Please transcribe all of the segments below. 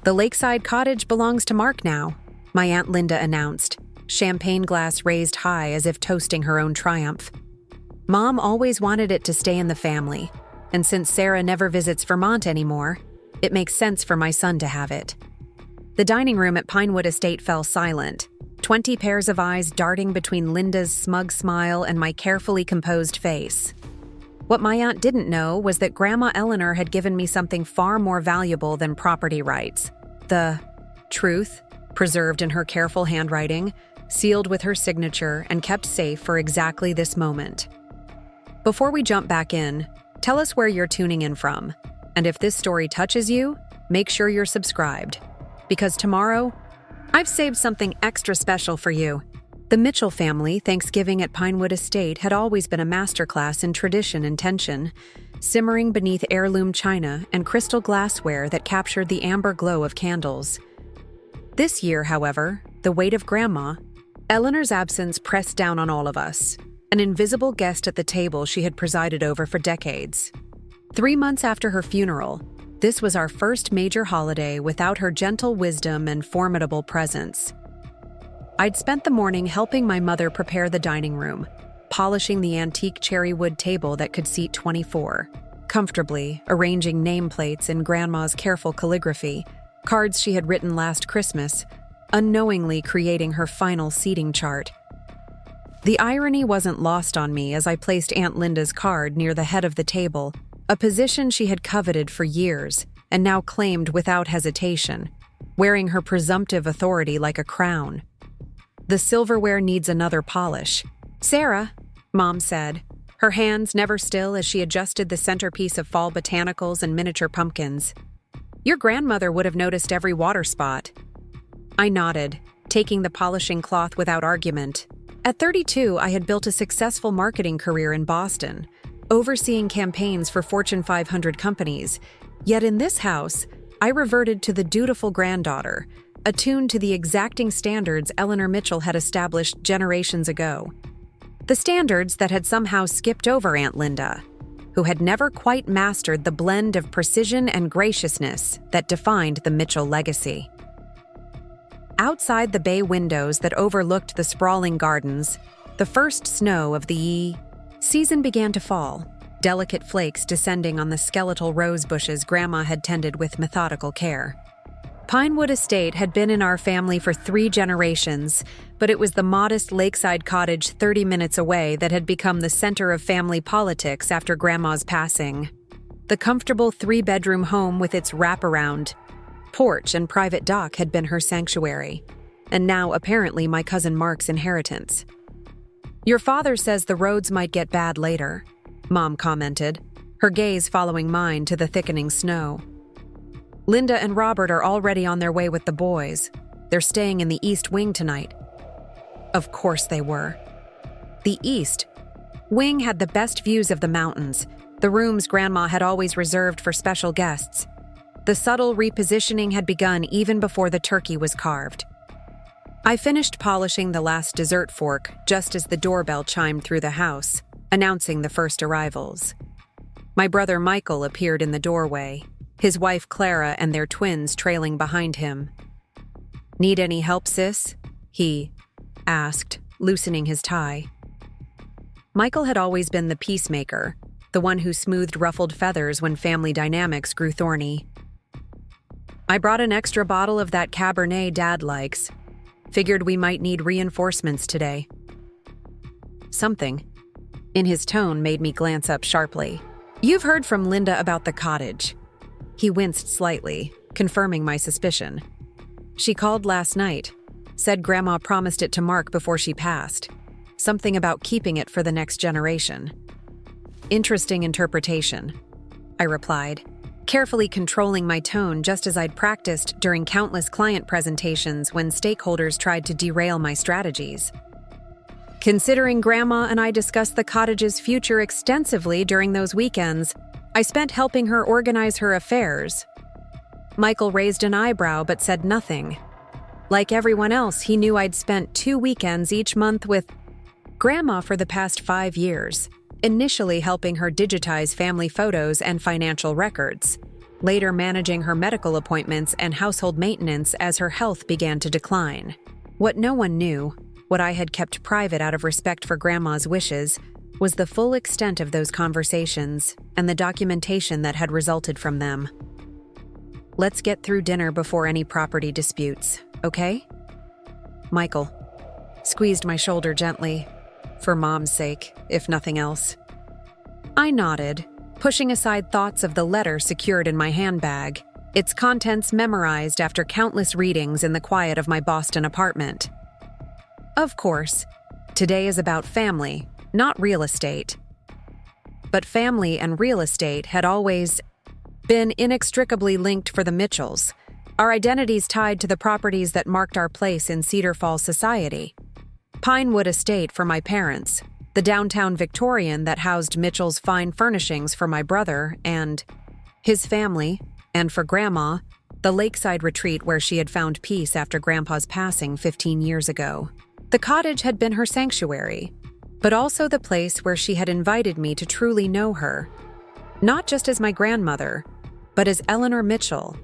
"The Lakeside Cottage belongs to Mark now," my Aunt Linda announced, champagne glass raised high as if toasting her own triumph. "Mom always wanted it to stay in the family, and since Sarah never visits Vermont anymore, it makes sense for my son to have it." The dining room at Pinewood Estate fell silent, 20 pairs of eyes darting between Linda's smug smile and my carefully composed face. What my aunt didn't know was that Grandma Eleanor had given me something far more valuable than property rights: the truth, preserved in her careful handwriting, sealed with her signature, and kept safe for exactly this moment. Before we jump back in, tell us where you're tuning in from, and if this story touches you, make sure you're subscribed. Because tomorrow, I've saved something extra special for you. The Mitchell family Thanksgiving at Pinewood Estate had always been a masterclass in tradition and tension, simmering beneath heirloom china and crystal glassware that captured the amber glow of candles. This year, however, the weight of Grandma Eleanor's absence pressed down on all of us, an invisible guest at the table she had presided over for decades. 3 months after her funeral, this was our first major holiday without her gentle wisdom and formidable presence. I'd spent the morning helping my mother prepare the dining room, polishing the antique cherry wood table that could seat 24, comfortably arranging nameplates in Grandma's careful calligraphy, cards she had written last Christmas, unknowingly creating her final seating chart. The irony wasn't lost on me as I placed Aunt Linda's card near the head of the table, a position she had coveted for years and now claimed without hesitation, wearing her presumptive authority like a crown. "The silverware needs another polish." "Sarah," Mom said, her hands never still as she adjusted the centerpiece of fall botanicals and miniature pumpkins. "Your grandmother would have noticed every water spot." I nodded, taking the polishing cloth without argument. At 32, I had built a successful marketing career in Boston, overseeing campaigns for Fortune 500 companies. Yet in this house, I reverted to the dutiful granddaughter, attuned to the exacting standards Eleanor Mitchell had established generations ago. The standards that had somehow skipped over Aunt Linda, who had never quite mastered the blend of precision and graciousness that defined the Mitchell legacy. Outside the bay windows that overlooked the sprawling gardens, the first snow of the season began to fall, delicate flakes descending on the skeletal rose bushes Grandma had tended with methodical care. Pinewood Estate had been in our family for 3 generations, but it was the modest Lakeside Cottage 30 minutes away that had become the center of family politics after Grandma's passing. The comfortable 3-bedroom home with its wraparound porch and private dock had been her sanctuary, and now apparently my cousin Mark's inheritance. "Your father says the roads might get bad later," Mom commented, her gaze following mine to the thickening snow. "Linda and Robert are already on their way with the boys. They're staying in the East Wing tonight." Of course they were. The East Wing had the best views of the mountains, the rooms Grandma had always reserved for special guests. The subtle repositioning had begun even before the turkey was carved. I finished polishing the last dessert fork just as the doorbell chimed through the house, announcing the first arrivals. My brother Michael appeared in the doorway, his wife Clara and their twins trailing behind him. "Need any help, sis?" he asked, loosening his tie. Michael had always been the peacemaker, the one who smoothed ruffled feathers when family dynamics grew thorny. "I brought an extra bottle of that Cabernet Dad likes. Figured we might need reinforcements today." Something in his tone made me glance up sharply. "You've heard from Linda about the cottage." He winced slightly, confirming my suspicion. "She called last night, said Grandma promised it to Mark before she passed. Something about keeping it for the next generation." "Interesting interpretation," I replied, carefully controlling my tone just as I'd practiced during countless client presentations when stakeholders tried to derail my strategies. Considering Grandma and I discussed the cottage's future extensively during those weekends, I spent helping her organize her affairs. Michael raised an eyebrow but said nothing. Like everyone else, he knew I'd spent 2 weekends each month with Grandma for the past 5 years, initially helping her digitize family photos and financial records. later managing her medical appointments and household maintenance as her health began to decline. What no one knew, what I had kept private out of respect for Grandma's wishes, was the full extent of those conversations and the documentation that had resulted from them. Let's get through dinner before any property disputes, okay? Michael squeezed my shoulder gently, for Mom's sake, if nothing else. I nodded, pushing aside thoughts of the letter secured in my handbag, its contents memorized after countless readings in the quiet of my Boston apartment. Of course, today is about family, not real estate. But family and real estate had always been inextricably linked for the Mitchells, our identities tied to the properties that marked our place in Cedar Falls society. Pinewood Estate for my parents, the downtown Victorian that housed Mitchell's fine furnishings for my brother and his family, and for Grandma, the lakeside retreat where she had found peace after Grandpa's passing 15 years ago. The cottage had been her sanctuary, but also the place where she had invited me to truly know her, not just as my grandmother, but as Eleanor Mitchell,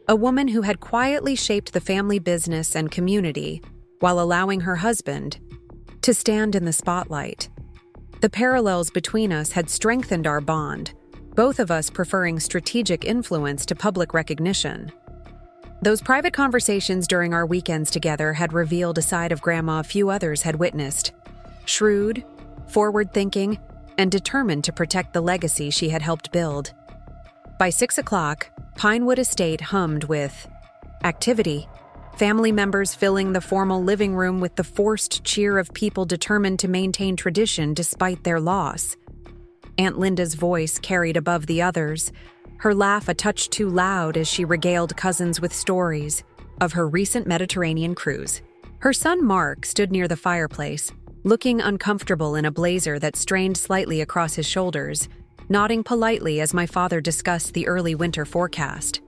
a woman who had quietly shaped the family business and community while allowing her husband to stand in the spotlight. The parallels between us had strengthened our bond, both of us preferring strategic influence to public recognition. Those private conversations during our weekends together had revealed a side of Grandma few others had witnessed. Shrewd, forward-thinking, and determined to protect the legacy she had helped build. By 6 o'clock, Pinewood Estate hummed with activity, family members filling the formal living room with the forced cheer of people determined to maintain tradition despite their loss. Aunt Linda's voice carried above the others, her laugh a touch too loud as she regaled cousins with stories of her recent Mediterranean cruise. Her son Mark stood near the fireplace, looking uncomfortable in a blazer that strained slightly across his shoulders, nodding politely as my father discussed the early winter forecast.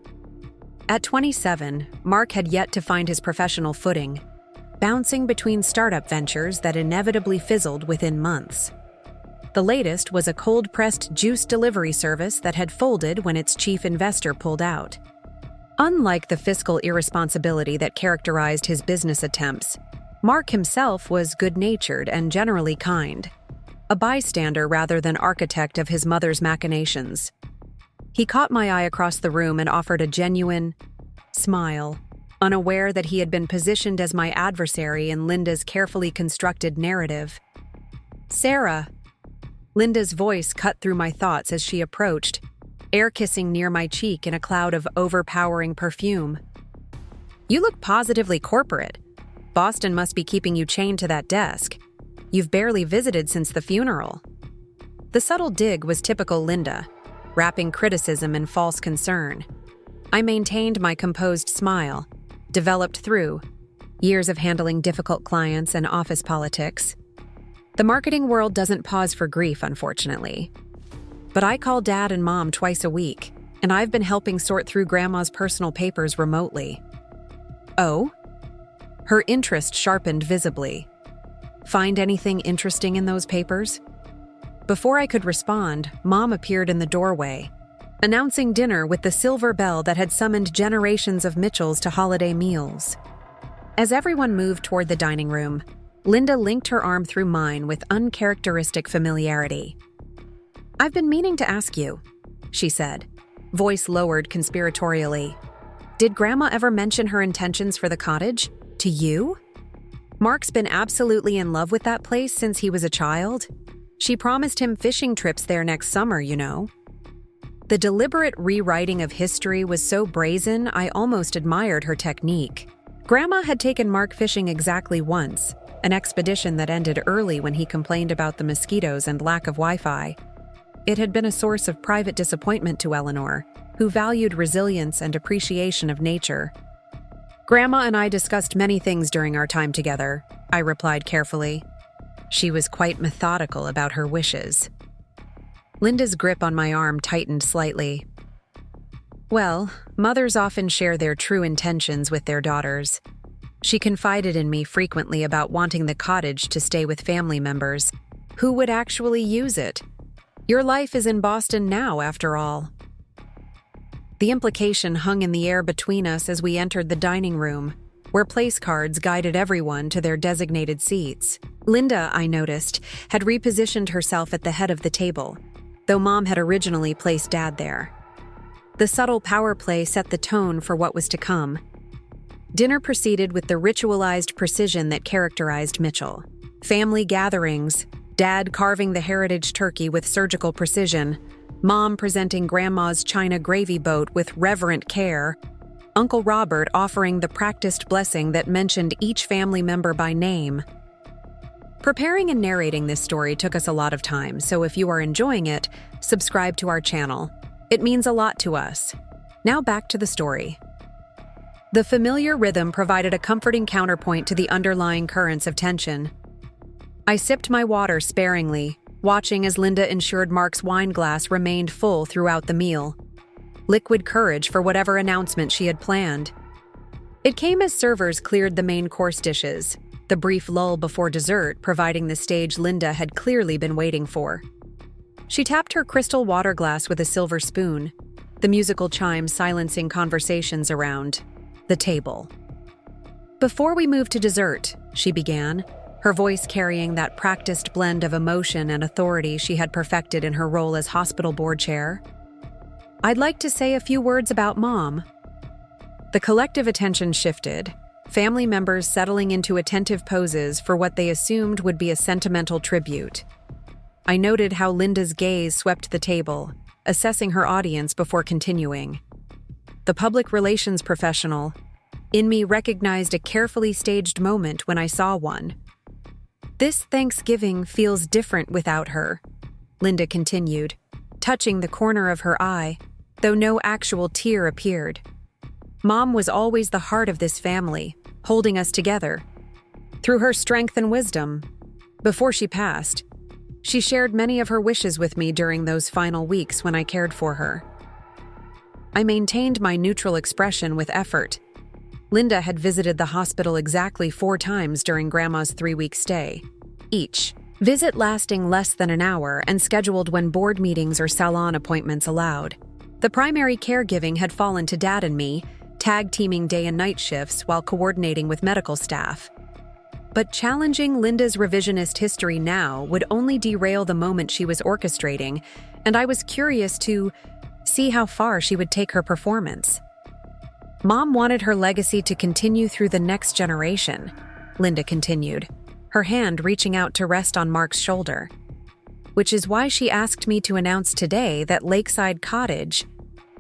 At 27, Mark had yet to find his professional footing, bouncing between startup ventures that inevitably fizzled within months. The latest was a cold-pressed juice delivery service that had folded when its chief investor pulled out. Unlike the fiscal irresponsibility that characterized his business attempts, Mark himself was good-natured and generally kind, a bystander rather than architect of his mother's machinations. He caught my eye across the room and offered a genuine smile, unaware that he had been positioned as my adversary in Linda's carefully constructed narrative. "Sarah." Linda's voice cut through my thoughts as she approached, air-kissing near my cheek in a cloud of overpowering perfume. "You look positively corporate. Boston must be keeping you chained to that desk. You've barely visited since the funeral." The subtle dig was typical Linda, wrapping criticism in false concern. I maintained my composed smile, developed through years of handling difficult clients and office politics. The marketing world doesn't pause for grief, unfortunately. But I call Dad and Mom twice a week, and I've been helping sort through Grandma's personal papers remotely. "Oh?" Her interest sharpened visibly. "Find anything interesting in those papers?" Before I could respond, Mom appeared in the doorway, announcing dinner with the silver bell that had summoned generations of Mitchells to holiday meals. As everyone moved toward the dining room, Linda linked her arm through mine with uncharacteristic familiarity. "I've been meaning to ask you," she said, voice lowered conspiratorially. "Did Grandma ever mention her intentions for the cottage? To you? Mark's been absolutely in love with that place since he was a child. She promised him fishing trips there next summer, you know." The deliberate rewriting of history was so brazen I almost admired her technique. Grandma had taken Mark fishing exactly once, an expedition that ended early when he complained about the mosquitoes and lack of Wi-Fi. It had been a source of private disappointment to Eleanor, who valued resilience and appreciation of nature. "Grandma and I discussed many things during our time together," I replied carefully. She was quite methodical about her wishes. Linda's grip on my arm tightened slightly. "Well, mothers often share their true intentions with their daughters. She confided in me frequently about wanting the cottage to stay with family members who would actually use it. Your life is in Boston now, after all." The implication hung in the air between us as we entered the dining room, where place cards guided everyone to their designated seats. Linda, I noticed, had repositioned herself at the head of the table, though Mom had originally placed Dad there. The subtle power play set the tone for what was to come. Dinner proceeded with the ritualized precision that characterized Mitchell. Family gatherings, Dad carving the heritage turkey with surgical precision, Mom presenting Grandma's china gravy boat with reverent care, Uncle Robert offering the practiced blessing that mentioned each family member by name. Preparing and narrating this story took us a lot of time, so if you are enjoying it, subscribe to our channel. It means a lot to us. Now back to the story. The familiar rhythm provided a comforting counterpoint to the underlying currents of tension. I sipped my water sparingly, watching as Linda ensured Mark's wine glass remained full throughout the meal. Liquid courage for whatever announcement she had planned. It came as servers cleared the main course dishes, the brief lull before dessert providing the stage Linda had clearly been waiting for. She tapped her crystal water glass with a silver spoon, the musical chime silencing conversations around the table. "Before we move to dessert," she began, her voice carrying that practiced blend of emotion and authority she had perfected in her role as hospital board chair, "I'd like to say a few words about Mom." The collective attention shifted, family members settling into attentive poses for what they assumed would be a sentimental tribute. I noted how Linda's gaze swept the table, assessing her audience before continuing. The public relations professional in me recognized a carefully staged moment when I saw one. "This Thanksgiving feels different without her," Linda continued, touching the corner of her eye, though no actual tear appeared. "Mom was always the heart of this family, holding us together. Through her strength and wisdom, before she passed, she shared many of her wishes with me during those final weeks when I cared for her." I maintained my neutral expression with effort. Linda had visited the hospital exactly 4 times during Grandma's 3-week stay, each visit lasting less than an hour and scheduled when board meetings or salon appointments allowed. The primary caregiving had fallen to Dad and me, tag-teaming day and night shifts while coordinating with medical staff. But challenging Linda's revisionist history now would only derail the moment she was orchestrating, and I was curious to see how far she would take her performance. "Mom wanted her legacy to continue through the next generation," Linda continued, her hand reaching out to rest on Mark's shoulder. "Which is why she asked me to announce today that Lakeside Cottage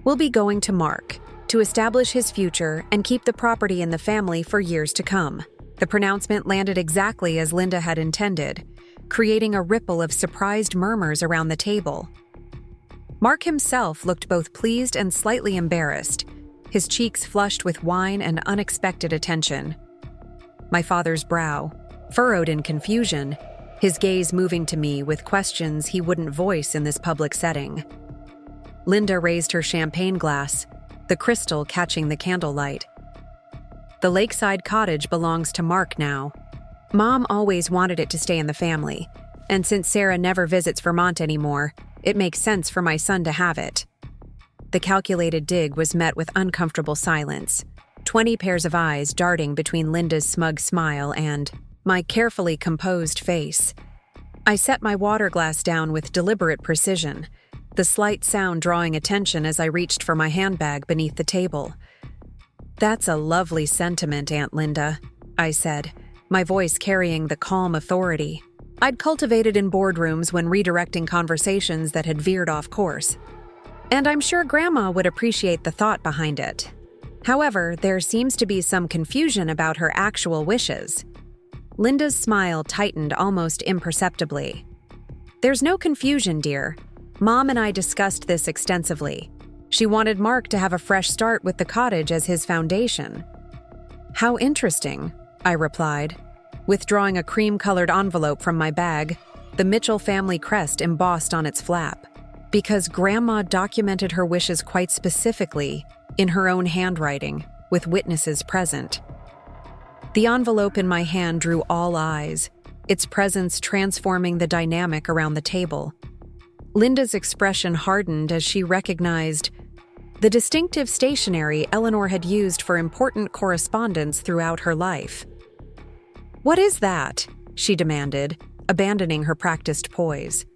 will be going to Mark to establish his future and keep the property in the family for years to come." The pronouncement landed exactly as Linda had intended, creating a ripple of surprised murmurs around the table. Mark himself looked both pleased and slightly embarrassed, his cheeks flushed with wine and unexpected attention. My father's brow, furrowed in confusion, his gaze moving to me with questions he wouldn't voice in this public setting. Linda raised her champagne glass, the crystal catching the candlelight. "The Lakeside Cottage belongs to Mark now. Mom always wanted it to stay in the family, and since Sarah never visits Vermont anymore, it makes sense for my son to have it." The calculated dig was met with uncomfortable silence, 20 pairs of eyes darting between Linda's smug smile and my carefully composed face. I set my water glass down with deliberate precision, the slight sound drawing attention as I reached for my handbag beneath the table. "That's a lovely sentiment, Aunt Linda," I said, my voice carrying the calm authority I'd cultivated in boardrooms when redirecting conversations that had veered off course. "And I'm sure Grandma would appreciate the thought behind it. However, there seems to be some confusion about her actual wishes." Linda's smile tightened almost imperceptibly. "There's no confusion, dear. Mom and I discussed this extensively. She wanted Mark to have a fresh start with the cottage as his foundation." "How interesting," I replied, withdrawing a cream-colored envelope from my bag, the Mitchell family crest embossed on its flap. "Because Grandma documented her wishes quite specifically, in her own handwriting, with witnesses present." The envelope in my hand drew all eyes, its presence transforming the dynamic around the table. Linda's expression hardened as she recognized the distinctive stationery Eleanor had used for important correspondence throughout her life. "What is that?" she demanded, abandoning her practiced poise.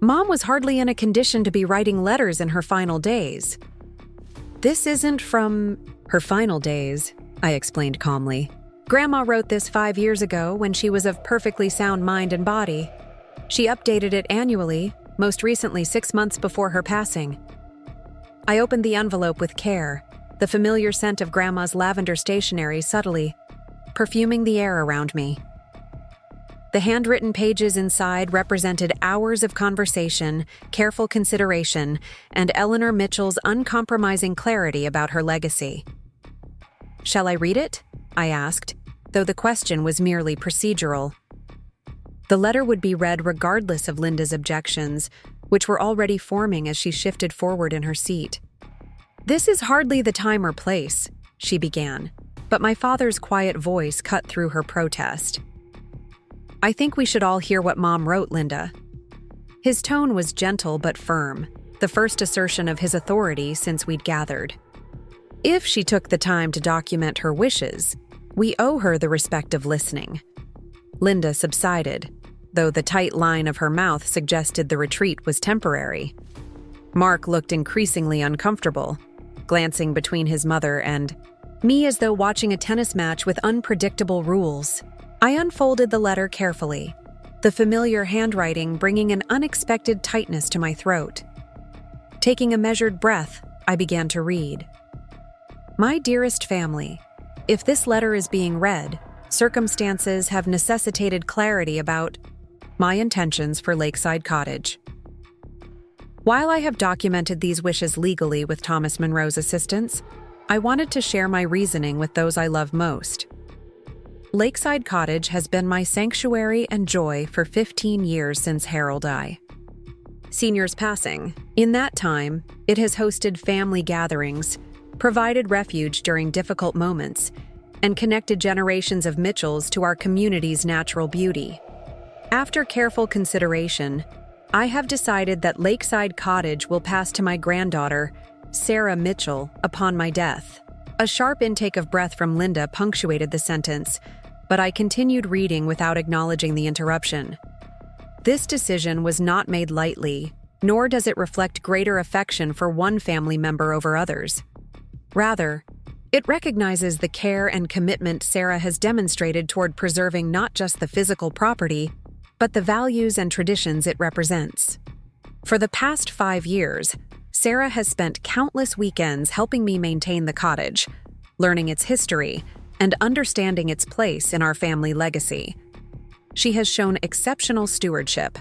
Mom was hardly in a condition to be writing letters in her final days. "This isn't from her final days," I explained calmly. "Grandma wrote this 5 years ago when she was of perfectly sound mind and body. She updated it annually, most recently 6 months before her passing." I opened the envelope with care, the familiar scent of Grandma's lavender stationery subtly perfuming the air around me. The handwritten pages inside represented hours of conversation, careful consideration, and Eleanor Mitchell's uncompromising clarity about her legacy. "Shall I read it?" I asked, though the question was merely procedural. The letter would be read regardless of Linda's objections, which were already forming as she shifted forward in her seat. "This is hardly the time or place," she began, but my father's quiet voice cut through her protest. "I think we should all hear what Mom wrote, Linda." His tone was gentle but firm, the first assertion of his authority since we'd gathered. If she took the time to document her wishes, we owe her the respect of listening. Linda subsided, though the tight line of her mouth suggested the retreat was temporary. Mark looked increasingly uncomfortable, glancing between his mother and me as though watching a tennis match with unpredictable rules. I unfolded the letter carefully, the familiar handwriting bringing an unexpected tightness to my throat. Taking a measured breath, I began to read. "My dearest family, if this letter is being read, circumstances have necessitated clarity about my intentions for Lakeside Cottage. While I have documented these wishes legally with Thomas Monroe's assistance, I wanted to share my reasoning with those I love most. Lakeside Cottage has been my sanctuary and joy for 15 years since Harold I. Senior's passing. In that time, it has hosted family gatherings, provided refuge during difficult moments, and connected generations of Mitchells to our community's natural beauty. After careful consideration, I have decided that Lakeside Cottage will pass to my granddaughter, Sarah Mitchell, upon my death." A sharp intake of breath from Linda punctuated the sentence, but I continued reading without acknowledging the interruption. This decision was not made lightly, nor does it reflect greater affection for one family member over others. Rather, it recognizes the care and commitment Sarah has demonstrated toward preserving not just the physical property, but the values and traditions it represents. For the past 5 years, Sarah has spent countless weekends helping me maintain the cottage, learning its history, and understanding its place in our family legacy. She has shown exceptional stewardship,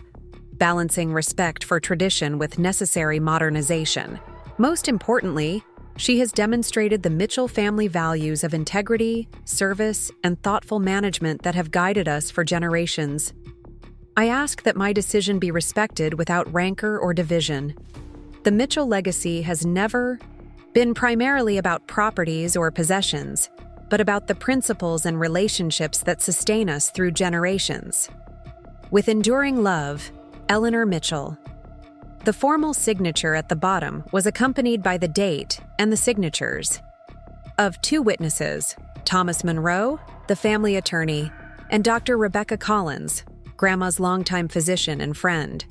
balancing respect for tradition with necessary modernization. Most importantly, she has demonstrated the Mitchell family values of integrity, service, and thoughtful management that have guided us for generations. I ask that my decision be respected without rancor or division. The Mitchell legacy has never been primarily about properties or possessions, but about the principles and relationships that sustain us through generations. With enduring love, Eleanor Mitchell. The formal signature at the bottom was accompanied by the date and the signatures of 2 witnesses, Thomas Monroe, the family attorney, and Dr. Rebecca Collins, Grandma's longtime physician and friend.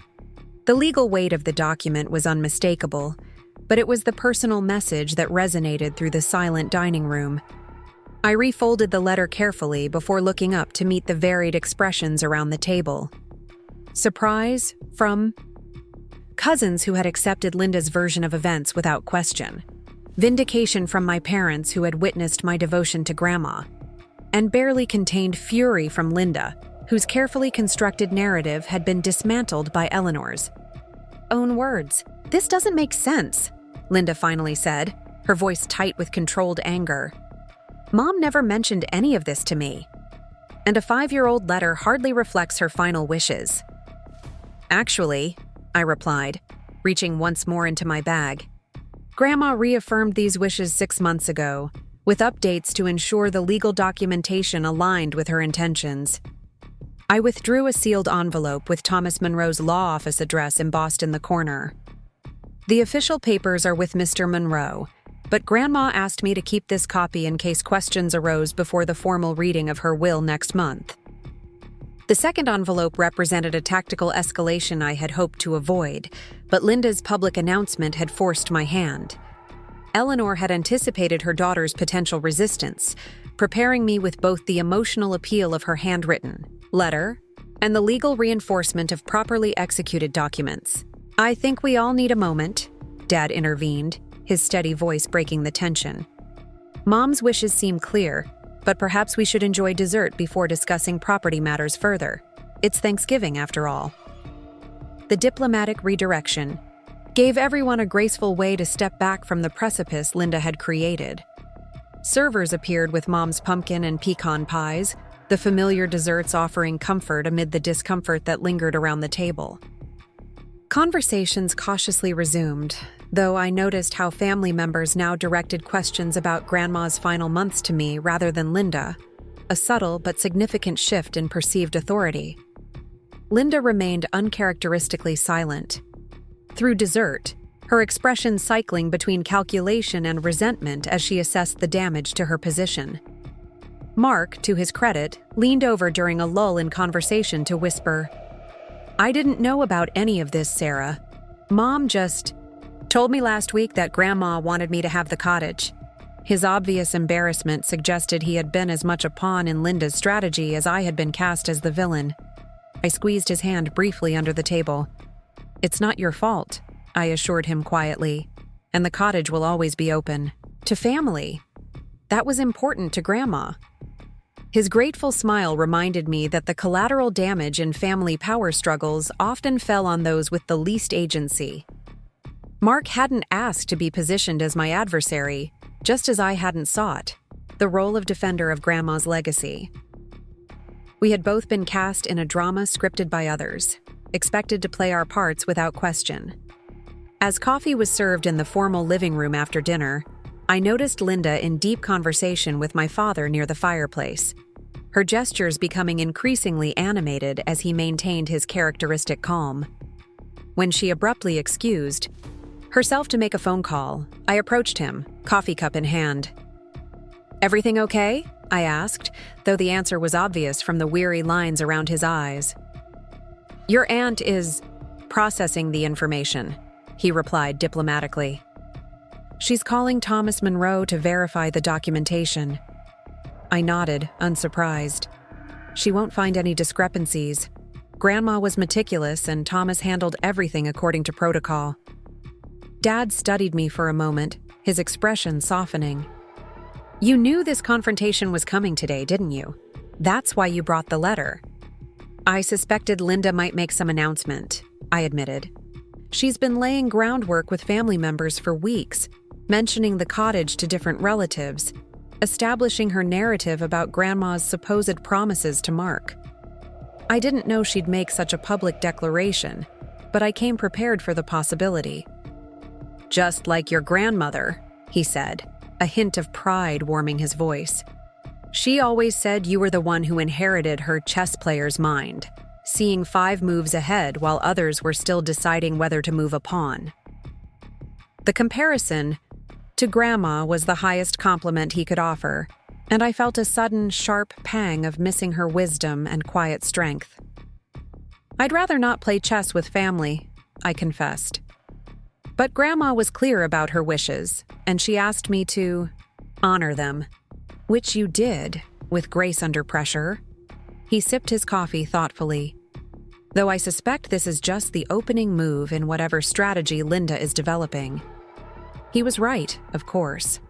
The legal weight of the document was unmistakable, but it was the personal message that resonated through the silent dining room. I refolded the letter carefully before looking up to meet the varied expressions around the table. Surprise from cousins who had accepted Linda's version of events without question, vindication from my parents who had witnessed my devotion to Grandma, and barely contained fury from Linda, whose carefully constructed narrative had been dismantled by Eleanor's own words. "This doesn't make sense," Linda finally said, her voice tight with controlled anger. "Mom never mentioned any of this to me, and a 5-year-old letter hardly reflects her final wishes." "Actually," I replied, reaching once more into my bag, "Grandma reaffirmed these wishes 6 months ago, with updates to ensure the legal documentation aligned with her intentions." I withdrew a sealed envelope with Thomas Monroe's law office address embossed in the corner. The official papers are with Mr. Monroe, but Grandma asked me to keep this copy in case questions arose before the formal reading of her will next month. The second envelope represented a tactical escalation I had hoped to avoid, but Linda's public announcement had forced my hand. Eleanor had anticipated her daughter's potential resistance, preparing me with both the emotional appeal of her handwritten letter and the legal reinforcement of properly executed documents. "I think we all need a moment," Dad intervened, his steady voice breaking the tension. "Mom's wishes seem clear, but perhaps we should enjoy dessert before discussing property matters further. It's Thanksgiving, after all." The diplomatic redirection gave everyone a graceful way to step back from the precipice Linda had created. Servers appeared with Mom's pumpkin and pecan pies, the familiar desserts offering comfort amid the discomfort that lingered around the table. Conversations cautiously resumed, though I noticed how family members now directed questions about Grandma's final months to me rather than Linda, a subtle but significant shift in perceived authority. Linda remained uncharacteristically silent. Through dessert, her expression cycling between calculation and resentment as she assessed the damage to her position. Mark, to his credit, leaned over during a lull in conversation to whisper, "I didn't know about any of this, Sarah. Mom just told me last week that Grandma wanted me to have the cottage." His obvious embarrassment suggested he had been as much a pawn in Linda's strategy as I had been cast as the villain. I squeezed his hand briefly under the table. "It's not your fault," I assured him quietly, "and the cottage will always be open. To family. That was important to Grandma." His grateful smile reminded me that the collateral damage in family power struggles often fell on those with the least agency. Mark hadn't asked to be positioned as my adversary, just as I hadn't sought, the role of defender of Grandma's legacy. We had both been cast in a drama scripted by others, expected to play our parts without question. As coffee was served in the formal living room after dinner, I noticed Linda in deep conversation with my father near the fireplace, her gestures becoming increasingly animated as he maintained his characteristic calm. When she abruptly excused herself to make a phone call, I approached him, coffee cup in hand. "Everything okay?" I asked, though the answer was obvious from the weary lines around his eyes. "Your aunt is processing the information," he replied diplomatically. "She's calling Thomas Monroe to verify the documentation." I nodded, unsurprised. "She won't find any discrepancies. Grandma was meticulous and Thomas handled everything according to protocol." Dad studied me for a moment, his expression softening. "You knew this confrontation was coming today, didn't you? That's why you brought the letter." "I suspected Linda might make some announcement," I admitted. "She's been laying groundwork with family members for weeks, mentioning the cottage to different relatives, establishing her narrative about Grandma's supposed promises to Mark. I didn't know she'd make such a public declaration, but I came prepared for the possibility." "Just like your grandmother," he said, a hint of pride warming his voice. "She always said you were the one who inherited her chess player's mind, seeing 5 moves ahead while others were still deciding whether to move a pawn." The comparison to Grandma was the highest compliment he could offer, and I felt a sudden, sharp pang of missing her wisdom and quiet strength. "I'd rather not play chess with family," I confessed. "But Grandma was clear about her wishes, and she asked me to honor them, which you did, with grace under pressure." He sipped his coffee thoughtfully. "Though I suspect this is just the opening move in whatever strategy Linda is developing." He was right, of course.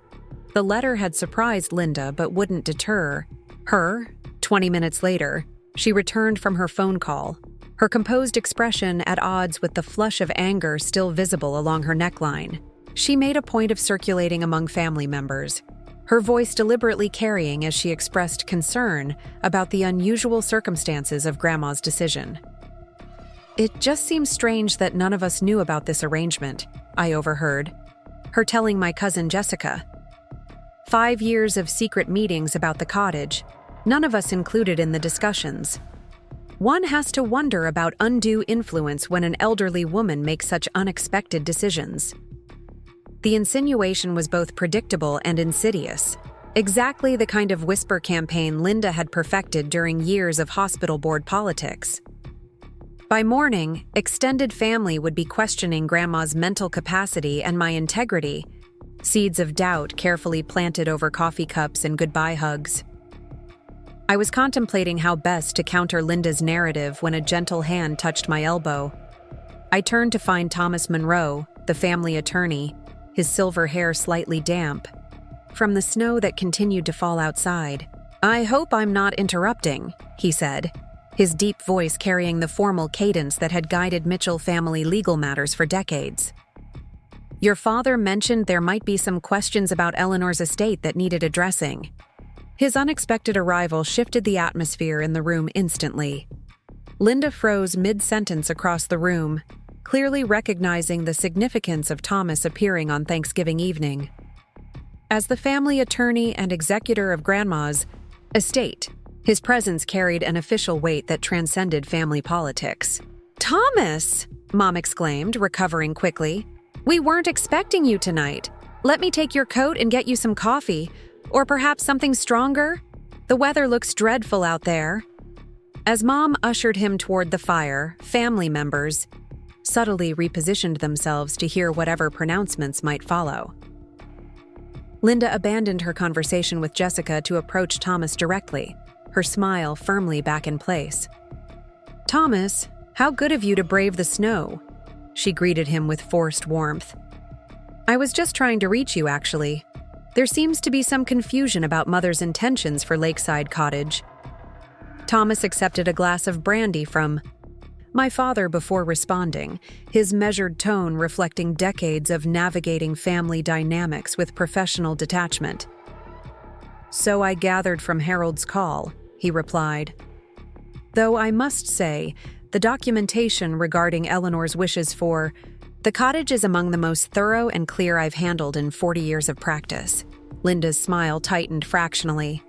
The letter had surprised Linda but wouldn't deter her. 20 minutes later, she returned from her phone call, her composed expression at odds with the flush of anger still visible along her neckline. She made a point of circulating among family members, her voice deliberately carrying as she expressed concern about the unusual circumstances of Grandma's decision. "It just seems strange that none of us knew about this arrangement," I overheard, her telling my cousin Jessica. 5 years of secret meetings about the cottage, none of us included in the discussions. One has to wonder about undue influence when an elderly woman makes such unexpected decisions. The insinuation was both predictable and insidious, exactly the kind of whisper campaign Linda had perfected during years of hospital board politics. By morning, extended family would be questioning Grandma's mental capacity and my integrity, seeds of doubt carefully planted over coffee cups and goodbye hugs. I was contemplating how best to counter Linda's narrative when a gentle hand touched my elbow. I turned to find Thomas Monroe, the family attorney, his silver hair slightly damp from the snow that continued to fall outside. "I hope I'm not interrupting," he said, his deep voice carrying the formal cadence that had guided Mitchell family legal matters for decades. "Your father mentioned there might be some questions about Eleanor's estate that needed addressing." His unexpected arrival shifted the atmosphere in the room instantly. Linda froze mid-sentence across the room, clearly recognizing the significance of Thomas appearing on Thanksgiving evening. As the family attorney and executor of Grandma's estate, his presence carried an official weight that transcended family politics. "Thomas!" Mom exclaimed, recovering quickly. "We weren't expecting you tonight. Let me take your coat and get you some coffee, or perhaps something stronger? The weather looks dreadful out there." As Mom ushered him toward the fire, family members subtly repositioned themselves to hear whatever pronouncements might follow. Linda abandoned her conversation with Jessica to approach Thomas directly, her smile firmly back in place. "Thomas, how good of you to brave the snow," she greeted him with forced warmth. "I was just trying to reach you, actually. There seems to be some confusion about Mother's intentions for Lakeside Cottage." Thomas accepted a glass of brandy from my father before responding, his measured tone reflecting decades of navigating family dynamics with professional detachment. "So I gathered from Harold's call," he replied. "Though I must say, the documentation regarding Eleanor's wishes for the cottage is among the most thorough and clear I've handled in 40 years of practice." Linda's smile tightened fractionally.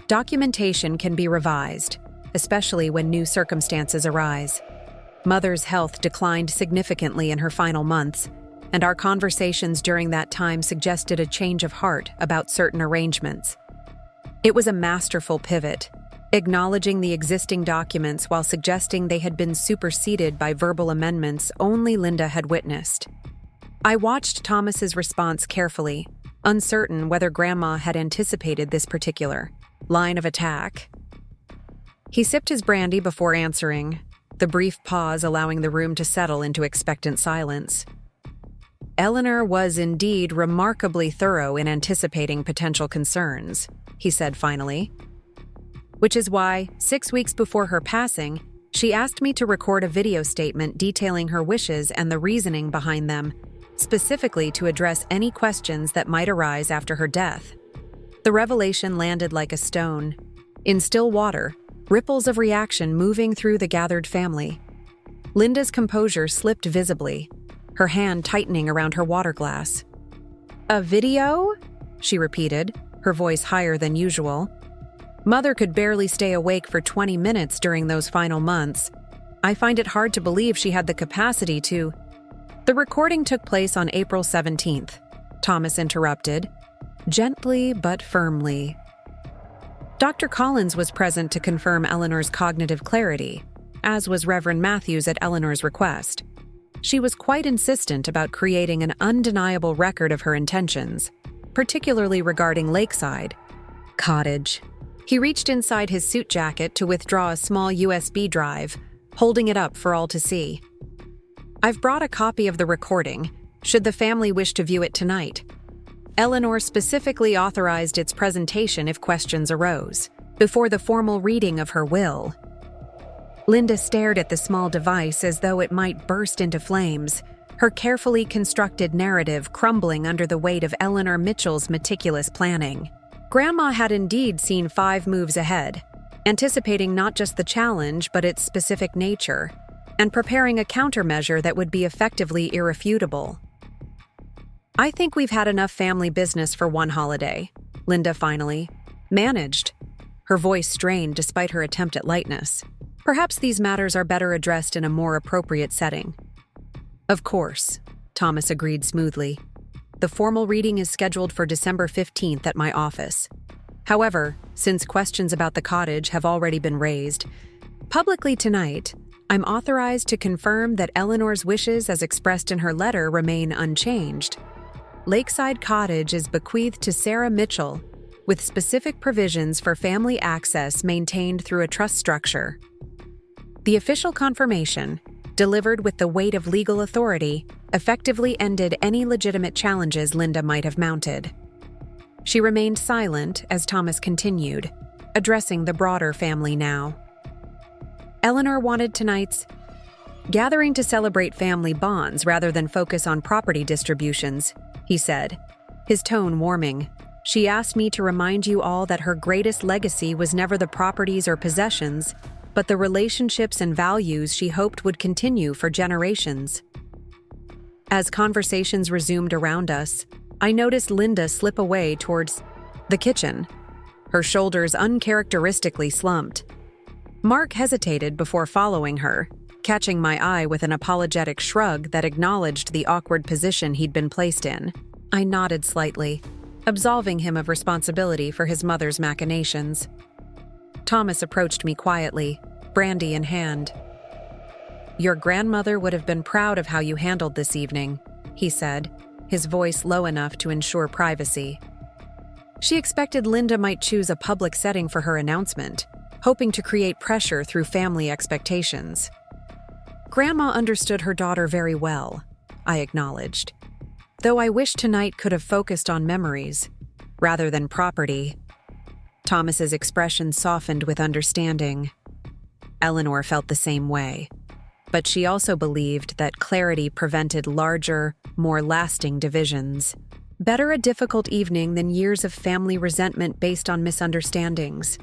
"Documentation can be revised, especially when new circumstances arise. Mother's health declined significantly in her final months, and our conversations during that time suggested a change of heart about certain arrangements. It was a masterful pivot, acknowledging the existing documents while suggesting they had been superseded by verbal amendments only Linda had witnessed. I watched Thomas's response carefully, uncertain whether Grandma had anticipated this particular line of attack. He sipped his brandy before answering, the brief pause allowing the room to settle into expectant silence. "Eleanor was indeed remarkably thorough in anticipating potential concerns," he said finally. "Which is why, 6 weeks before her passing, she asked me to record a video statement detailing her wishes and the reasoning behind them, specifically to address any questions that might arise after her death." The revelation landed like a stone. In still water, ripples of reaction moving through the gathered family. Linda's composure slipped visibly, her hand tightening around her water glass. "A video?" she repeated, her voice higher than usual. "Mother could barely stay awake for 20 minutes during those final months. I find it hard to believe she had the capacity to—" "The recording took place on April 17th, Thomas interrupted, gently but firmly. Dr. Collins was present to confirm Eleanor's cognitive clarity, as was Reverend Matthews at Eleanor's request. She was quite insistent about creating an undeniable record of her intentions, particularly regarding Lakeside Cottage. He reached inside his suit jacket to withdraw a small USB drive, holding it up for all to see. "I've brought a copy of the recording, should the family wish to view it tonight. Eleanor specifically authorized its presentation if questions arose, before the formal reading of her will." Linda stared at the small device as though it might burst into flames, her carefully constructed narrative crumbling under the weight of Eleanor Mitchell's meticulous planning. Grandma had indeed seen 5 moves ahead, anticipating not just the challenge but its specific nature, and preparing a countermeasure that would be effectively irrefutable. "I think we've had enough family business for one holiday," Linda finally managed, her voice strained despite her attempt at lightness. Perhaps these matters are better addressed in a more appropriate setting. Of course, Thomas agreed smoothly. The formal reading is scheduled for December 15th at my office. However, since questions about the cottage have already been raised, publicly tonight, I'm authorized to confirm that Eleanor's wishes as expressed in her letter remain unchanged. Lakeside Cottage is bequeathed to Sarah Mitchell, with specific provisions for family access maintained through a trust structure. The official confirmation, delivered with the weight of legal authority, effectively ended any legitimate challenges Linda might have mounted. She remained silent as Thomas continued, addressing the broader family now. Eleanor wanted tonight's gathering to celebrate family bonds rather than focus on property distributions, he said, his tone warming. She asked me to remind you all that her greatest legacy was never the properties or possessions, but the relationships and values she hoped would continue for generations. As conversations resumed around us, I noticed Linda slip away towards the kitchen, her shoulders uncharacteristically slumped. Mark hesitated before following her, catching my eye with an apologetic shrug that acknowledged the awkward position he'd been placed in. I nodded slightly, absolving him of responsibility for his mother's machinations. Thomas approached me quietly, brandy in hand. "Your grandmother would have been proud of how you handled this evening," he said, his voice low enough to ensure privacy. She expected Linda might choose a public setting for her announcement, hoping to create pressure through family expectations. Grandma understood her daughter very well, I acknowledged, though I wish tonight could have focused on memories, rather than property. Thomas's expression softened with understanding. Eleanor felt the same way, but she also believed that clarity prevented larger, more lasting divisions. Better a difficult evening than years of family resentment based on misunderstandings.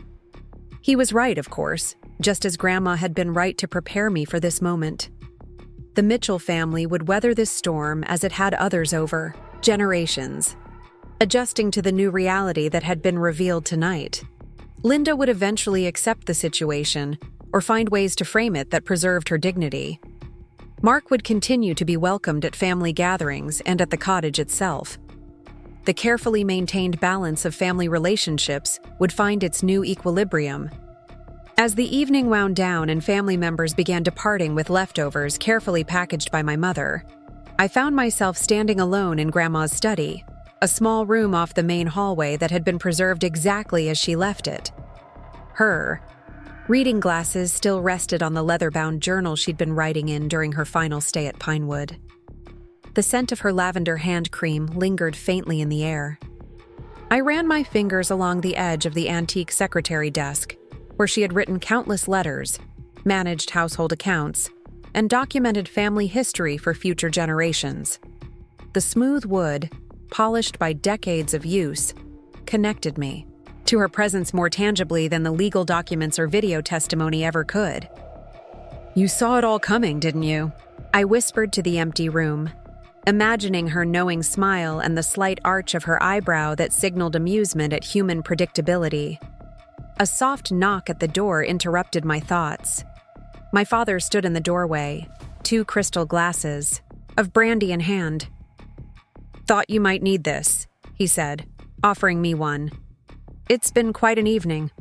He was right, of course, just as Grandma had been right to prepare me for this moment. The Mitchell family would weather this storm as it had others over generations, adjusting to the new reality that had been revealed tonight. Linda would eventually accept the situation or find ways to frame it that preserved her dignity. Mark would continue to be welcomed at family gatherings and at the cottage itself. The carefully maintained balance of family relationships would find its new equilibrium. As the evening wound down and family members began departing with leftovers carefully packaged by my mother, I found myself standing alone in Grandma's study, a small room off the main hallway that had been preserved exactly as she left it. Her reading glasses still rested on the leather-bound journal she'd been writing in during her final stay at Pinewood. The scent of her lavender hand cream lingered faintly in the air. I ran my fingers along the edge of the antique secretary desk, where she had written countless letters, managed household accounts, and documented family history for future generations. The smooth wood, polished by decades of use, connected me to her presence more tangibly than the legal documents or video testimony ever could. "You saw it all coming, didn't you?" I whispered to the empty room, imagining her knowing smile and the slight arch of her eyebrow that signaled amusement at human predictability. A soft knock at the door interrupted my thoughts. My father stood in the doorway, 2 crystal glasses of brandy in hand. "Thought you might need this," he said, offering me one. "It's been quite an evening."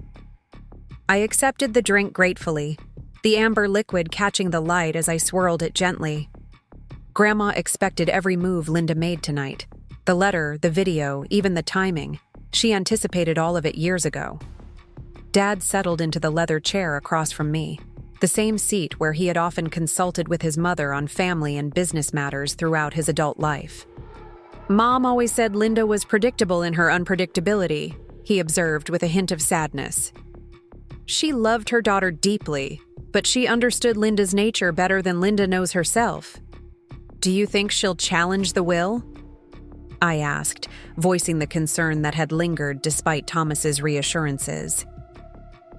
I accepted the drink gratefully, the amber liquid catching the light as I swirled it gently. Grandma expected every move Linda made tonight. The letter, the video, even the timing. She anticipated all of it years ago. Dad settled into the leather chair across from me, the same seat where he had often consulted with his mother on family and business matters throughout his adult life. "Mom always said Linda was predictable in her unpredictability," he observed with a hint of sadness. "She loved her daughter deeply, but she understood Linda's nature better than Linda knows herself. Do you think she'll challenge the will?" I asked, voicing the concern that had lingered despite Thomas's reassurances.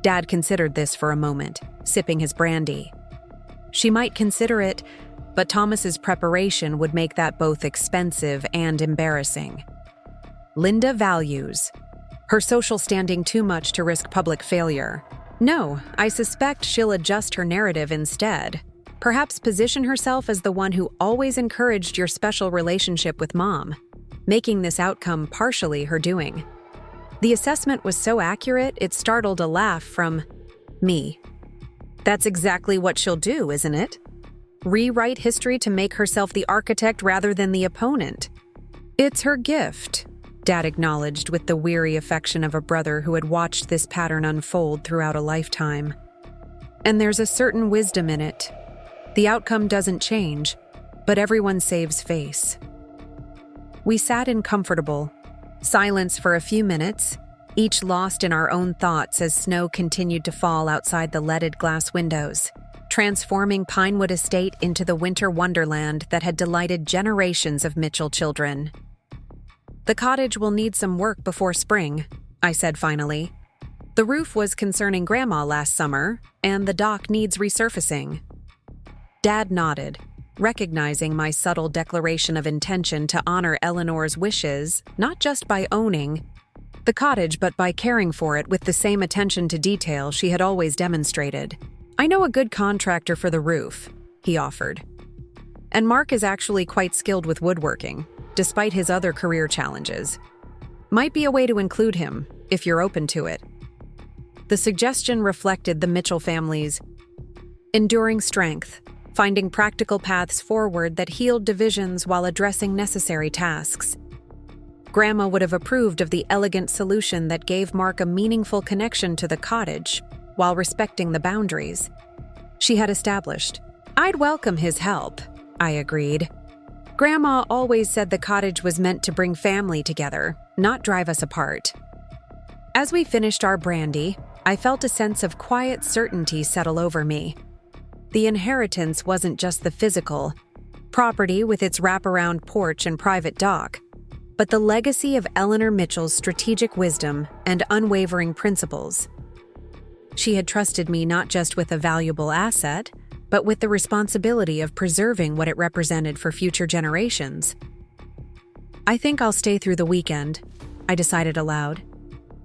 Dad considered this for a moment, sipping his brandy. She might consider it, but Thomas's preparation would make that both expensive and embarrassing. Linda values her social standing too much to risk public failure. No, I suspect she'll adjust her narrative instead. Perhaps position herself as the one who always encouraged your special relationship with Mom, making this outcome partially her doing. The assessment was so accurate, it startled a laugh from me. That's exactly what she'll do, isn't it? Rewrite history to make herself the architect rather than the opponent. It's her gift, Dad acknowledged with the weary affection of a brother who had watched this pattern unfold throughout a lifetime. And there's a certain wisdom in it. The outcome doesn't change, but everyone saves face. We sat in comfortable silence for a few minutes, each lost in our own thoughts as snow continued to fall outside the leaded glass windows, transforming Pinewood Estate into the winter wonderland that had delighted generations of Mitchell children. The cottage will need some work before spring, I said finally. The roof was concerning Grandma last summer, and the dock needs resurfacing. Dad nodded, recognizing my subtle declaration of intention to honor Eleanor's wishes, not just by owning the cottage but by caring for it with the same attention to detail she had always demonstrated. I know a good contractor for the roof, he offered. And Mark is actually quite skilled with woodworking, despite his other career challenges. Might be a way to include him, if you're open to it. The suggestion reflected the Mitchell family's enduring strength, finding practical paths forward that healed divisions while addressing necessary tasks. Grandma would have approved of the elegant solution that gave Mark a meaningful connection to the cottage, while respecting the boundaries she had established. I'd welcome his help, I agreed. Grandma always said the cottage was meant to bring family together, not drive us apart. As we finished our brandy, I felt a sense of quiet certainty settle over me. The inheritance wasn't just the physical property with its wraparound porch and private dock, but the legacy of Eleanor Mitchell's strategic wisdom and unwavering principles. She had trusted me not just with a valuable asset, but with the responsibility of preserving what it represented for future generations. I think I'll stay through the weekend, I decided aloud.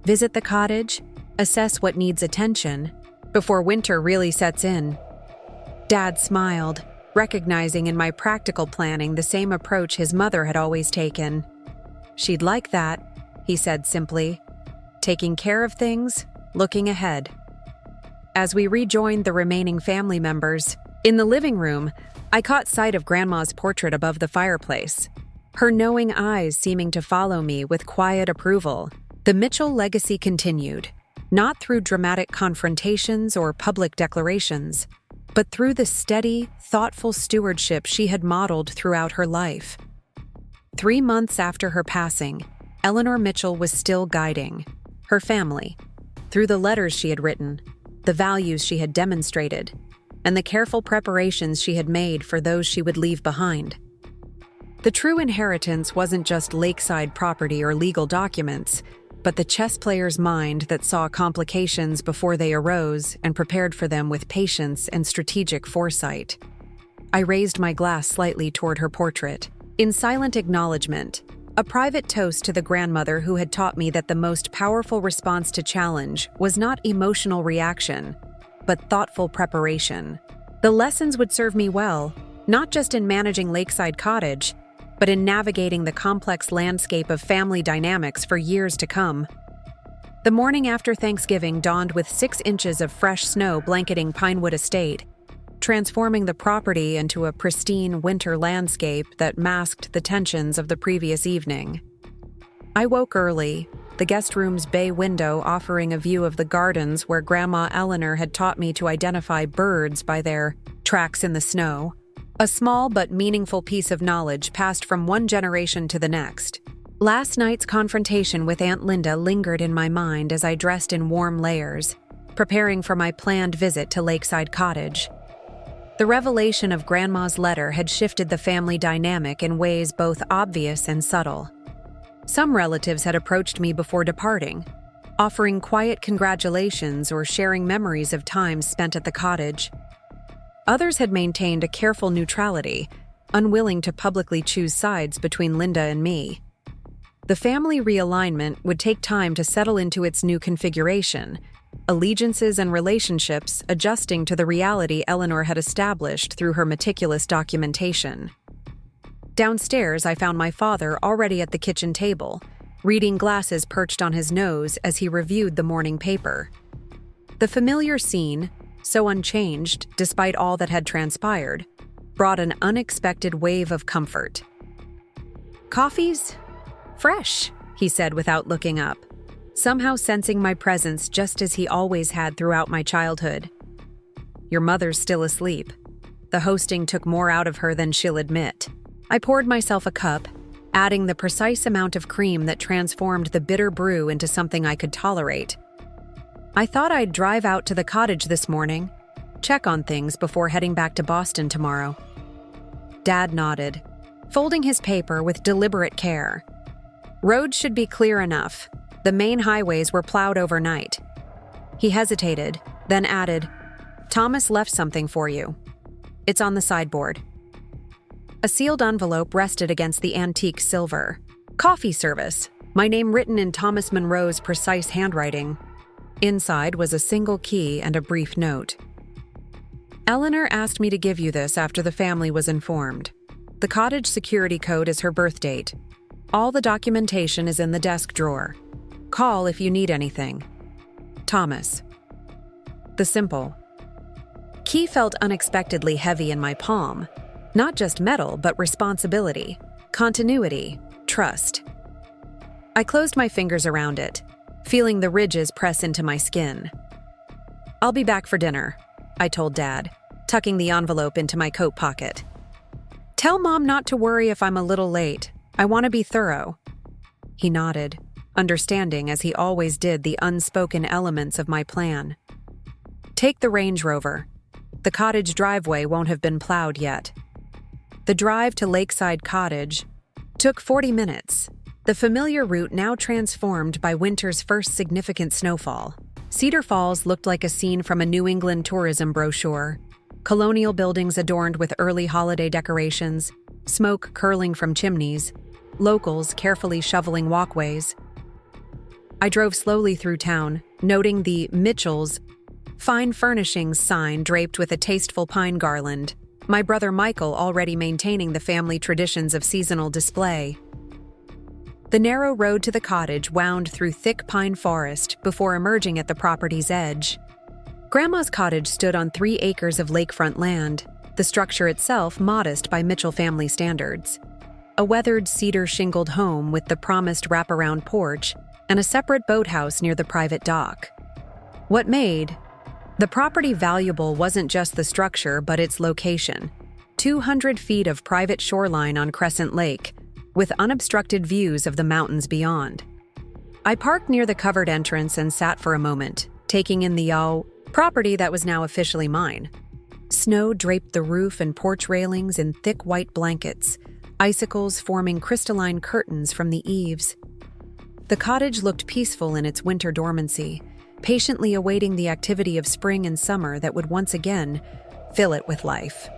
Visit the cottage, assess what needs attention, before winter really sets in. Dad smiled, recognizing in my practical planning the same approach his mother had always taken. She'd like that, he said simply. Taking care of things, looking ahead. As we rejoined the remaining family members, in the living room, I caught sight of Grandma's portrait above the fireplace, her knowing eyes seeming to follow me with quiet approval. The Mitchell legacy continued, not through dramatic confrontations or public declarations, but through the steady, thoughtful stewardship she had modeled throughout her life. 3 months after her passing, Eleanor Mitchell was still guiding her family through the letters she had written, the values she had demonstrated, and the careful preparations she had made for those she would leave behind. The true inheritance wasn't just lakeside property or legal documents, but the chess player's mind that saw complications before they arose and prepared for them with patience and strategic foresight. I raised my glass slightly toward her portrait, in silent acknowledgement, a private toast to the grandmother who had taught me that the most powerful response to challenge was not emotional reaction, but thoughtful preparation. The lessons would serve me well, not just in managing Lakeside Cottage, but in navigating the complex landscape of family dynamics for years to come. The morning after Thanksgiving dawned with 6 inches of fresh snow blanketing Pinewood Estate, transforming the property into a pristine winter landscape that masked the tensions of the previous evening. I woke early, the guest room's bay window offering a view of the gardens where Grandma Eleanor had taught me to identify birds by their tracks in the snow. A small but meaningful piece of knowledge passed from one generation to the next. Last night's confrontation with Aunt Linda lingered in my mind as I dressed in warm layers, preparing for my planned visit to Lakeside Cottage. The revelation of Grandma's letter had shifted the family dynamic in ways both obvious and subtle. Some relatives had approached me before departing, offering quiet congratulations or sharing memories of times spent at the cottage. Others had maintained a careful neutrality, unwilling to publicly choose sides between Linda and me. The family realignment would take time to settle into its new configuration, allegiances and relationships adjusting to the reality Eleanor had established through her meticulous documentation. Downstairs, I found my father already at the kitchen table, reading glasses perched on his nose as he reviewed the morning paper. The familiar scene, so unchanged despite all that had transpired, brought an unexpected wave of comfort. "Coffee's fresh," he said without looking up, somehow sensing my presence just as he always had throughout my childhood. "Your mother's still asleep. The hosting took more out of her than she'll admit." I poured myself a cup, adding the precise amount of cream that transformed the bitter brew into something I could tolerate. "I thought I'd drive out to the cottage this morning, check on things before heading back to Boston tomorrow." Dad nodded, folding his paper with deliberate care. "Roads should be clear enough. The main highways were plowed overnight." He hesitated, then added, "Thomas left something for you. It's on the sideboard." A sealed envelope rested against the antique silver. "Coffee service," my name written in Thomas Monroe's precise handwriting. Inside was a single key and a brief note. "Eleanor asked me to give you this after the family was informed. The cottage security code is her birth date. All the documentation is in the desk drawer. Call if you need anything. Thomas." The simple key felt unexpectedly heavy in my palm. Not just metal, but responsibility, continuity, trust. I closed my fingers around it, feeling the ridges press into my skin. "I'll be back for dinner," I told Dad, tucking the envelope into my coat pocket. "Tell Mom not to worry if I'm a little late. I want to be thorough." He nodded, understanding as he always did the unspoken elements of my plan. "Take the Range Rover. The cottage driveway won't have been plowed yet." The drive to Lakeside Cottage took 40 minutes, the familiar route now transformed by winter's first significant snowfall. Cedar Falls looked like a scene from a New England tourism brochure. Colonial buildings adorned with early holiday decorations, smoke curling from chimneys, locals carefully shoveling walkways. I drove slowly through town, noting the Mitchells' fine furnishings sign draped with a tasteful pine garland, my brother Michael already maintaining the family traditions of seasonal display. The narrow road to the cottage wound through thick pine forest before emerging at the property's edge. Grandma's cottage stood on 3 acres of lakefront land, the structure itself modest by Mitchell family standards. A weathered cedar-shingled home with the promised wraparound porch and a separate boathouse near the private dock. What made the property valuable wasn't just the structure, but its location. 200 feet of private shoreline on Crescent Lake, with unobstructed views of the mountains beyond. I parked near the covered entrance and sat for a moment, taking in the property that was now officially mine. Snow draped the roof and porch railings in thick white blankets, icicles forming crystalline curtains from the eaves. The cottage looked peaceful in its winter dormancy, patiently awaiting the activity of spring and summer that would once again fill it with life.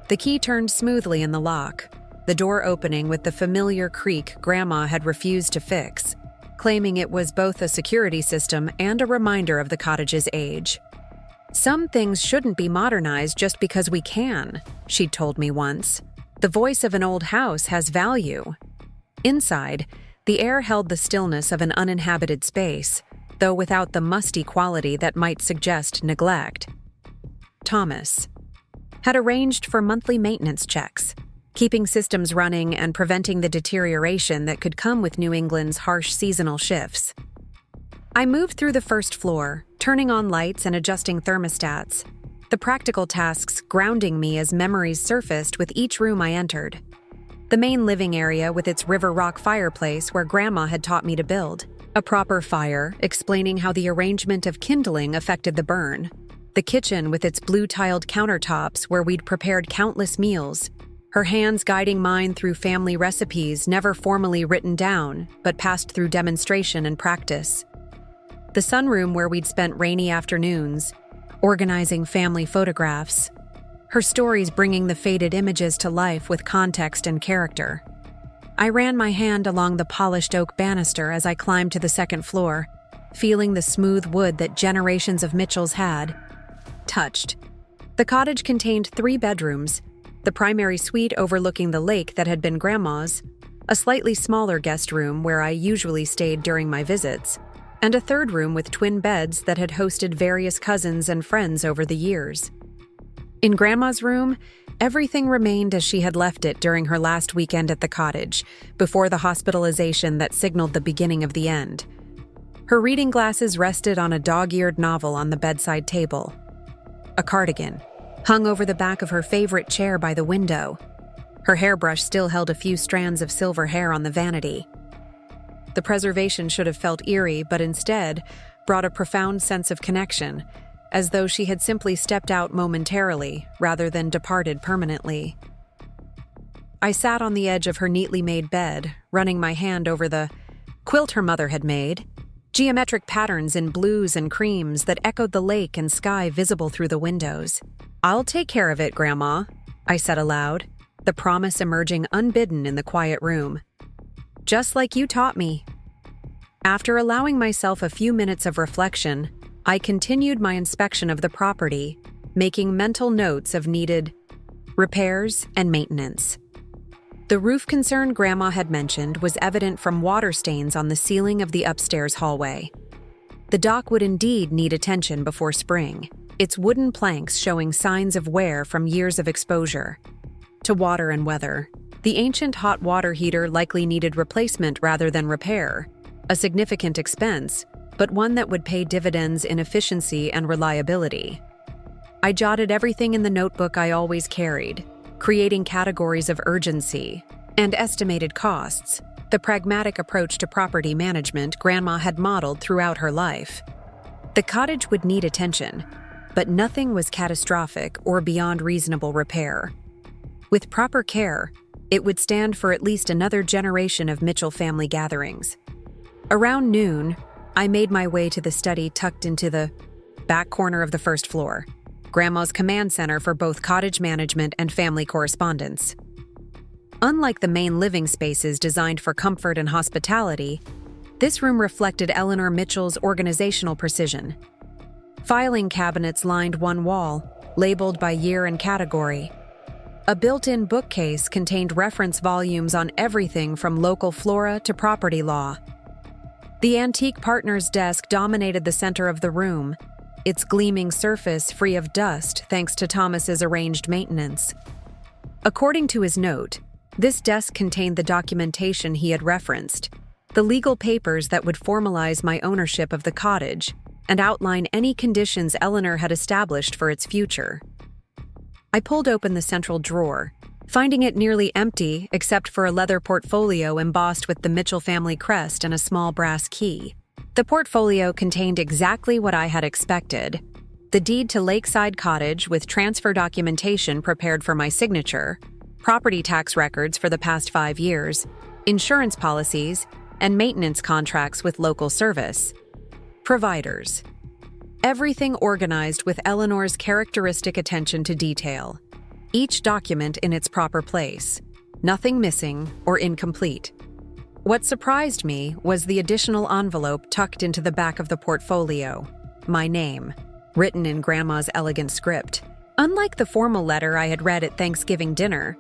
The key turned smoothly in the lock, the door opening with the familiar creak Grandma had refused to fix, claiming it was both a security system and a reminder of the cottage's age. "Some things shouldn't be modernized just because we can," she'd told me once. "The voice of an old house has value." Inside, the air held the stillness of an uninhabited space, though without the musty quality that might suggest neglect. Thomas had arranged for monthly maintenance checks, keeping systems running and preventing the deterioration that could come with New England's harsh seasonal shifts. I moved through the first floor, turning on lights and adjusting thermostats, the practical tasks grounding me as memories surfaced with each room I entered. The main living area with its river rock fireplace where Grandma had taught me to build. A proper fire, explaining how the arrangement of kindling affected the burn. The kitchen with its blue-tiled countertops where we'd prepared countless meals, her hands guiding mine through family recipes never formally written down, but passed through demonstration and practice. The sunroom where we'd spent rainy afternoons, organizing family photographs, her stories bringing the faded images to life with context and character. I ran my hand along the polished oak banister as I climbed to the second floor, feeling the smooth wood that generations of Mitchells had touched. The cottage contained 3 bedrooms, the primary suite overlooking the lake that had been Grandma's, a slightly smaller guest room where I usually stayed during my visits, and a 3rd room with twin beds that had hosted various cousins and friends over the years. In Grandma's room, everything remained as she had left it during her last weekend at the cottage, before the hospitalization that signaled the beginning of the end. Her reading glasses rested on a dog-eared novel on the bedside table. A cardigan hung over the back of her favorite chair by the window. Her hairbrush still held a few strands of silver hair on the vanity. The preservation should have felt eerie, but instead brought a profound sense of connection, as though she had simply stepped out momentarily rather than departed permanently. I sat on the edge of her neatly made bed, running my hand over the quilt her mother had made, geometric patterns in blues and creams that echoed the lake and sky visible through the windows. "I'll take care of it, Grandma," I said aloud, the promise emerging unbidden in the quiet room. "Just like you taught me." After allowing myself a few minutes of reflection, I continued my inspection of the property, making mental notes of needed repairs and maintenance. The roof concern Grandma had mentioned was evident from water stains on the ceiling of the upstairs hallway. The dock would indeed need attention before spring, its wooden planks showing signs of wear from years of exposure to water and weather. The ancient hot water heater likely needed replacement rather than repair, a significant expense, but one that would pay dividends in efficiency and reliability. I jotted everything in the notebook I always carried, creating categories of urgency and estimated costs, the pragmatic approach to property management Grandma had modeled throughout her life. The cottage would need attention, but nothing was catastrophic or beyond reasonable repair. With proper care, it would stand for at least another generation of Mitchell family gatherings. Around noon, I made my way to the study tucked into the back corner of the first floor, Grandma's command center for both cottage management and family correspondence. Unlike the main living spaces designed for comfort and hospitality, this room reflected Eleanor Mitchell's organizational precision. Filing cabinets lined one wall, labeled by year and category. A built-in bookcase contained reference volumes on everything from local flora to property law. The antique partner's desk dominated the center of the room, its gleaming surface free of dust thanks to Thomas's arranged maintenance. According to his note, this desk contained the documentation he had referenced, the legal papers that would formalize my ownership of the cottage and outline any conditions Eleanor had established for its future. I pulled open the central drawer, finding it nearly empty except for a leather portfolio embossed with the Mitchell family crest and a small brass key. The portfolio contained exactly what I had expected: the deed to Lakeside Cottage with transfer documentation prepared for my signature, property tax records for the past 5 years, insurance policies, and maintenance contracts with local service providers. Everything organized with Eleanor's characteristic attention to detail. Each document in its proper place, nothing missing or incomplete. What surprised me was the additional envelope tucked into the back of the portfolio. My name, written in Grandma's elegant script. Unlike the formal letter I had read at Thanksgiving dinner,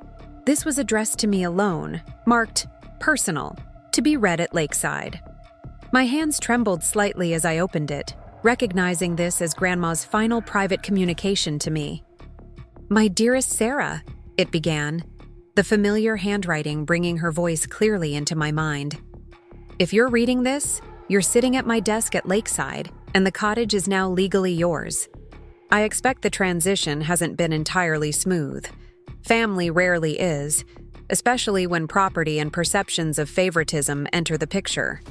this was addressed to me alone, marked personal, to be read at Lakeside. My hands trembled slightly as I opened it, recognizing this as Grandma's final private communication to me. "My dearest Sarah," it began, the familiar handwriting bringing her voice clearly into my mind. "If you're reading this, you're sitting at my desk at Lakeside, and the cottage is now legally yours. I expect the transition hasn't been entirely smooth. Family rarely is, especially when property and perceptions of favoritism enter the picture.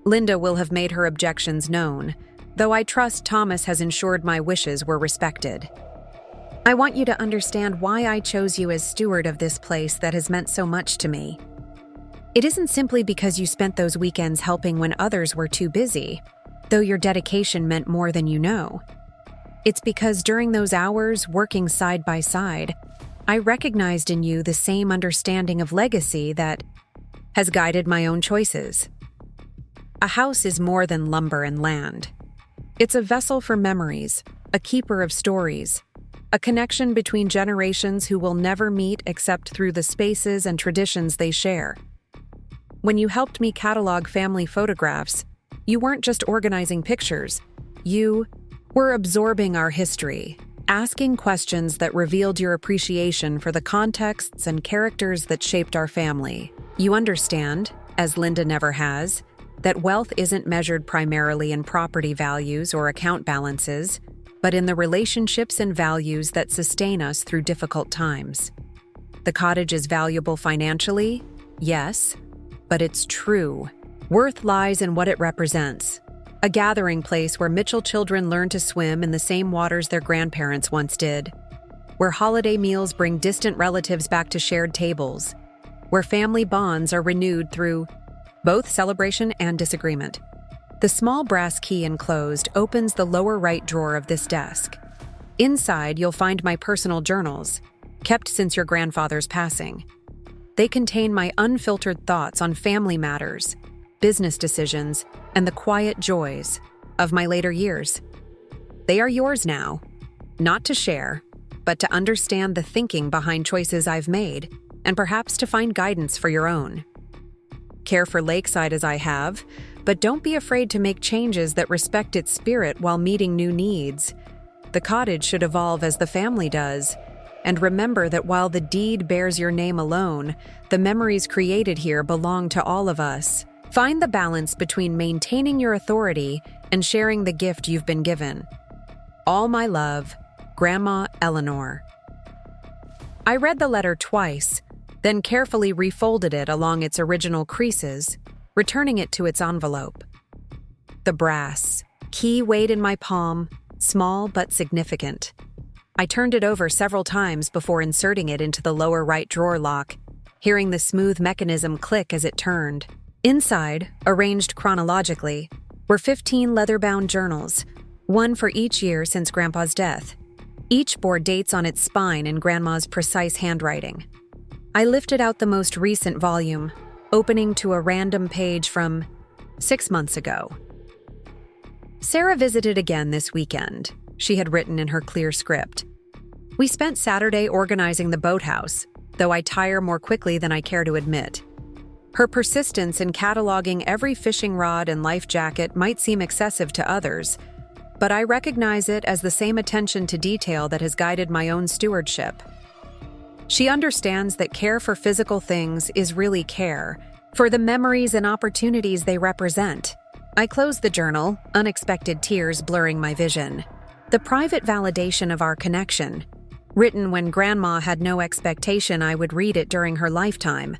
Linda will have made her objections known, though I trust Thomas has ensured my wishes were respected. I want you to understand why I chose you as steward of this place that has meant so much to me. It isn't simply because you spent those weekends helping when others were too busy, though your dedication meant more than you know. It's because during those hours working side by side, I recognized in you the same understanding of legacy that has guided my own choices. A house is more than lumber and land. It's a vessel for memories, a keeper of stories, a connection between generations who will never meet except through the spaces and traditions they share. When you helped me catalog family photographs, you weren't just organizing pictures. You were absorbing our history, asking questions that revealed your appreciation for the contexts and characters that shaped our family. You understand, as Linda never has, that wealth isn't measured primarily in property values or account balances, but in the relationships and values that sustain us through difficult times. The cottage is valuable financially, yes, but it's true. Worth lies in what it represents. A gathering place where Mitchell children learn to swim in the same waters their grandparents once did. Where holiday meals bring distant relatives back to shared tables. Where family bonds are renewed through both celebration and disagreement. The small brass key enclosed opens the lower right drawer of this desk. Inside, you'll find my personal journals, kept since your grandfather's passing. They contain my unfiltered thoughts on family matters, business decisions, and the quiet joys of my later years. They are yours now, not to share, but to understand the thinking behind choices I've made, and perhaps to find guidance for your own. Care for Lakeside as I have, but don't be afraid to make changes that respect its spirit while meeting new needs. The cottage should evolve as the family does. And remember that while the deed bears your name alone, the memories created here belong to all of us. Find the balance between maintaining your authority and sharing the gift you've been given. All my love, Grandma Eleanor. I read the letter twice, then carefully refolded it along its original creases, returning it to its envelope. The brass key weighed in my palm, small but significant. I turned it over several times before inserting it into the lower right drawer lock, hearing the smooth mechanism click as it turned. Inside, arranged chronologically, were 15 leather-bound journals, one for each year since Grandpa's death. Each bore dates on its spine in Grandma's precise handwriting. I lifted out the most recent volume, opening to a random page from 6 months ago. Sarah visited again this weekend, she had written in her clear script. We spent Saturday organizing the boathouse, though I tire more quickly than I care to admit. Her persistence in cataloging every fishing rod and life jacket might seem excessive to others, but I recognize it as the same attention to detail that has guided my own stewardship. She understands that care for physical things is really care, for the memories and opportunities they represent. I closed the journal, unexpected tears blurring my vision. The private validation of our connection, written when Grandma had no expectation I would read it during her lifetime,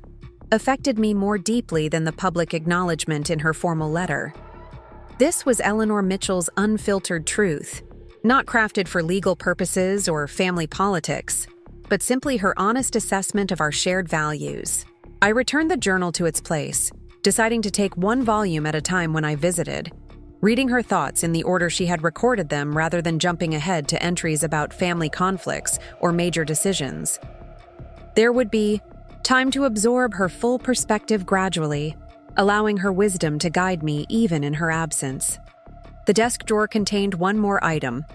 affected me more deeply than the public acknowledgement in her formal letter. This was Eleanor Mitchell's unfiltered truth, not crafted for legal purposes or family politics, but simply her honest assessment of our shared values. I returned the journal to its place, deciding to take one volume at a time when I visited, reading her thoughts in the order she had recorded them rather than jumping ahead to entries about family conflicts or major decisions. There would be time to absorb her full perspective gradually, allowing her wisdom to guide me even in her absence. The desk drawer contained one more item,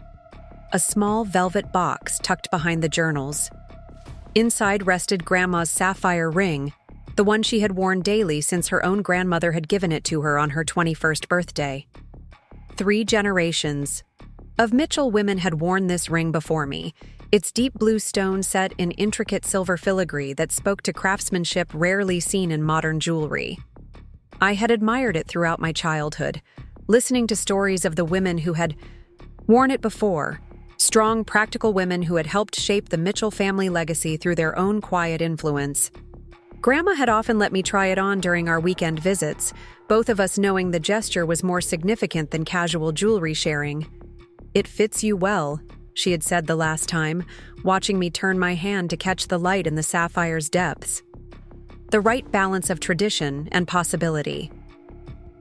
a small velvet box tucked behind the journals. Inside rested Grandma's sapphire ring, the one she had worn daily since her own grandmother had given it to her on her 21st birthday. 3 generations of Mitchell women had worn this ring before me, its deep blue stone set in intricate silver filigree that spoke to craftsmanship rarely seen in modern jewelry. I had admired it throughout my childhood, listening to stories of the women who had worn it before, strong, practical women who had helped shape the Mitchell family legacy through their own quiet influence. Grandma had often let me try it on during our weekend visits, both of us knowing the gesture was more significant than casual jewelry sharing. "It fits you well," she had said the last time, watching me turn my hand to catch the light in the sapphire's depths. The right balance of tradition and possibility.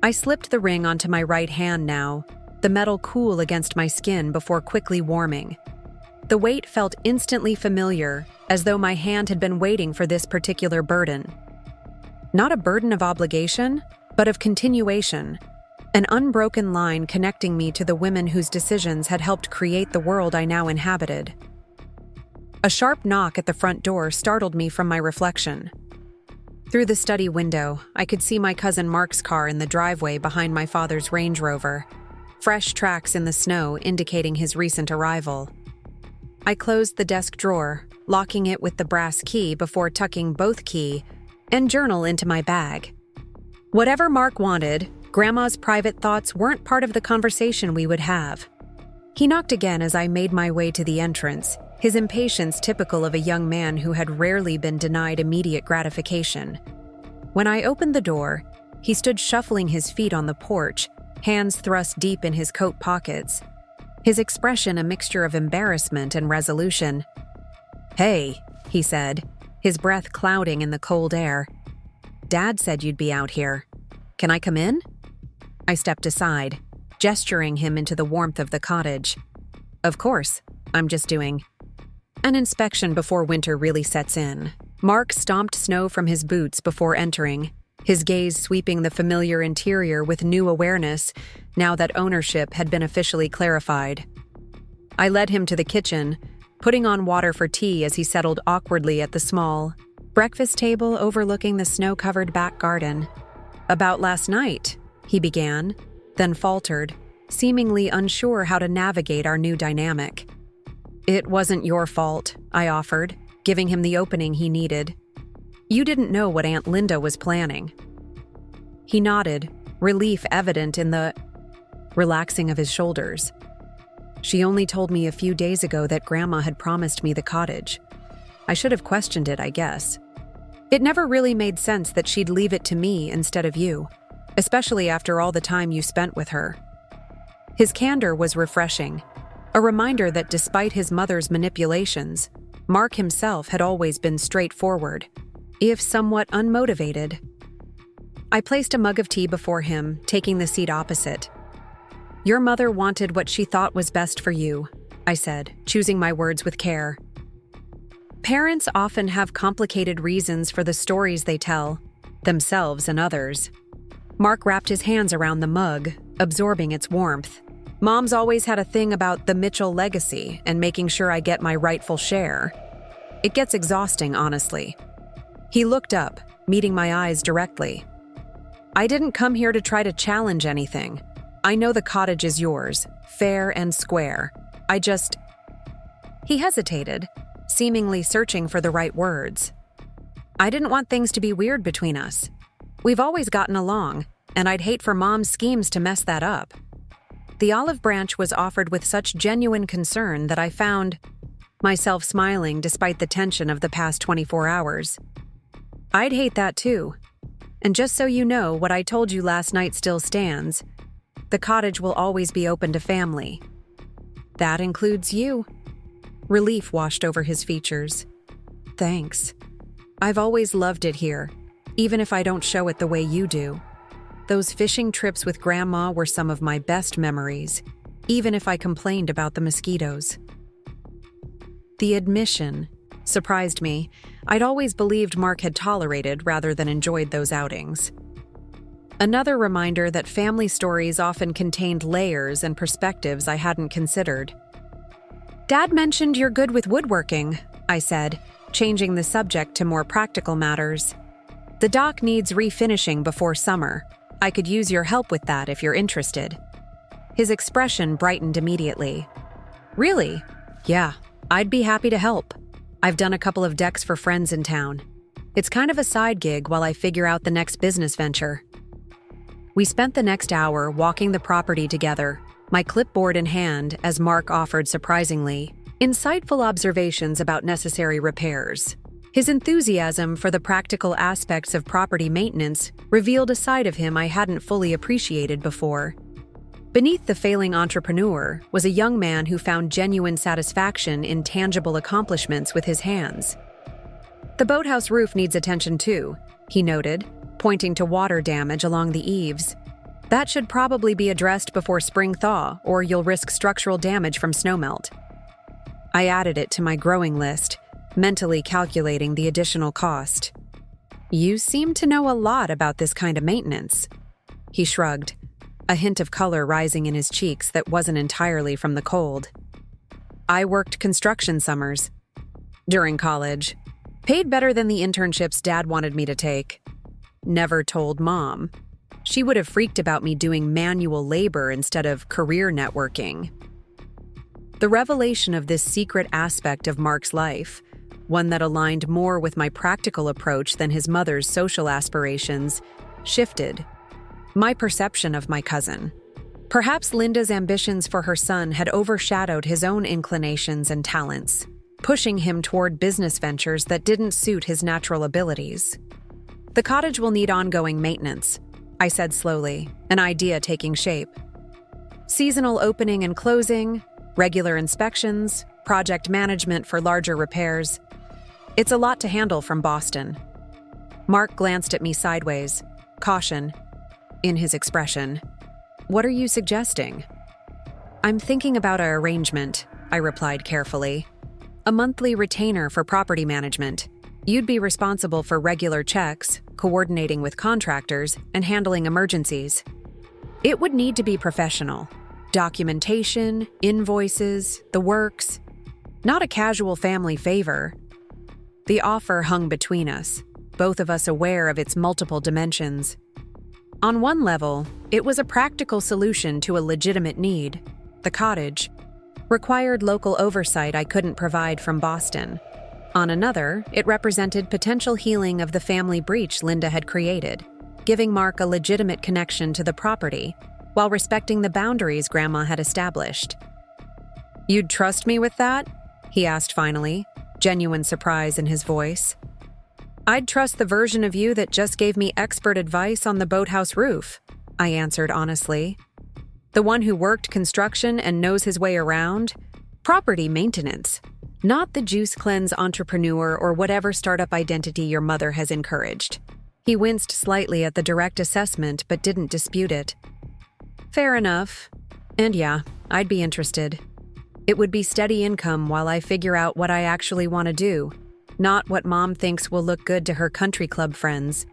I slipped the ring onto my right hand now, the metal cool against my skin before quickly warming. The weight felt instantly familiar, as though my hand had been waiting for this particular burden. Not a burden of obligation, but of continuation, an unbroken line connecting me to the women whose decisions had helped create the world I now inhabited. A sharp knock at the front door startled me from my reflection. Through the study window, I could see my cousin Mark's car in the driveway behind my father's Range Rover, fresh tracks in the snow indicating his recent arrival. I closed the desk drawer, locking it with the brass key before tucking both key and journal into my bag. Whatever Mark wanted, Grandma's private thoughts weren't part of the conversation we would have. He knocked again as I made my way to the entrance, his impatience typical of a young man who had rarely been denied immediate gratification. When I opened the door, he stood shuffling his feet on the porch, hands thrust deep in his coat pockets, his expression a mixture of embarrassment and resolution. "Hey," he said, his breath clouding in the cold air. "Dad said you'd be out here. Can I come in?" I stepped aside, gesturing him into the warmth of the cottage. "Of course, I'm just doing an inspection before winter really sets in." Mark stomped snow from his boots before entering, his gaze sweeping the familiar interior with new awareness now that ownership had been officially clarified. I led him to the kitchen, putting on water for tea as he settled awkwardly at the small breakfast table overlooking the snow-covered back garden. "About last night," he began, then faltered, seemingly unsure how to navigate our new dynamic. "It wasn't your fault," I offered, giving him the opening he needed. "You didn't know what Aunt Linda was planning." He nodded, relief evident in the relaxing of his shoulders. "She only told me a few days ago that Grandma had promised me the cottage. I should have questioned it, I guess. It never really made sense that she'd leave it to me instead of you, especially after all the time you spent with her." His candor was refreshing, a reminder that despite his mother's manipulations, Mark himself had always been straightforward, if somewhat unmotivated. I placed a mug of tea before him, taking the seat opposite. "Your mother wanted what she thought was best for you," I said, choosing my words with care. Parents often have complicated reasons for the stories they tell, themselves and others. Mark wrapped his hands around the mug, absorbing its warmth. "Mom's always had a thing about the Mitchell legacy and making sure I get my rightful share. It gets exhausting, honestly." He looked up, meeting my eyes directly. "I didn't come here to try to challenge anything. I know the cottage is yours, fair and square. He hesitated, seemingly searching for the right words. "I didn't want things to be weird between us. We've always gotten along, and I'd hate for Mom's schemes to mess that up." The olive branch was offered with such genuine concern that I found myself smiling despite the tension of the past 24 hours. "I'd hate that too. And just so you know, what I told you last night still stands. The cottage will always be open to family. That includes you." Relief washed over his features. "Thanks. I've always loved it here, even if I don't show it the way you do. Those fishing trips with Grandma were some of my best memories, even if I complained about the mosquitoes." The admission surprised me. I'd always believed Mark had tolerated rather than enjoyed those outings. Another reminder that family stories often contained layers and perspectives I hadn't considered. "Dad mentioned you're good with woodworking," I said, changing the subject to more practical matters. "The dock needs refinishing before summer. I could use your help with that if you're interested." His expression brightened immediately. "Really? Yeah, I'd be happy to help. I've done a couple of decks for friends in town. It's kind of a side gig while I figure out the next business venture." We spent the next hour walking the property together, my clipboard in hand as Mark offered surprisingly insightful observations about necessary repairs. His enthusiasm for the practical aspects of property maintenance revealed a side of him I hadn't fully appreciated before. Beneath the failing entrepreneur was a young man who found genuine satisfaction in tangible accomplishments with his hands. "The boathouse roof needs attention too," he noted, pointing to water damage along the eaves. "That should probably be addressed before spring thaw, or you'll risk structural damage from snowmelt." I added it to my growing list, mentally calculating the additional cost. "You seem to know a lot about this kind of maintenance." He shrugged. a hint of color rising in his cheeks that wasn't entirely from the cold. I worked construction summers during college. Paid better than the internships Dad wanted me to take. Never told Mom. She would have freaked about me doing manual labor instead of career networking. The revelation of this secret aspect of Mark's life, one that aligned more with my practical approach than his mother's social aspirations, shifted my perception of my cousin. Perhaps Linda's ambitions for her son had overshadowed his own inclinations and talents, pushing him toward business ventures that didn't suit his natural abilities. The cottage will need ongoing maintenance, I said slowly, an idea taking shape. Seasonal opening and closing, regular inspections, project management for larger repairs. It's a lot to handle from Boston. Mark glanced at me sideways, caution in his expression. What are you suggesting? I'm thinking about our arrangement, I replied carefully. A monthly retainer for property management. You'd be responsible for regular checks, coordinating with contractors, and handling emergencies. It would need to be professional. Documentation, invoices, the works. Not a casual family favor. The offer hung between us, both of us aware of its multiple dimensions. On one level, it was a practical solution to a legitimate need. The cottage required local oversight I couldn't provide from Boston. On another, it represented potential healing of the family breach Linda had created, giving Mark a legitimate connection to the property, while respecting the boundaries Grandma had established. You'd trust me with that? He asked finally, genuine surprise in his voice. I'd trust the version of you that just gave me expert advice on the boathouse roof, I answered honestly. The one who worked construction and knows his way around? Property maintenance. Not the juice cleanse entrepreneur or whatever startup identity your mother has encouraged. He winced slightly at the direct assessment but didn't dispute it. Fair enough. And yeah, I'd be interested. It would be steady income while I figure out what I actually want to do, not what Mom thinks will look good to her country club friends.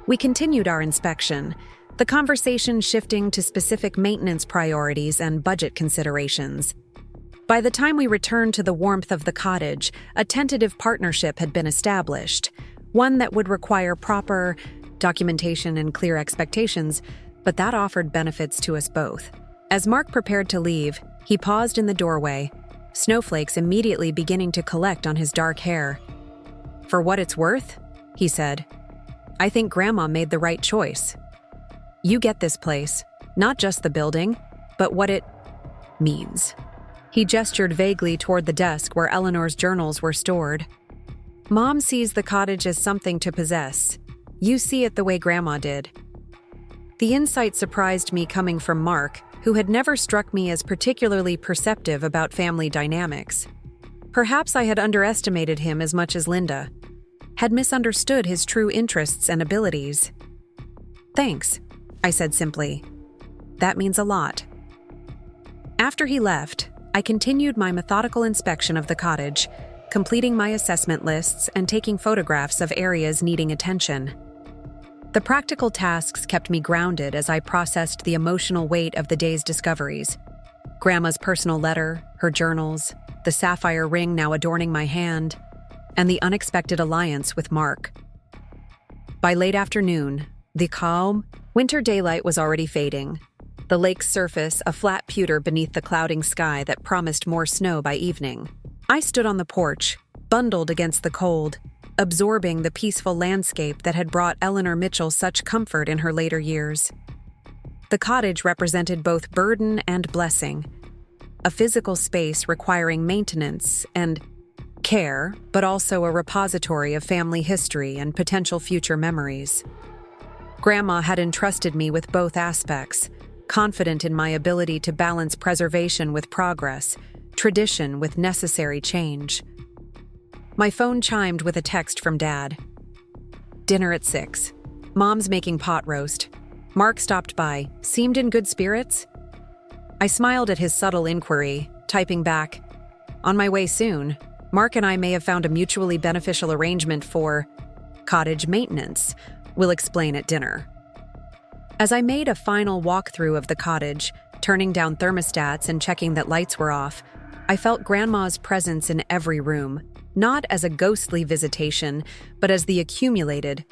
We continued our inspection, the conversation shifting to specific maintenance priorities and budget considerations. By the time we returned to the warmth of the cottage, a tentative partnership had been established, one that would require proper documentation and clear expectations, but that offered benefits to us both. As Mark prepared to leave, he paused in the doorway, snowflakes immediately beginning to collect on his dark hair. For what it's worth, he said, I think Grandma made the right choice. You get this place, not just the building, but what it means. He gestured vaguely toward the desk where Eleanor's journals were stored. Mom sees the cottage as something to possess. You see it the way Grandma did. The insight surprised me coming from Mark, who had never struck me as particularly perceptive about family dynamics. Perhaps I had underestimated him as much as Linda, had misunderstood his true interests and abilities. Thanks, I said simply. That means a lot. After he left, I continued my methodical inspection of the cottage, completing my assessment lists and taking photographs of areas needing attention. The practical tasks kept me grounded as I processed the emotional weight of the day's discoveries. Grandma's personal letter, her journals, the sapphire ring now adorning my hand, and the unexpected alliance with Mark. By late afternoon, the calm, winter daylight was already fading, the lake's surface a flat pewter beneath the clouding sky that promised more snow by evening. I stood on the porch, bundled against the cold, absorbing the peaceful landscape that had brought Eleanor Mitchell such comfort in her later years. The cottage represented both burden and blessing, a physical space requiring maintenance and care, but also a repository of family history and potential future memories. Grandma had entrusted me with both aspects, confident in my ability to balance preservation with progress, tradition with necessary change. My phone chimed with a text from Dad. Dinner at 6. Mom's making pot roast. Mark stopped by, seemed in good spirits. I smiled at his subtle inquiry, typing back, on my way soon. Mark and I may have found a mutually beneficial arrangement for cottage maintenance. We'll explain at dinner. As I made a final walkthrough of the cottage, turning down thermostats and checking that lights were off, I felt Grandma's presence in every room, not as a ghostly visitation, but as the accumulated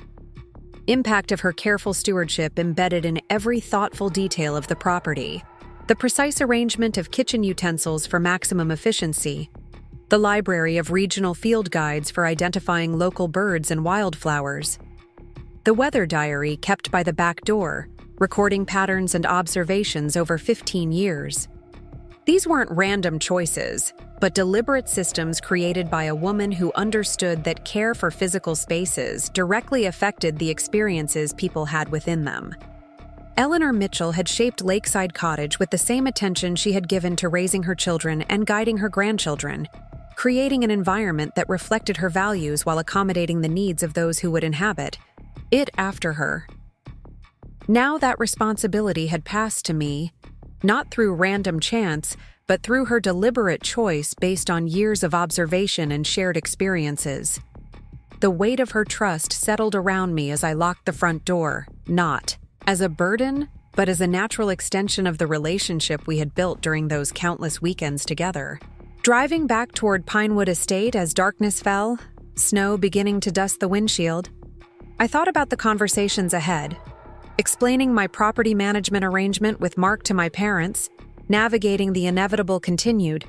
impact of her careful stewardship embedded in every thoughtful detail of the property. The precise arrangement of kitchen utensils for maximum efficiency, the library of regional field guides for identifying local birds and wildflowers, the weather diary kept by the back door, recording patterns and observations over 15 years. These weren't random choices, but deliberate systems created by a woman who understood that care for physical spaces directly affected the experiences people had within them. Eleanor Mitchell had shaped Lakeside Cottage with the same attention she had given to raising her children and guiding her grandchildren, creating an environment that reflected her values while accommodating the needs of those who would inhabit it after her. Now that responsibility had passed to me, not through random chance, but through her deliberate choice based on years of observation and shared experiences. The weight of her trust settled around me as I locked the front door, not as a burden, but as a natural extension of the relationship we had built during those countless weekends together. Driving back toward Pinewood Estate as darkness fell, snow beginning to dust the windshield, I thought about the conversations ahead, explaining my property management arrangement with Mark to my parents, navigating the inevitable continued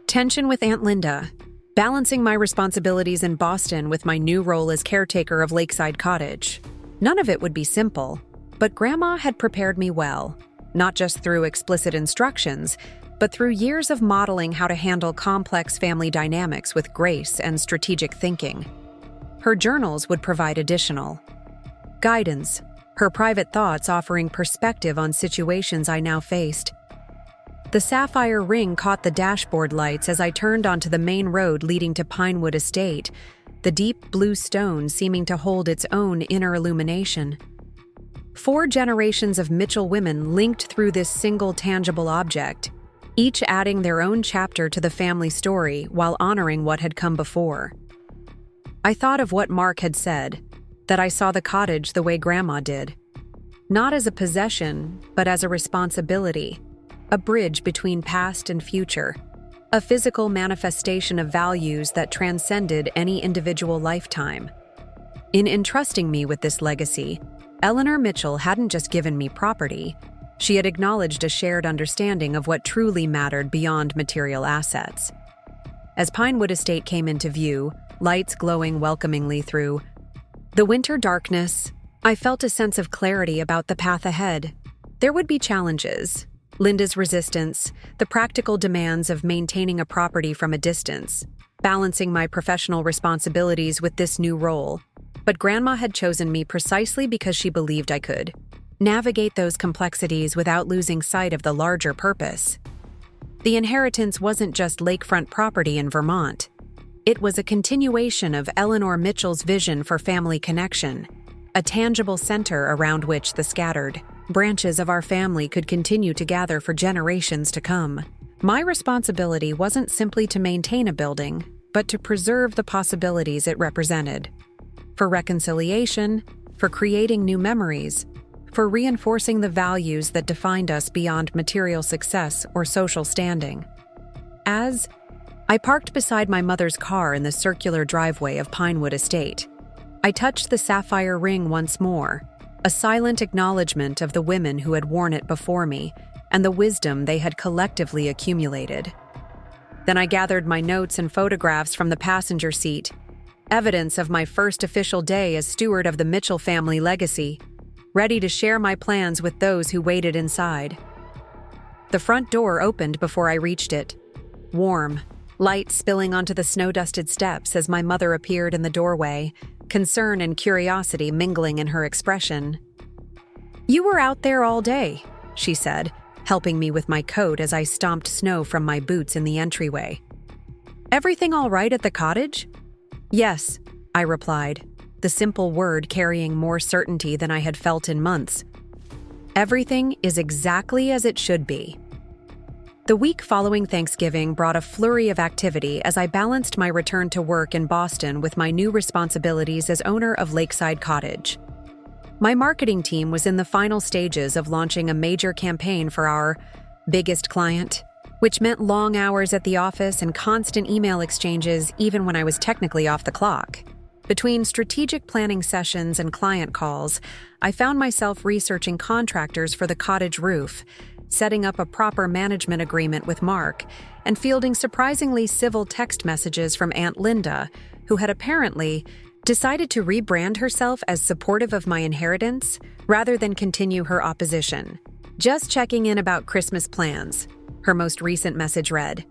tension with Aunt Linda, balancing my responsibilities in Boston with my new role as caretaker of Lakeside Cottage. None of it would be simple, but Grandma had prepared me well, not just through explicit instructions, but through years of modeling how to handle complex family dynamics with grace and strategic thinking. Her journals would provide additional guidance, her private thoughts offering perspective on situations I now faced. The sapphire ring caught the dashboard lights as I turned onto the main road leading to Pinewood Estate, the deep blue stone seeming to hold its own inner illumination. 4 generations of Mitchell women linked through this single tangible object, each adding their own chapter to the family story while honoring what had come before. I thought of what Mark had said, that I saw the cottage the way Grandma did. Not as a possession, but as a responsibility, a bridge between past and future, a physical manifestation of values that transcended any individual lifetime. In entrusting me with this legacy, Eleanor Mitchell hadn't just given me property, she had acknowledged a shared understanding of what truly mattered beyond material assets. As Pinewood Estate came into view, lights glowing welcomingly through the winter darkness, I felt a sense of clarity about the path ahead. There would be challenges, Linda's resistance, the practical demands of maintaining a property from a distance, balancing my professional responsibilities with this new role. But Grandma had chosen me precisely because she believed I could navigate those complexities without losing sight of the larger purpose. The inheritance wasn't just lakefront property in Vermont. It was a continuation of Eleanor Mitchell's vision for family connection, a tangible center around which the scattered branches of our family could continue to gather for generations to come. My responsibility wasn't simply to maintain a building, but to preserve the possibilities it represented. For reconciliation, for creating new memories, for reinforcing the values that defined us beyond material success or social standing. As I parked beside my mother's car in the circular driveway of Pinewood Estate, I touched the sapphire ring once more, a silent acknowledgement of the women who had worn it before me and the wisdom they had collectively accumulated. Then I gathered my notes and photographs from the passenger seat, evidence of my first official day as steward of the Mitchell family legacy, ready to share my plans with those who waited inside. The front door opened before I reached it, warm, light spilling onto the snow-dusted steps as my mother appeared in the doorway, concern and curiosity mingling in her expression. "You were out there all day," she said, helping me with my coat as I stomped snow from my boots in the entryway. "Everything all right at the cottage?" "Yes," I replied, the simple word carrying more certainty than I had felt in months. "Everything is exactly as it should be." The week following Thanksgiving brought a flurry of activity as I balanced my return to work in Boston with my new responsibilities as owner of Lakeside Cottage. My marketing team was in the final stages of launching a major campaign for our biggest client, which meant long hours at the office and constant email exchanges even when I was technically off the clock. Between strategic planning sessions and client calls, I found myself researching contractors for the cottage roof, setting up a proper management agreement with Mark, and fielding surprisingly civil text messages from Aunt Linda, who had apparently decided to rebrand herself as supportive of my inheritance rather than continue her opposition. Just checking in about Christmas plans, her most recent message read.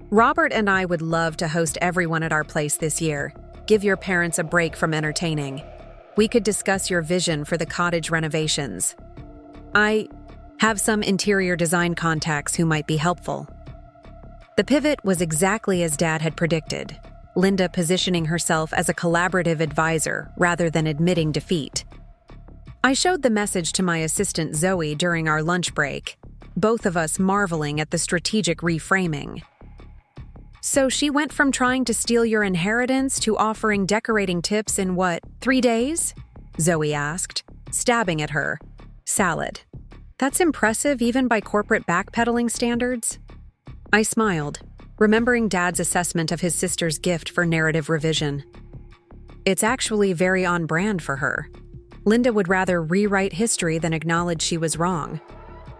Robert and I would love to host everyone at our place this year. Give your parents a break from entertaining. We could discuss your vision for the cottage renovations. I have some interior design contacts who might be helpful. The pivot was exactly as Dad had predicted, Linda positioning herself as a collaborative advisor rather than admitting defeat. I showed the message to my assistant Zoe during our lunch break, both of us marveling at the strategic reframing. So she went from trying to steal your inheritance to offering decorating tips in 3 days? Zoe asked, stabbing at her. Salad. That's impressive even by corporate backpedaling standards? I smiled, remembering Dad's assessment of his sister's gift for narrative revision. It's actually very on brand for her. Linda would rather rewrite history than acknowledge she was wrong.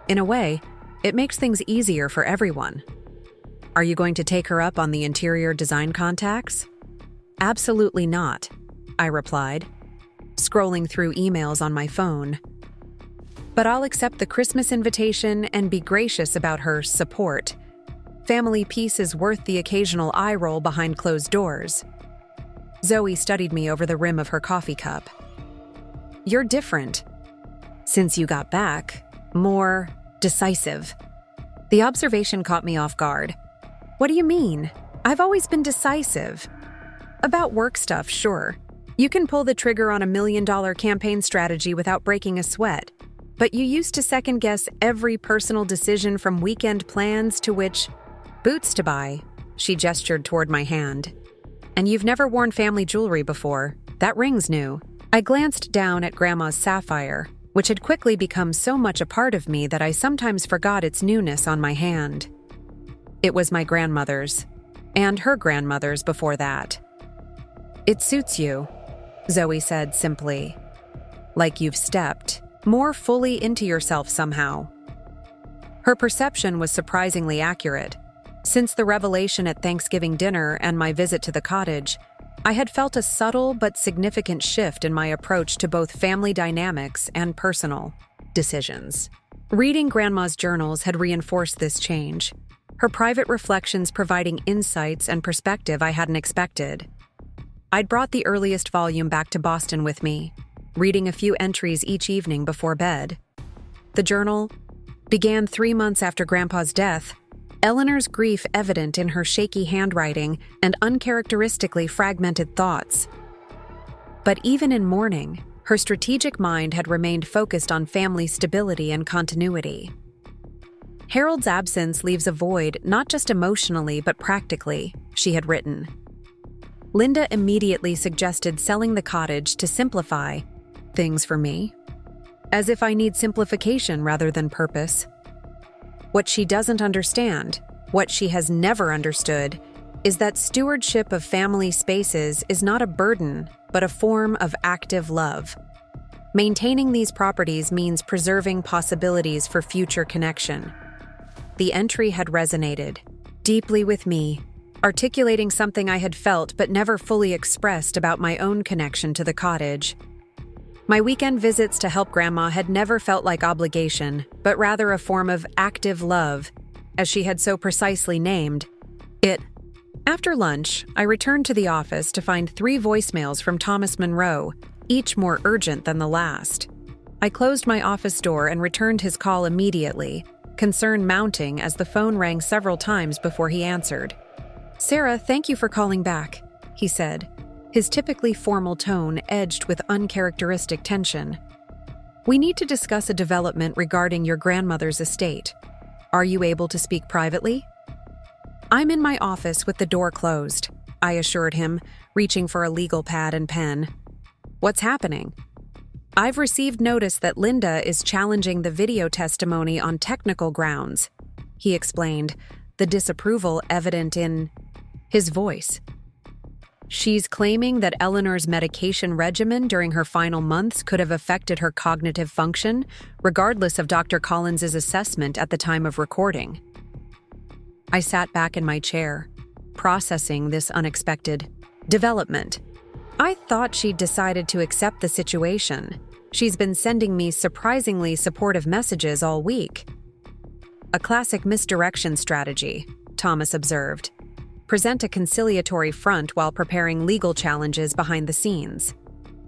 In a way, it makes things easier for everyone. Are you going to take her up on the interior design contacts? Absolutely not, I replied, scrolling through emails on my phone. But I'll accept the Christmas invitation and be gracious about her support. Family peace is worth the occasional eye roll behind closed doors. Zoe studied me over the rim of her coffee cup. You're different. Since you got back, more decisive. The observation caught me off guard. What do you mean? I've always been decisive. About work stuff, sure. You can pull the trigger on $1 million campaign strategy without breaking a sweat. But you used to second-guess every personal decision from weekend plans to which boots to buy. She gestured toward my hand. And you've never worn family jewelry before. That ring's new. I glanced down at Grandma's sapphire, which had quickly become so much a part of me that I sometimes forgot its newness on my hand. It was my grandmother's, and her grandmother's before that. It suits you, Zoe said simply. Like you've stepped more fully into yourself somehow. Her perception was surprisingly accurate. Since the revelation at Thanksgiving dinner and my visit to the cottage, I had felt a subtle but significant shift in my approach to both family dynamics and personal decisions. Reading Grandma's journals had reinforced this change, her private reflections providing insights and perspective I hadn't expected. I'd brought the earliest volume back to Boston with me, reading a few entries each evening before bed. The journal began 3 months after Grandpa's death, Eleanor's grief evident in her shaky handwriting and uncharacteristically fragmented thoughts. But even in mourning, her strategic mind had remained focused on family stability and continuity. Harold's absence leaves a void not just emotionally but practically, she had written. Linda immediately suggested selling the cottage to simplify things for me, as if I need simplification rather than purpose. What she doesn't understand, what she has never understood, is that stewardship of family spaces is not a burden, but a form of active love. Maintaining these properties means preserving possibilities for future connection. The entry had resonated deeply with me, articulating something I had felt but never fully expressed about my own connection to the cottage. My weekend visits to help Grandma had never felt like obligation, but rather a form of active love, as she had so precisely named it. After lunch, I returned to the office to find 3 voicemails from Thomas Monroe, each more urgent than the last. I closed my office door and returned his call immediately, concern mounting as the phone rang several times before he answered. "Sarah, thank you for calling back," he said, his typically formal tone edged with uncharacteristic tension. "We need to discuss a development regarding your grandmother's estate. Are you able to speak privately?" "I'm in my office with the door closed," I assured him, reaching for a legal pad and pen. "What's happening?" I've received notice that Linda is challenging the video testimony on technical grounds, he explained, the disapproval evident in his voice. She's claiming that Eleanor's medication regimen during her final months could have affected her cognitive function, regardless of Dr. Collins's assessment at the time of recording. I sat back in my chair, processing this unexpected development. I thought she'd decided to accept the situation. She's been sending me surprisingly supportive messages all week. A classic misdirection strategy, Thomas observed. Present a conciliatory front while preparing legal challenges behind the scenes.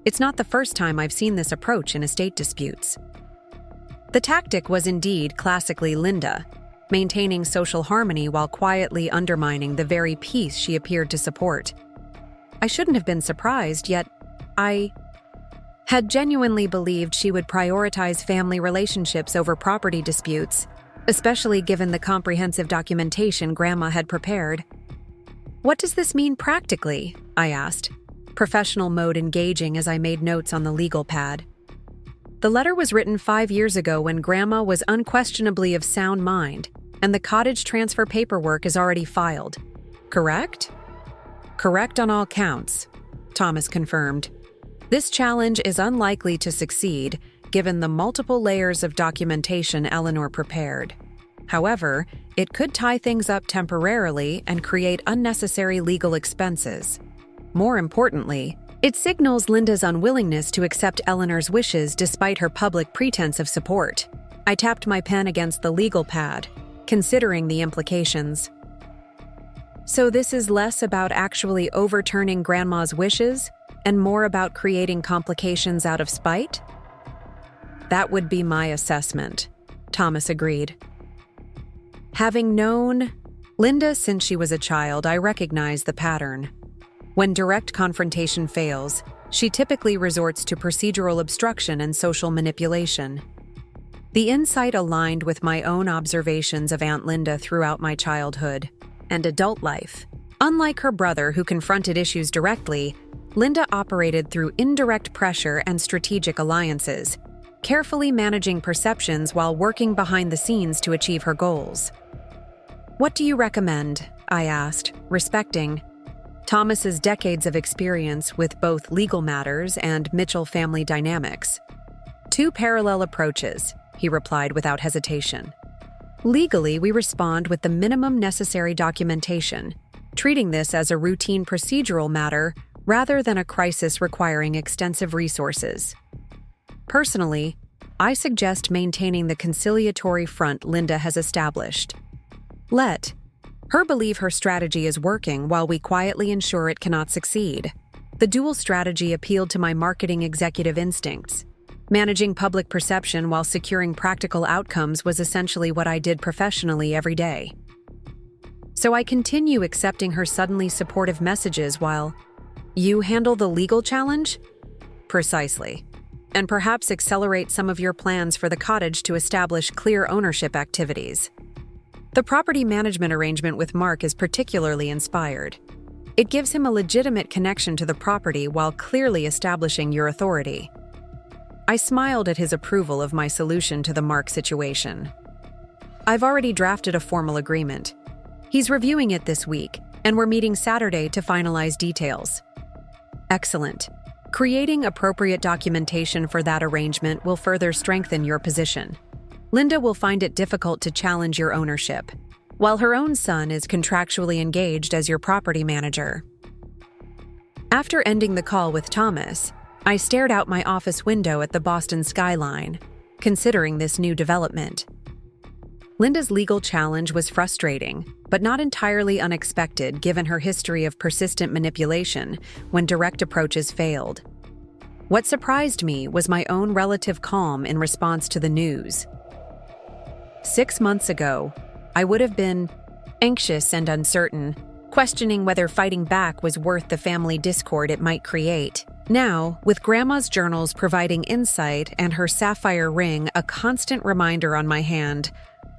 It's not the first time I've seen this approach in estate disputes. The tactic was indeed classically Linda, maintaining social harmony while quietly undermining the very peace she appeared to support. I shouldn't have been surprised, yet I had genuinely believed she would prioritize family relationships over property disputes, especially given the comprehensive documentation Grandma had prepared. What does this mean practically? I asked, professional mode engaging as I made notes on the legal pad. The letter was written 5 years ago when Grandma was unquestionably of sound mind, and the cottage transfer paperwork is already filed. Correct? Correct on all counts, Thomas confirmed. This challenge is unlikely to succeed, given the multiple layers of documentation Eleanor prepared. However, it could tie things up temporarily and create unnecessary legal expenses. More importantly, it signals Linda's unwillingness to accept Eleanor's wishes despite her public pretense of support. I tapped my pen against the legal pad, considering the implications. So this is less about actually overturning Grandma's wishes and more about creating complications out of spite? That would be my assessment, Thomas agreed. Having known Linda since she was a child, I recognize the pattern. When direct confrontation fails, she typically resorts to procedural obstruction and social manipulation. The insight aligned with my own observations of Aunt Linda throughout my childhood and adult life. Unlike her brother, who confronted issues directly, Linda operated through indirect pressure and strategic alliances, carefully managing perceptions while working behind the scenes to achieve her goals. What do you recommend? I asked, respecting Thomas's decades of experience with both legal matters and Mitchell family dynamics. 2 parallel approaches, he replied without hesitation. Legally, we respond with the minimum necessary documentation, treating this as a routine procedural matter rather than a crisis requiring extensive resources. Personally, I suggest maintaining the conciliatory front Linda has established. Let her believe her strategy is working while we quietly ensure it cannot succeed. The dual strategy appealed to my marketing executive instincts. Managing public perception while securing practical outcomes was essentially what I did professionally every day. So I continue accepting her suddenly supportive messages while you handle the legal challenge? Precisely. And perhaps accelerate some of your plans for the cottage to establish clear ownership activities. The property management arrangement with Mark is particularly inspired. It gives him a legitimate connection to the property while clearly establishing your authority. I smiled at his approval of my solution to the Mark situation. I've already drafted a formal agreement. He's reviewing it this week, and we're meeting Saturday to finalize details. Excellent. Creating appropriate documentation for that arrangement will further strengthen your position. Linda will find it difficult to challenge your ownership, while her own son is contractually engaged as your property manager. After ending the call with Thomas, I stared out my office window at the Boston skyline, considering this new development. Linda's legal challenge was frustrating, but not entirely unexpected given her history of persistent manipulation when direct approaches failed. What surprised me was my own relative calm in response to the news. 6 months ago, I would have been anxious and uncertain, questioning whether fighting back was worth the family discord it might create. Now, with Grandma's journals providing insight and her sapphire ring a constant reminder on my hand,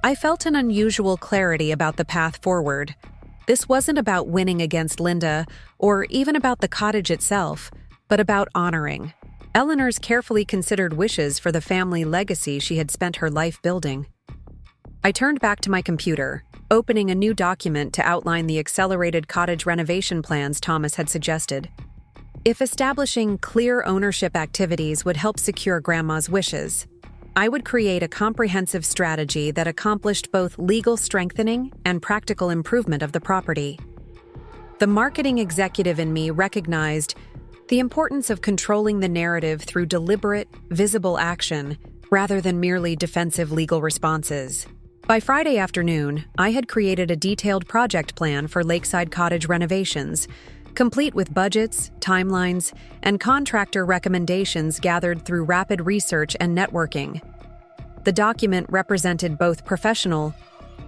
I felt an unusual clarity about the path forward. This wasn't about winning against Linda or even about the cottage itself, but about honoring Eleanor's carefully considered wishes for the family legacy she had spent her life building. I turned back to my computer, opening a new document to outline the accelerated cottage renovation plans Thomas had suggested. If establishing clear ownership activities would help secure Grandma's wishes, I would create a comprehensive strategy that accomplished both legal strengthening and practical improvement of the property. The marketing executive in me recognized the importance of controlling the narrative through deliberate, visible action rather than merely defensive legal responses. By Friday afternoon, I had created a detailed project plan for Lakeside Cottage renovations, complete with budgets, timelines, and contractor recommendations gathered through rapid research and networking. The document represented both professional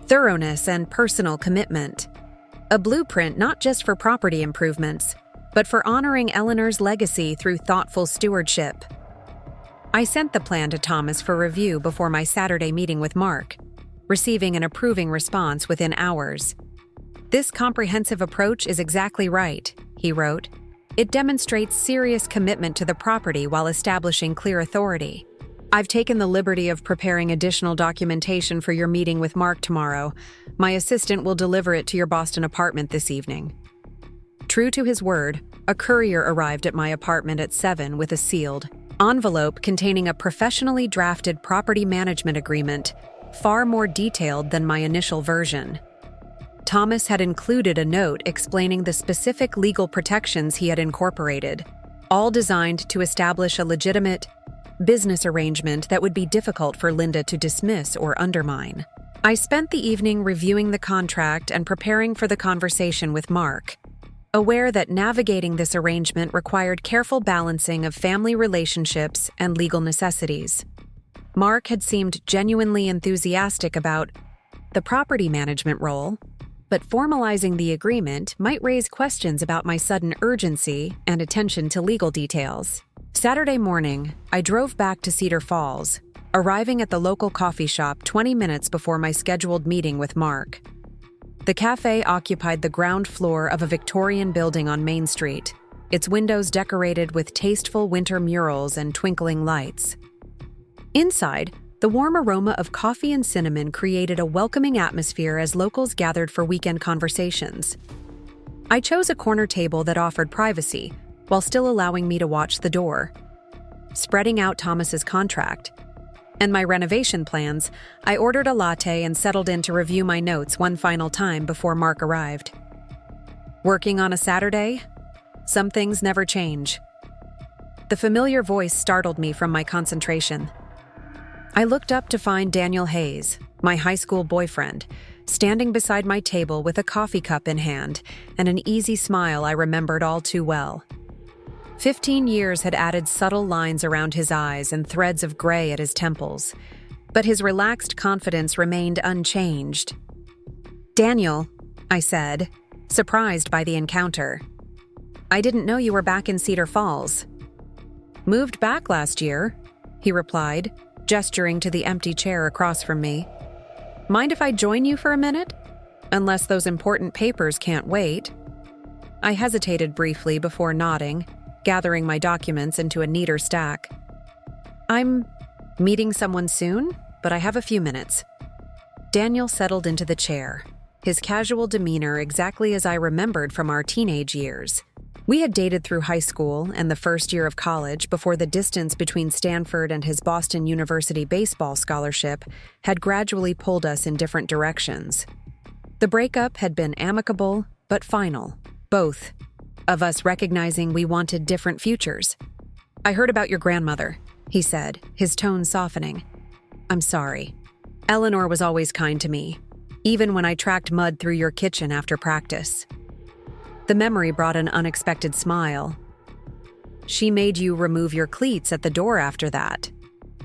thoroughness and personal commitment, a blueprint not just for property improvements, but for honoring Eleanor's legacy through thoughtful stewardship. I sent the plan to Thomas for review before my Saturday meeting with Mark, receiving an approving response within hours. "This comprehensive approach is exactly right," he wrote. "It demonstrates serious commitment to the property while establishing clear authority. I've taken the liberty of preparing additional documentation for your meeting with Mark tomorrow. My assistant will deliver it to your Boston apartment this evening." True to his word, a courier arrived at my apartment at 7 with a sealed envelope containing a professionally drafted property management agreement, far more detailed than my initial version. Thomas had included a note explaining the specific legal protections he had incorporated, all designed to establish a legitimate business arrangement that would be difficult for Linda to dismiss or undermine. I spent the evening reviewing the contract and preparing for the conversation with Mark, aware that navigating this arrangement required careful balancing of family relationships and legal necessities. Mark had seemed genuinely enthusiastic about the property management role, but formalizing the agreement might raise questions about my sudden urgency and attention to legal details. Saturday morning, I drove back to Cedar Falls, arriving at the local coffee shop 20 minutes before my scheduled meeting with Mark. The cafe occupied the ground floor of a Victorian building on Main Street, its windows decorated with tasteful winter murals and twinkling lights. Inside, the warm aroma of coffee and cinnamon created a welcoming atmosphere as locals gathered for weekend conversations. I chose a corner table that offered privacy, while still allowing me to watch the door. Spreading out Thomas's contract and my renovation plans, I ordered a latte and settled in to review my notes one final time before Mark arrived. Working on a Saturday? Some things never change. The familiar voice startled me from my concentration. I looked up to find Daniel Hayes, my high school boyfriend, standing beside my table with a coffee cup in hand and an easy smile I remembered all too well. 15 years had added subtle lines around his eyes and threads of gray at his temples, but his relaxed confidence remained unchanged. "Daniel," I said, surprised by the encounter. "I didn't know you were back in Cedar Falls." "Moved back last year," he replied, gesturing to the empty chair across from me. "Mind if I join you for a minute? Unless those important papers can't wait." I hesitated briefly before nodding, gathering my documents into a neater stack. "I'm meeting someone soon, but I have a few minutes." Daniel settled into the chair, his casual demeanor exactly as I remembered from our teenage years. We had dated through high school and the first year of college before the distance between Stanford and his Boston University baseball scholarship had gradually pulled us in different directions. The breakup had been amicable but final, both of us recognizing we wanted different futures. "I heard about your grandmother," he said, his tone softening. "I'm sorry. Eleanor was always kind to me, even when I tracked mud through your kitchen after practice." The memory brought an unexpected smile. "She made you remove your cleats at the door after that.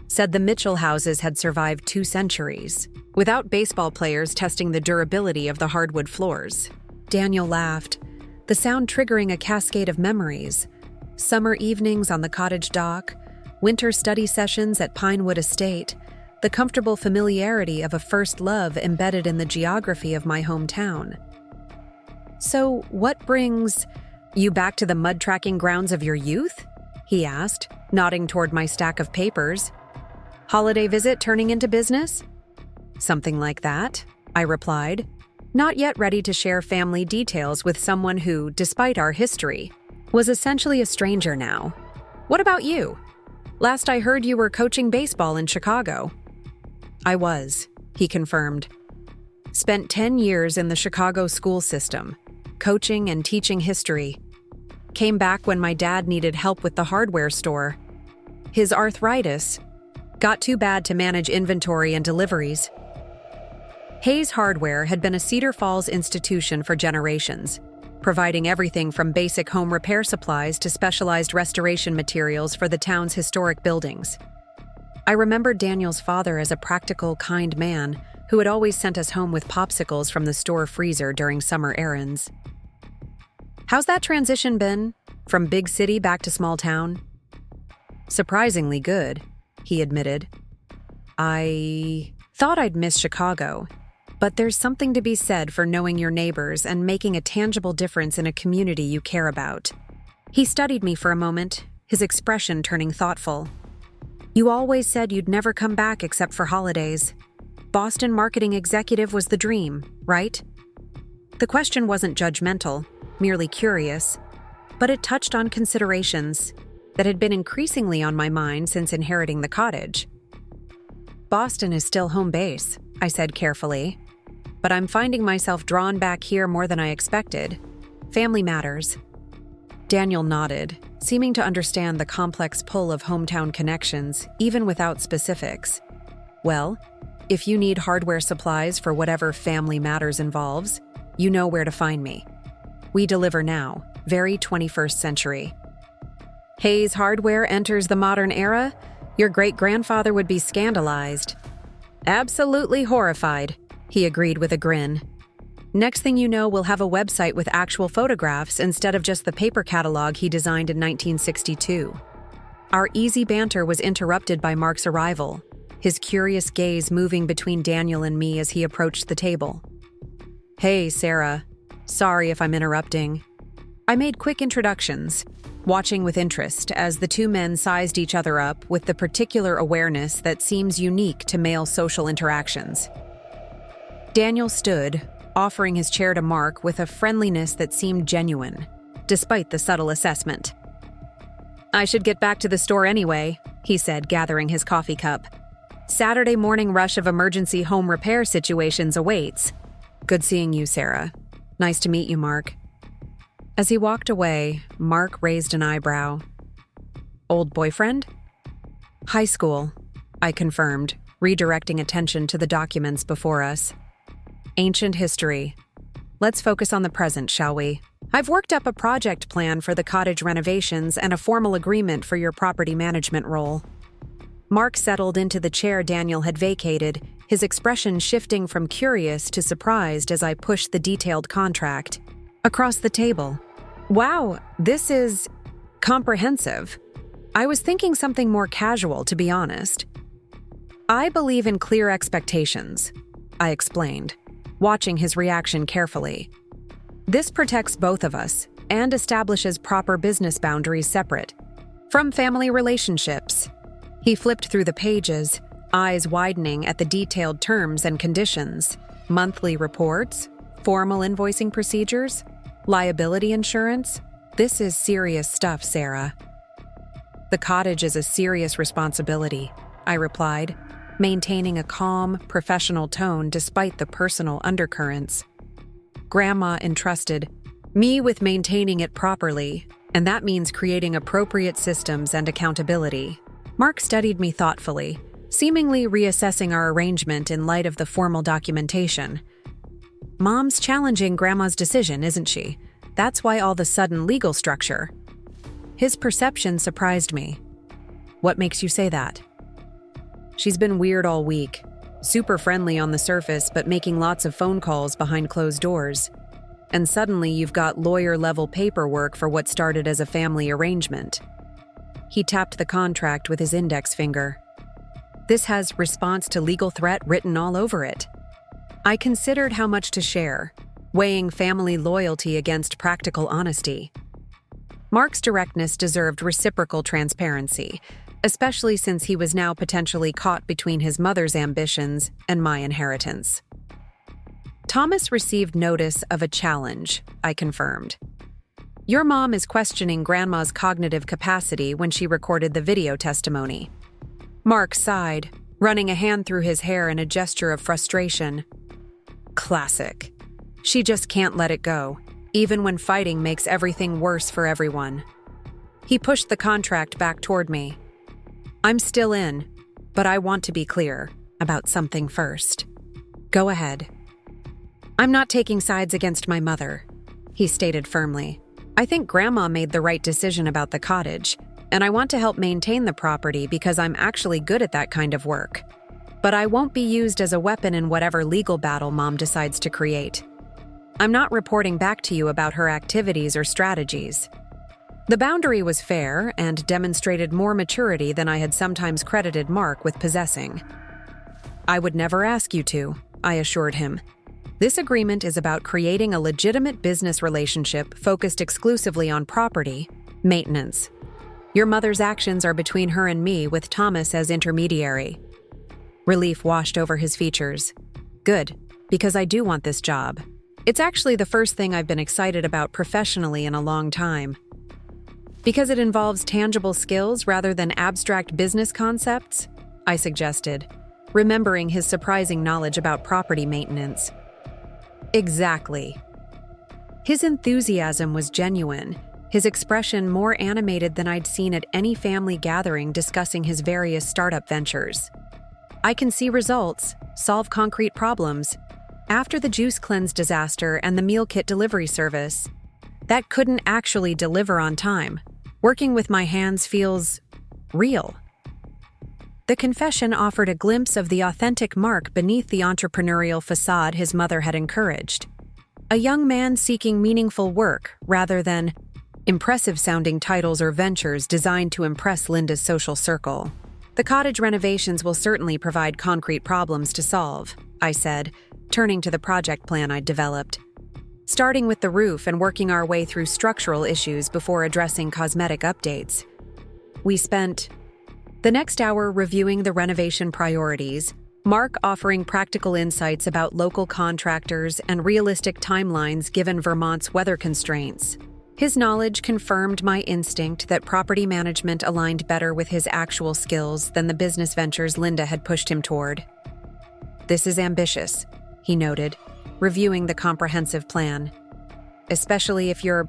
Said the Mitchell houses had survived 2 centuries, without baseball players testing the durability of the hardwood floors." Daniel laughed, the sound triggering a cascade of memories. Summer evenings on the cottage dock, winter study sessions at Pinewood Estate, the comfortable familiarity of a first love embedded in the geography of my hometown. "So what brings you back to the mud-tracking grounds of your youth?" he asked, nodding toward my stack of papers. Holiday visit turning into business? Something like that, I replied, not yet ready to share family details with someone who, despite our history, was essentially a stranger now. What about you? Last I heard you were coaching baseball in Chicago. I was, he confirmed. Spent 10 years in the Chicago school system, coaching and teaching history. Came back when my dad needed help with the hardware store. His arthritis got too bad to manage inventory and deliveries. Hayes Hardware had been a Cedar Falls institution for generations, providing everything from basic home repair supplies to specialized restoration materials for the town's historic buildings. I remembered Daniel's father as a practical, kind man who had always sent us home with popsicles from the store freezer during summer errands. How's that transition been, from big city back to small town? Surprisingly good, he admitted. I thought I'd miss Chicago, but there's something to be said for knowing your neighbors and making a tangible difference in a community you care about. He studied me for a moment, his expression turning thoughtful. You always said you'd never come back except for holidays. Boston marketing executive was the dream, right? The question wasn't judgmental, merely curious, but it touched on considerations that had been increasingly on my mind since inheriting the cottage. Boston is still home base, I said carefully, but I'm finding myself drawn back here more than I expected. Family matters. Daniel nodded, seeming to understand the complex pull of hometown connections, even without specifics. Well, if you need hardware supplies for whatever family matters involves, you know where to find me. We deliver now, very 21st century. Hayes Hardware enters the modern era? Your great-grandfather would be scandalized. Absolutely horrified, he agreed with a grin. Next thing you know, we'll have a website with actual photographs instead of just the paper catalog he designed in 1962. Our easy banter was interrupted by Mark's arrival, his curious gaze moving between Daniel and me as he approached the table. Hey, Sarah. Sorry if I'm interrupting. I made quick introductions, watching with interest as the two men sized each other up with the particular awareness that seems unique to male social interactions. Daniel stood, offering his chair to Mark with a friendliness that seemed genuine, despite the subtle assessment. I should get back to the store anyway, he said, gathering his coffee cup. Saturday morning rush of emergency home repair situations awaits. Good seeing you, Sarah. Nice to meet you, Mark. As he walked away, Mark raised an eyebrow. Old boyfriend? High school, I confirmed, redirecting attention to the documents before us. Ancient history. Let's focus on the present, shall we? I've worked up a project plan for the cottage renovations and a formal agreement for your property management role. Mark settled into the chair Daniel had vacated, his expression shifting from curious to surprised as I pushed the detailed contract. Across the table. Wow, this is comprehensive. I was thinking something more casual, to be honest. I believe in clear expectations, I explained, watching his reaction carefully. This protects both of us and establishes proper business boundaries separate from family relationships. He flipped through the pages, eyes widening at the detailed terms and conditions, monthly reports, formal invoicing procedures, liability insurance. This is serious stuff, Sarah. The cottage is a serious responsibility, I replied, maintaining a calm, professional tone despite the personal undercurrents. Grandma entrusted me with maintaining it properly, and that means creating appropriate systems and accountability. Mark studied me thoughtfully, seemingly reassessing our arrangement in light of the formal documentation. Mom's challenging Grandma's decision, isn't she? That's why all the sudden legal structure. His perception surprised me. What makes you say that? She's been weird all week. Super friendly on the surface, but making lots of phone calls behind closed doors. And suddenly you've got lawyer-level paperwork for what started as a family arrangement. He tapped the contract with his index finger. This has response to legal threat written all over it. I considered how much to share, weighing family loyalty against practical honesty. Mark's directness deserved reciprocal transparency, especially since he was now potentially caught between his mother's ambitions and my inheritance. Thomas received notice of a challenge, I confirmed. Your mom is questioning Grandma's cognitive capacity when she recorded the video testimony. Mark sighed, running a hand through his hair in a gesture of frustration. Classic. She just can't let it go, even when fighting makes everything worse for everyone. He pushed the contract back toward me. I'm still in, but I want to be clear about something first. Go ahead. I'm not taking sides against my mother, he stated firmly. I think Grandma made the right decision about the cottage, and I want to help maintain the property because I'm actually good at that kind of work. But I won't be used as a weapon in whatever legal battle Mom decides to create. I'm not reporting back to you about her activities or strategies. The boundary was fair and demonstrated more maturity than I had sometimes credited Mark with possessing. I would never ask you to, I assured him. This agreement is about creating a legitimate business relationship focused exclusively on property, maintenance. Your mother's actions are between her and me, with Thomas as intermediary. Relief washed over his features. Good, because I do want this job. It's actually the first thing I've been excited about professionally in a long time. Because it involves tangible skills rather than abstract business concepts, I suggested, remembering his surprising knowledge about property maintenance. Exactly. His enthusiasm was genuine, his expression more animated than I'd seen at any family gathering discussing his various startup ventures. I can see results, solve concrete problems. After the juice cleanse disaster and the meal kit delivery service, that couldn't actually deliver on time. Working with my hands feels real. The confession offered a glimpse of the authentic Mark beneath the entrepreneurial facade his mother had encouraged. A young man seeking meaningful work rather than impressive-sounding titles or ventures designed to impress Linda's social circle. The cottage renovations will certainly provide concrete problems to solve, I said, turning to the project plan I'd developed. Starting with the roof and working our way through structural issues before addressing cosmetic updates. We spent the next hour reviewing the renovation priorities, Mark offering practical insights about local contractors and realistic timelines given Vermont's weather constraints. His knowledge confirmed my instinct that property management aligned better with his actual skills than the business ventures Linda had pushed him toward. This is ambitious, he noted, reviewing the comprehensive plan. Especially if you're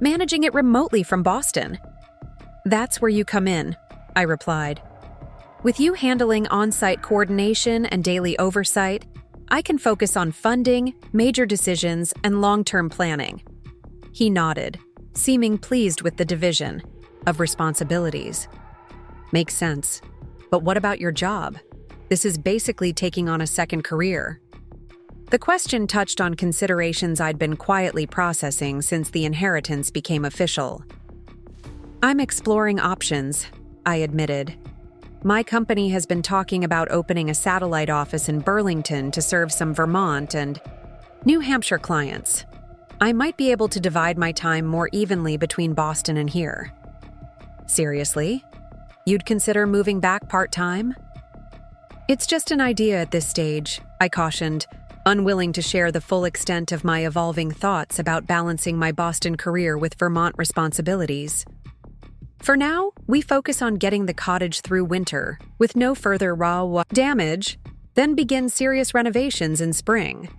managing it remotely from Boston. That's where you come in, I replied. With you handling on-site coordination and daily oversight, I can focus on funding, major decisions, and long-term planning. He nodded, seeming pleased with the division of responsibilities. Makes sense. But what about your job? This is basically taking on a second career. The question touched on considerations I'd been quietly processing since the inheritance became official. I'm exploring options, I admitted. My company has been talking about opening a satellite office in Burlington to serve some Vermont and New Hampshire clients. I might be able to divide my time more evenly between Boston and here. Seriously? You'd consider moving back part-time? It's just an idea at this stage, I cautioned, unwilling to share the full extent of my evolving thoughts about balancing my Boston career with Vermont responsibilities. For now, we focus on getting the cottage through winter, with no further damage, then begin serious renovations in spring.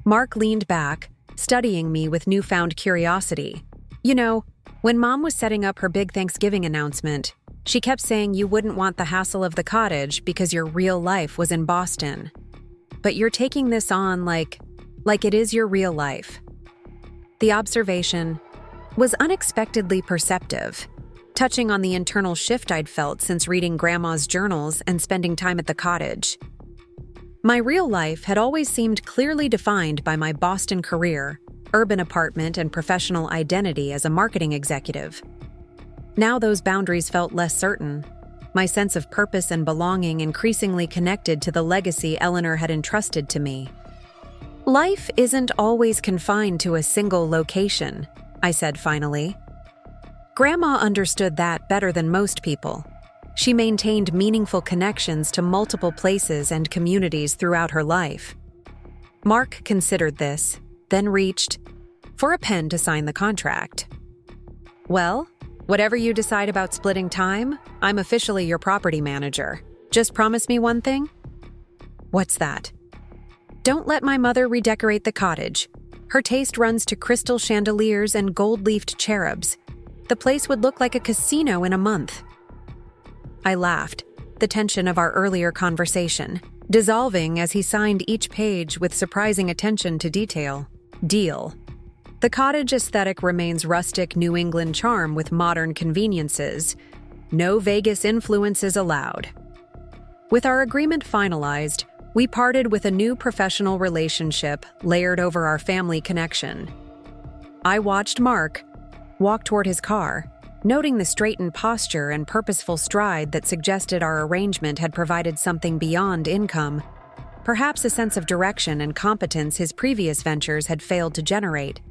Mark leaned back, studying me with newfound curiosity. You know, when Mom was setting up her big Thanksgiving announcement, she kept saying you wouldn't want the hassle of the cottage because your real life was in Boston. But you're taking this on like it is your real life. The observation was unexpectedly perceptive, touching on the internal shift I'd felt since reading Grandma's journals and spending time at the cottage. My real life had always seemed clearly defined by my Boston career, urban apartment, and professional identity as a marketing executive. Now those boundaries felt less certain, my sense of purpose and belonging increasingly connected to the legacy Eleanor had entrusted to me. Life isn't always confined to a single location, I said finally. Grandma understood that better than most people. She maintained meaningful connections to multiple places and communities throughout her life. Mark considered this, then reached for a pen to sign the contract. "Well, whatever you decide about splitting time, I'm officially your property manager. Just promise me one thing." "What's that?" "Don't let my mother redecorate the cottage. Her taste runs to crystal chandeliers and gold-leafed cherubs. The place would look like a casino in a month." I laughed, the tension of our earlier conversation dissolving as he signed each page with surprising attention to detail. Deal. The cottage aesthetic remains rustic New England charm with modern conveniences. No Vegas influences allowed. With our agreement finalized, we parted with a new professional relationship layered over our family connection. I watched Mark walk toward his car, noting the straightened posture and purposeful stride that suggested our arrangement had provided something beyond income, perhaps a sense of direction and competence his previous ventures had failed to generate.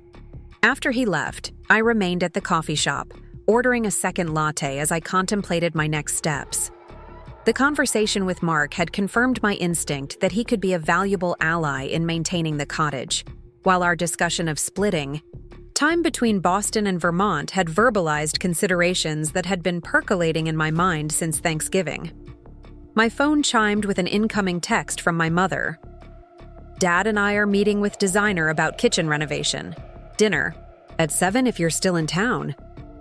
After he left, I remained at the coffee shop, ordering a second latte as I contemplated my next steps. The conversation with Mark had confirmed my instinct that he could be a valuable ally in maintaining the cottage, while our discussion of splitting time between Boston and Vermont had verbalized considerations that had been percolating in my mind since Thanksgiving. My phone chimed with an incoming text from my mother. "Dad and I are meeting with designer about kitchen renovation. Dinner at 7 if you're still in town.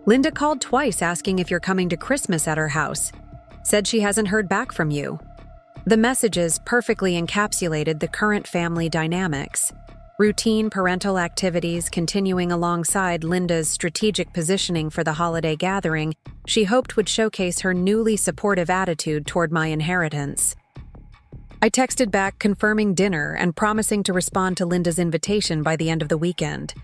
Linda called twice asking if you're coming to Christmas at her house. Said she hasn't heard back from you." The messages perfectly encapsulated the current family dynamics. Routine parental activities continuing alongside Linda's strategic positioning for the holiday gathering she hoped would showcase her newly supportive attitude toward my inheritance. I texted back confirming dinner and promising to respond to Linda's invitation by the end of the weekend.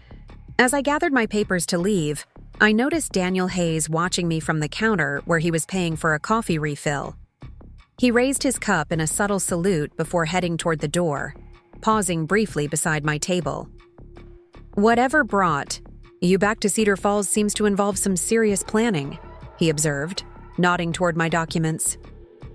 As I gathered my papers to leave, I noticed Daniel Hayes watching me from the counter where he was paying for a coffee refill. He raised his cup in a subtle salute before heading toward the door, pausing briefly beside my table. "Whatever brought you back to Cedar Falls seems to involve some serious planning," he observed, nodding toward my documents.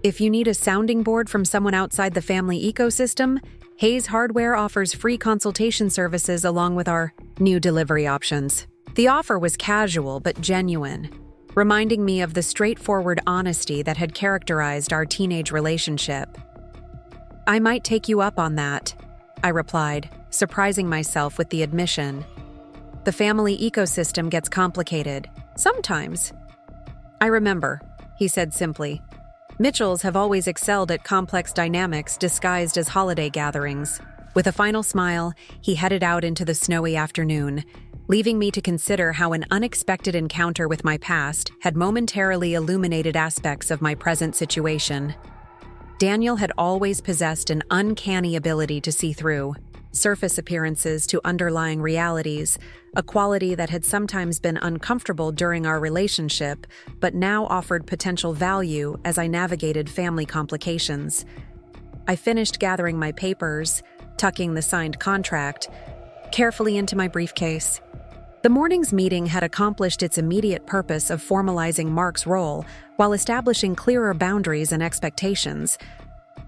"If you need a sounding board from someone outside the family ecosystem, Hayes Hardware offers free consultation services along with our new delivery options." The offer was casual but genuine, reminding me of the straightforward honesty that had characterized our teenage relationship. "I might take you up on that," I replied, surprising myself with the admission. "The family ecosystem gets complicated. Sometimes." "I remember," he said simply. "Mitchells have always excelled at complex dynamics disguised as holiday gatherings." With a final smile, he headed out into the snowy afternoon, leaving me to consider how an unexpected encounter with my past had momentarily illuminated aspects of my present situation. Daniel had always possessed an uncanny ability to see through surface appearances to underlying realities, a quality that had sometimes been uncomfortable during our relationship, but now offered potential value as I navigated family complications. I finished gathering my papers, tucking the signed contract carefully into my briefcase. The morning's meeting had accomplished its immediate purpose of formalizing Mark's role while establishing clearer boundaries and expectations.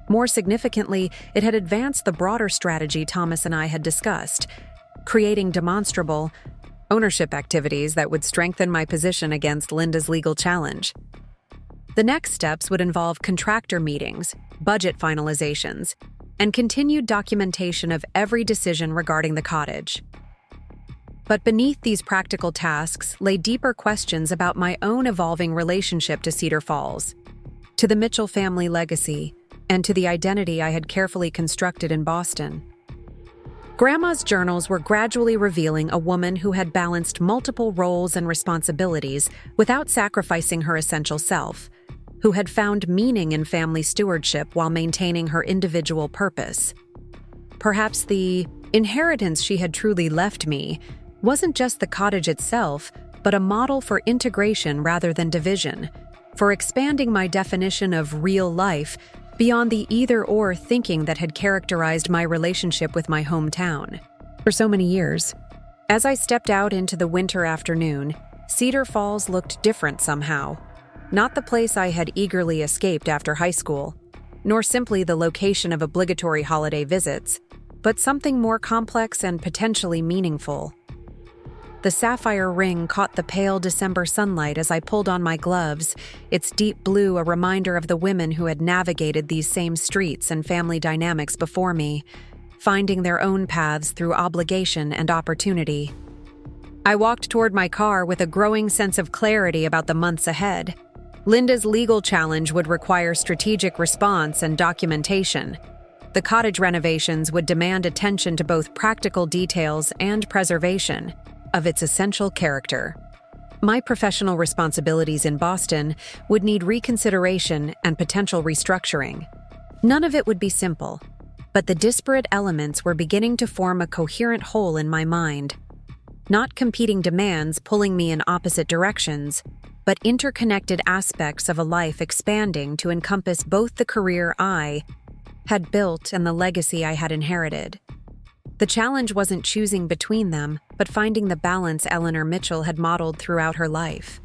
More significantly, it had advanced the broader strategy Thomas and I had discussed, creating demonstrable ownership activities that would strengthen my position against Linda's legal challenge. The next steps would involve contractor meetings, budget finalizations, and continued documentation of every decision regarding the cottage. But beneath these practical tasks lay deeper questions about my own evolving relationship to Cedar Falls, to the Mitchell family legacy, and to the identity I had carefully constructed in Boston. Grandma's journals were gradually revealing a woman who had balanced multiple roles and responsibilities without sacrificing her essential self, who had found meaning in family stewardship while maintaining her individual purpose. Perhaps the inheritance she had truly left me wasn't just the cottage itself, but a model for integration rather than division, for expanding my definition of real life beyond the either-or thinking that had characterized my relationship with my hometown for so many years. As I stepped out into the winter afternoon, Cedar Falls looked different somehow. Not the place I had eagerly escaped after high school, nor simply the location of obligatory holiday visits, but something more complex and potentially meaningful. The sapphire ring caught the pale December sunlight as I pulled on my gloves, its deep blue a reminder of the women who had navigated these same streets and family dynamics before me, finding their own paths through obligation and opportunity. I walked toward my car with a growing sense of clarity about the months ahead. Linda's legal challenge would require strategic response and documentation. The cottage renovations would demand attention to both practical details and preservation of its essential character. My professional responsibilities in Boston would need reconsideration and potential restructuring. None of it would be simple, but the disparate elements were beginning to form a coherent whole in my mind. Not competing demands pulling me in opposite directions, but interconnected aspects of a life expanding to encompass both the career I had built and the legacy I had inherited. The challenge wasn't choosing between them, but finding the balance Eleanor Mitchell had modeled throughout her life.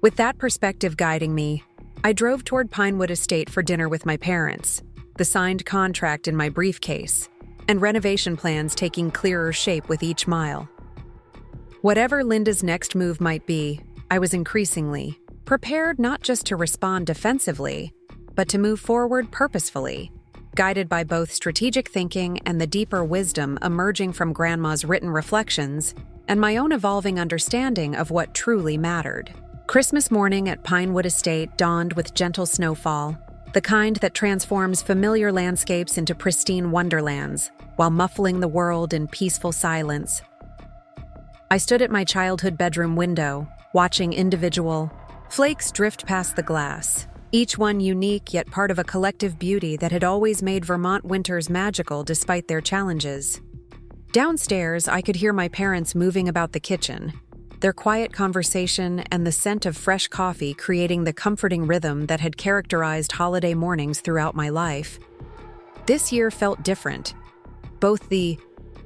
With that perspective guiding me, I drove toward Pinewood Estate for dinner with my parents, the signed contract in my briefcase, and renovation plans taking clearer shape with each mile. Whatever Linda's next move might be, I was increasingly prepared not just to respond defensively, but to move forward purposefully, guided by both strategic thinking and the deeper wisdom emerging from Grandma's written reflections and my own evolving understanding of what truly mattered. Christmas morning at Pinewood Estate dawned with gentle snowfall, the kind that transforms familiar landscapes into pristine wonderlands while muffling the world in peaceful silence. I stood at my childhood bedroom window, watching individual flakes drift past the glass, each one unique yet part of a collective beauty that had always made Vermont winters magical despite their challenges. Downstairs, I could hear my parents moving about the kitchen, their quiet conversation and the scent of fresh coffee creating the comforting rhythm that had characterized holiday mornings throughout my life. This year felt different. Both the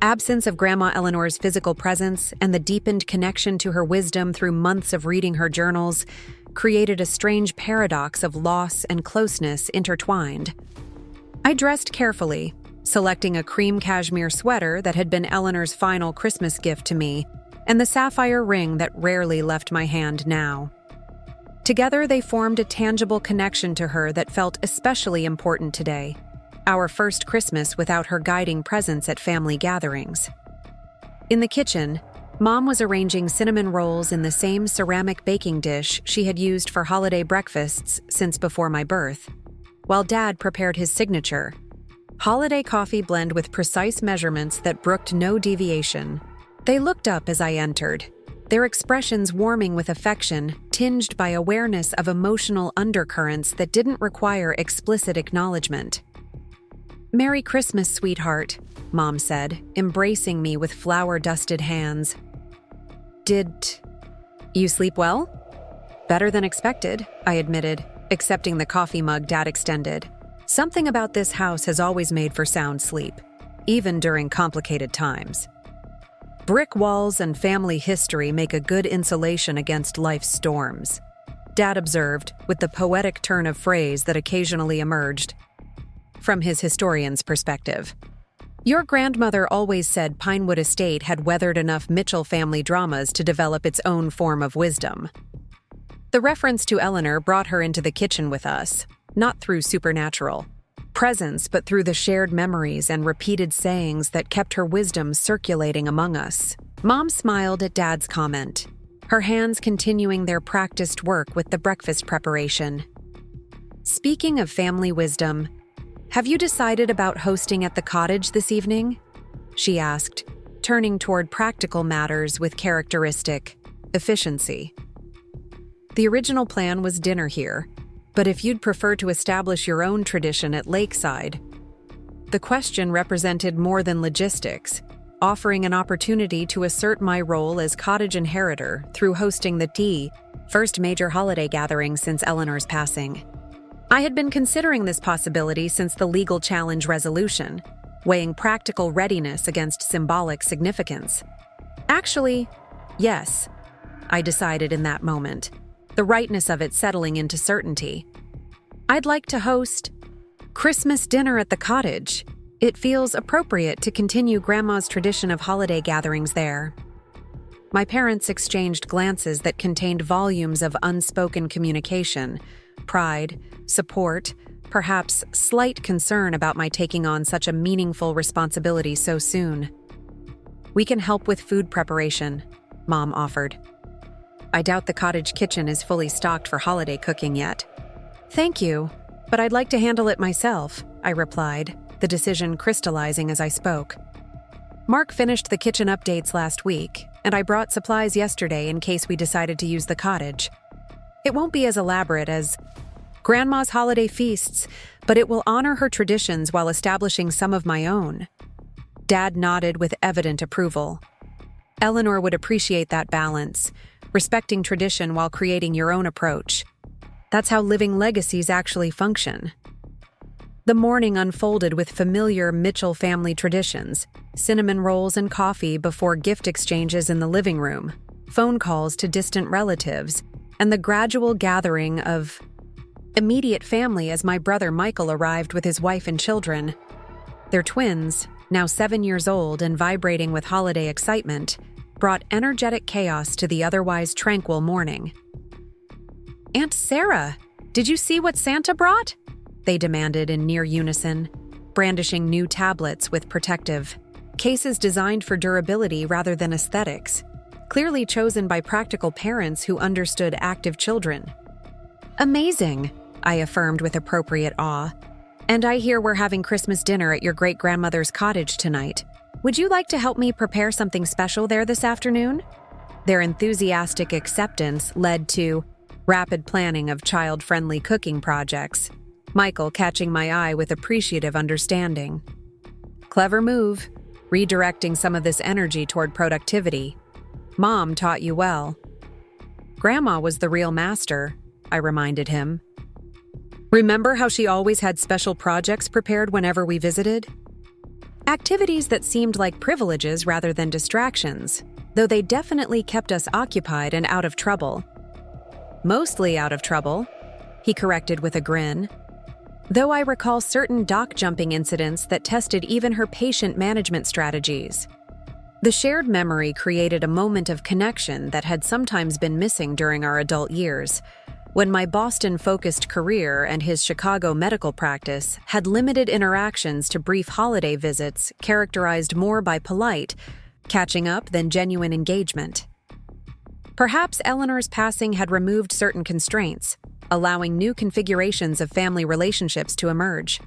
absence of Grandma Eleanor's physical presence and the deepened connection to her wisdom through months of reading her journals created a strange paradox of loss and closeness intertwined. I dressed carefully, selecting a cream cashmere sweater that had been Eleanor's final Christmas gift to me, and the sapphire ring that rarely left my hand now. Together, they formed a tangible connection to her that felt especially important today, our first Christmas without her guiding presence at family gatherings. In the kitchen, Mom was arranging cinnamon rolls in the same ceramic baking dish she had used for holiday breakfasts since before my birth, while Dad prepared his signature, holiday coffee blend with precise measurements that brooked no deviation. They looked up as I entered, their expressions warming with affection, tinged by awareness of emotional undercurrents that didn't require explicit acknowledgement. "Merry Christmas, sweetheart," Mom said, embracing me with flour-dusted hands. "Did you sleep well?" "Better than expected," I admitted, accepting the coffee mug Dad extended. Something about this house has always made for sound sleep, even during complicated times. Brick walls and family history make a good insulation against life's storms, Dad observed, with the poetic turn of phrase that occasionally emerged from his historian's perspective. "Your grandmother always said Pinewood Estate had weathered enough Mitchell family dramas to develop its own form of wisdom." The reference to Eleanor brought her into the kitchen with us, not through supernatural presence, but through the shared memories and repeated sayings that kept her wisdom circulating among us. Mom smiled at Dad's comment, her hands continuing their practiced work with the breakfast preparation. "Speaking of family wisdom, have you decided about hosting at the cottage this evening?" she asked, turning toward practical matters with characteristic efficiency. "The original plan was dinner here, but if you'd prefer to establish your own tradition at Lakeside." The question represented more than logistics, offering an opportunity to assert my role as cottage inheritor through hosting the first major holiday gathering since Eleanor's passing. I had been considering this possibility since the legal challenge resolution, weighing practical readiness against symbolic significance. "Actually, yes. I decided in that moment, the rightness of it settling into certainty. I'd like to host Christmas dinner at the cottage. It feels appropriate to continue Grandma's tradition of holiday gatherings there. My parents exchanged glances that contained volumes of unspoken communication, pride, support, perhaps slight concern about my taking on such a meaningful responsibility so soon. "We can help with food preparation," Mom offered. "I doubt the cottage kitchen is fully stocked for holiday cooking yet." "Thank you, but I'd like to handle it myself," I replied, the decision crystallizing as I spoke. "Mark finished the kitchen updates last week, and I brought supplies yesterday in case we decided to use the cottage. It won't be as elaborate as Grandma's holiday feasts, but it will honor her traditions while establishing some of my own." Dad nodded with evident approval. "Eleanor would appreciate that balance, respecting tradition while creating your own approach. That's how living legacies actually function." The morning unfolded with familiar Mitchell family traditions: cinnamon rolls and coffee before gift exchanges in the living room, phone calls to distant relatives, and the gradual gathering of immediate family as my brother Michael arrived with his wife and children. Their twins, now 7 years old and vibrating with holiday excitement, brought energetic chaos to the otherwise tranquil morning. "Aunt Sarah, did you see what Santa brought?" they demanded in near unison, brandishing new tablets with protective cases designed for durability rather than aesthetics, clearly chosen by practical parents who understood active children. "Amazing," I affirmed with appropriate awe. "And I hear we're having Christmas dinner at your great-grandmother's cottage tonight. Would you like to help me prepare something special there this afternoon?" Their enthusiastic acceptance led to rapid planning of child-friendly cooking projects, Michael catching my eye with appreciative understanding. "Clever move, redirecting some of this energy toward productivity. Mom taught you well." "Grandma was the real master," I reminded him. "Remember how she always had special projects prepared whenever we visited?" Activities that seemed like privileges rather than distractions, though they definitely kept us occupied and out of trouble. "Mostly out of trouble," he corrected with a grin. Though I recall certain dock-jumping incidents that tested even her patient management strategies. The shared memory created a moment of connection that had sometimes been missing during our adult years, when my Boston-focused career and his Chicago medical practice had limited interactions to brief holiday visits characterized more by polite catching up than genuine engagement. Perhaps Eleanor's passing had removed certain constraints, allowing new configurations of family relationships to emerge.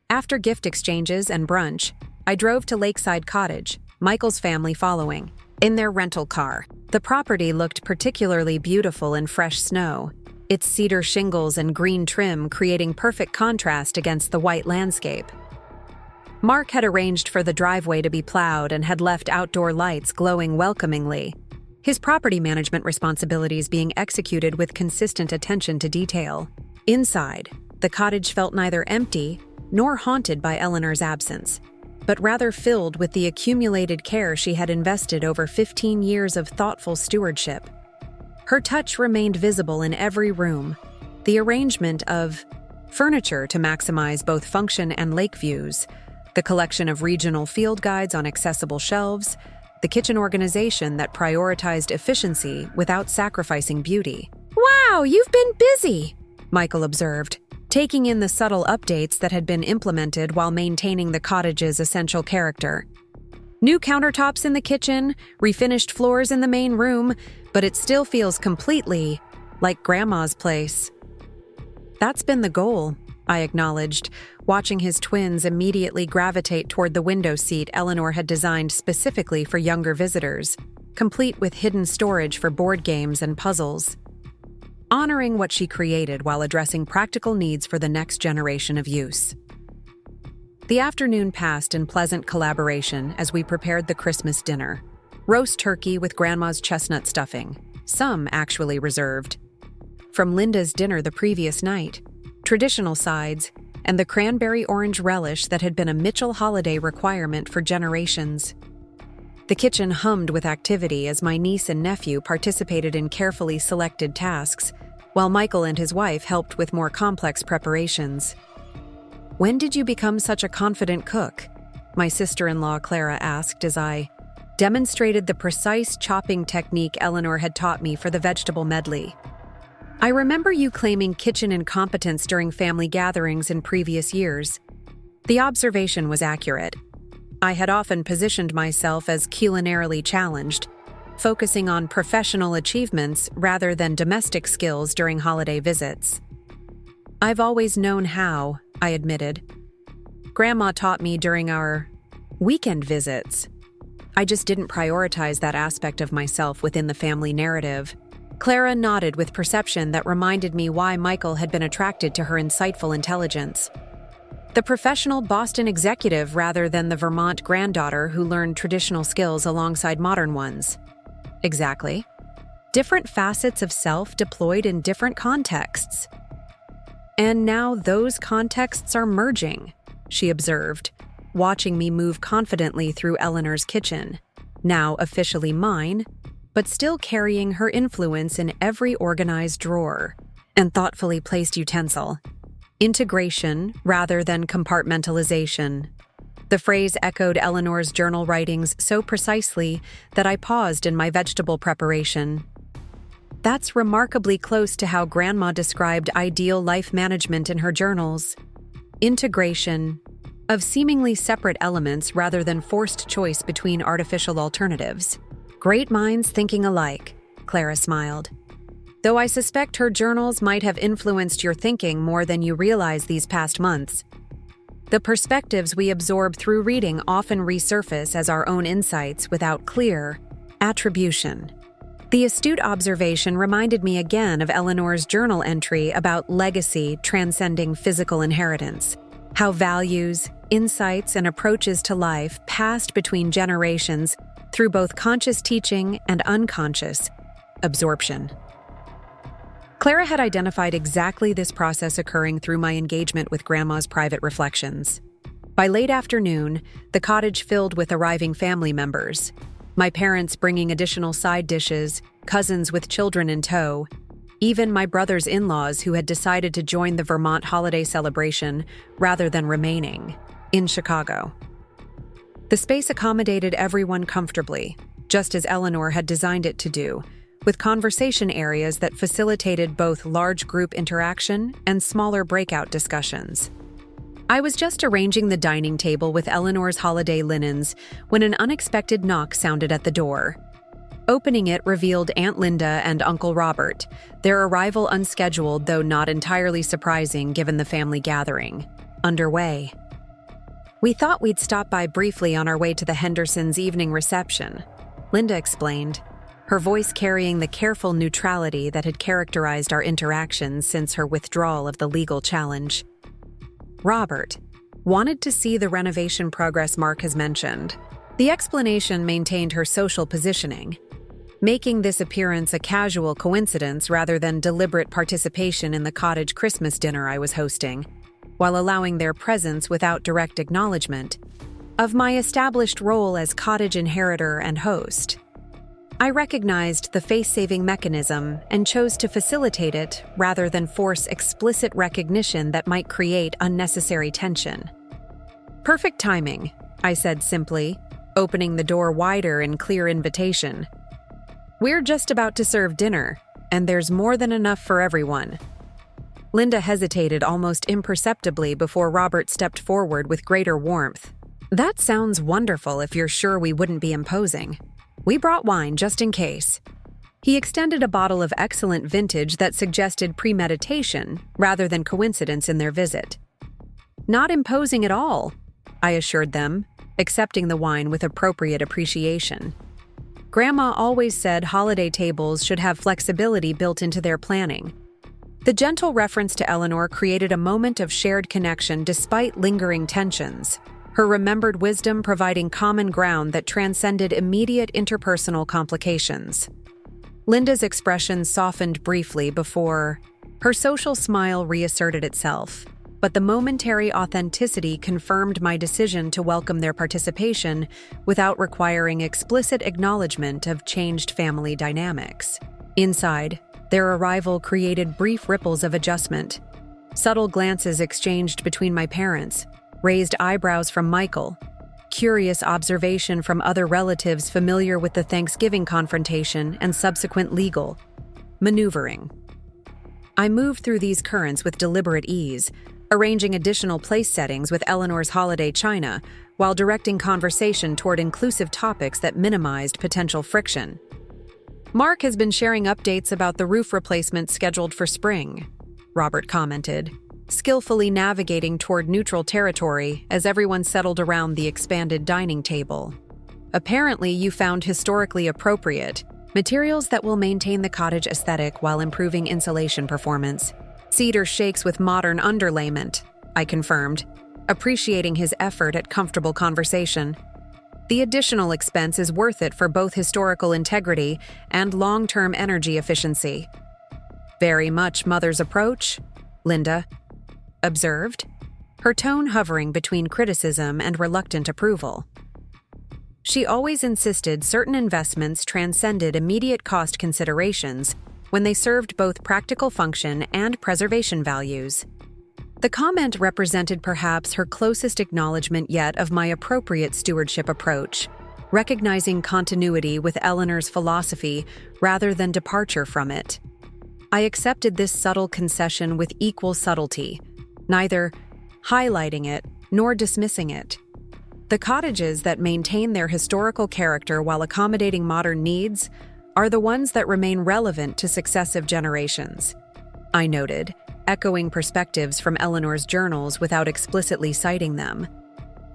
After gift exchanges and brunch, I drove to Lakeside Cottage, Michael's family following, in their rental car. The property looked particularly beautiful in fresh snow, its cedar shingles and green trim creating perfect contrast against the white landscape. Mark had arranged for the driveway to be plowed and had left outdoor lights glowing welcomingly, his property management responsibilities being executed with consistent attention to detail. Inside, the cottage felt neither empty nor haunted by Eleanor's absence, but rather filled with the accumulated care she had invested over 15 years of thoughtful stewardship. Her touch remained visible in every room, the arrangement of furniture to maximize both function and lake views, the collection of regional field guides on accessible shelves, the kitchen organization that prioritized efficiency without sacrificing beauty. "Wow, you've been busy," Michael observed, taking in the subtle updates that had been implemented while maintaining the cottage's essential character. "New countertops in the kitchen, refinished floors in the main room, but it still feels completely like Grandma's place." "That's been the goal," I acknowledged, watching his twins immediately gravitate toward the window seat Eleanor had designed specifically for younger visitors, complete with hidden storage for board games and puzzles. Honoring what she created while addressing practical needs for the next generation of use. The afternoon passed in pleasant collaboration as we prepared the Christmas dinner. Roast turkey with Grandma's chestnut stuffing, some actually reserved. From Linda's dinner the previous night, traditional sides, and the cranberry orange relish that had been a Mitchell holiday requirement for generations. The kitchen hummed with activity as my niece and nephew participated in carefully selected tasks, while Michael and his wife helped with more complex preparations. "When did you become such a confident cook?" my sister-in-law Clara asked as I demonstrated the precise chopping technique Eleanor had taught me for the vegetable medley. "I remember you claiming kitchen incompetence during family gatherings in previous years." The observation was accurate. I had often positioned myself as culinarily challenged, focusing on professional achievements rather than domestic skills during holiday visits. "I've always known how," I admitted. "Grandma taught me during our weekend visits. I just didn't prioritize that aspect of myself within the family narrative." Clara nodded with perception that reminded me why Michael had been attracted to her insightful intelligence. The professional Boston executive rather than the Vermont granddaughter who learned traditional skills alongside modern ones. Exactly. Different facets of self deployed in different contexts. "And now those contexts are merging," she observed, watching me move confidently through Eleanor's kitchen, now officially mine, but still carrying her influence in every organized drawer and thoughtfully placed utensil. Integration rather than compartmentalization. The phrase echoed Eleanor's journal writings so precisely that I paused in my vegetable preparation. That's remarkably close to how Grandma described ideal life management in her journals. Integration of seemingly separate elements rather than forced choice between artificial alternatives. "Great minds thinking alike," Clara smiled. "Though I suspect her journals might have influenced your thinking more than you realize these past months. The perspectives we absorb through reading often resurface as our own insights without clear attribution." The astute observation reminded me again of Eleanor's journal entry about legacy transcending physical inheritance, how values, insights, and approaches to life passed between generations through both conscious teaching and unconscious absorption. Clara had identified exactly this process occurring through my engagement with Grandma's private reflections. By late afternoon, the cottage filled with arriving family members, my parents bringing additional side dishes, cousins with children in tow, even my brother's in-laws who had decided to join the Vermont holiday celebration rather than remaining in Chicago. The space accommodated everyone comfortably, just as Eleanor had designed it to do, with conversation areas that facilitated both large group interaction and smaller breakout discussions. I was just arranging the dining table with Eleanor's holiday linens when an unexpected knock sounded at the door. Opening it revealed Aunt Linda and Uncle Robert, their arrival unscheduled though not entirely surprising given the family gathering underway. "We thought we'd stop by briefly on our way to the Hendersons' evening reception," Linda explained, her voice carrying the careful neutrality that had characterized our interactions since her withdrawal of the legal challenge. "Robert wanted to see the renovation progress Mark has mentioned." The explanation maintained her social positioning, making this appearance a casual coincidence rather than deliberate participation in the cottage Christmas dinner I was hosting, while allowing their presence without direct acknowledgement of my established role as cottage inheritor and host. I recognized the face-saving mechanism and chose to facilitate it rather than force explicit recognition that might create unnecessary tension. "Perfect timing," I said simply, opening the door wider in clear invitation. "We're just about to serve dinner, and there's more than enough for everyone." Linda hesitated almost imperceptibly before Robert stepped forward with greater warmth. "That sounds wonderful if you're sure we wouldn't be imposing. We brought wine just in case." He extended a bottle of excellent vintage that suggested premeditation rather than coincidence in their visit. "Not imposing at all," I assured them, accepting the wine with appropriate appreciation. Grandma always said holiday tables should have flexibility built into their planning. The gentle reference to Eleanor created a moment of shared connection despite lingering tensions, her remembered wisdom providing common ground that transcended immediate interpersonal complications. Linda's expression softened briefly before her social smile reasserted itself. but the momentary authenticity confirmed my decision to welcome their participation without requiring explicit acknowledgement of changed family dynamics. Inside, their arrival created brief ripples of adjustment. Subtle glances exchanged between my parents, raised eyebrows from Michael, curious observation from other relatives familiar with the Thanksgiving confrontation and subsequent legal maneuvering. I moved through these currents with deliberate ease, arranging additional place settings with Eleanor's holiday china while directing conversation toward inclusive topics that minimized potential friction. "Mark has been sharing updates about the roof replacement scheduled for spring," Robert commented, skillfully navigating toward neutral territory as everyone settled around the expanded dining table. "Apparently, you found historically appropriate materials that will maintain the cottage aesthetic while improving insulation performance. Cedar shakes with modern underlayment," I confirmed, appreciating his effort at comfortable conversation. "The additional expense is worth it for both historical integrity and long-term energy efficiency." "Very much Mother's approach," Linda observed, her tone hovering between criticism and reluctant approval. She always insisted certain investments transcended immediate cost considerations when they served both practical function and preservation values. The comment represented perhaps her closest acknowledgement yet of my appropriate stewardship approach, recognizing continuity with Eleanor's philosophy rather than departure from it. I accepted this subtle concession with equal subtlety, neither highlighting it nor dismissing it. The cottages that maintain their historical character while accommodating modern needs are the ones that remain relevant to successive generations, I noted, echoing perspectives from Eleanor's journals without explicitly citing them.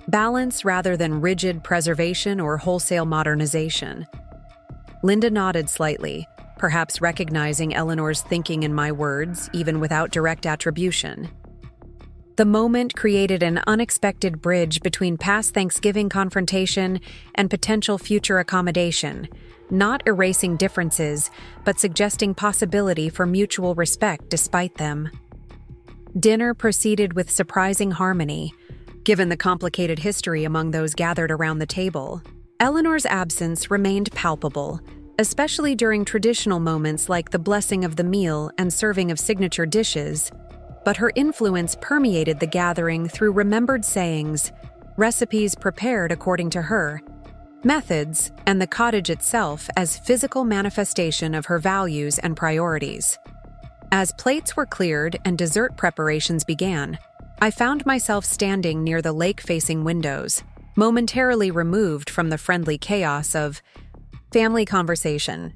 Balance rather than rigid preservation or wholesale modernization. Linda nodded slightly, perhaps recognizing Eleanor's thinking in my words, even without direct attribution. The moment created an unexpected bridge between past Thanksgiving confrontation and potential future accommodation, not erasing differences, but suggesting possibility for mutual respect despite them. Dinner proceeded with surprising harmony, given the complicated history among those gathered around the table. Eleanor's absence remained palpable, especially during traditional moments like the blessing of the meal and serving of signature dishes, but her influence permeated the gathering through remembered sayings, recipes prepared according to her, methods, and the cottage itself as physical manifestation of her values and priorities. As plates were cleared and dessert preparations began, I found myself standing near the lake-facing windows, momentarily removed from the friendly chaos of family conversation.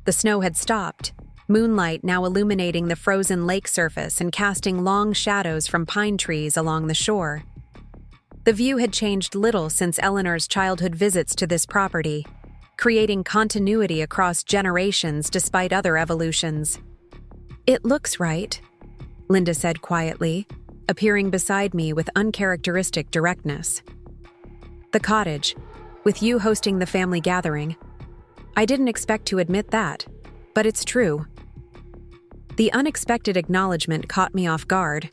The snow had stopped, moonlight now illuminating the frozen lake surface and casting long shadows from pine trees along the shore. The view had changed little since Eleanor's childhood visits to this property, creating continuity across generations despite other evolutions. "It looks right," Linda said quietly, appearing beside me with uncharacteristic directness. "The cottage, with you hosting the family gathering. I didn't expect to admit that, but it's true." The unexpected acknowledgement caught me off guard,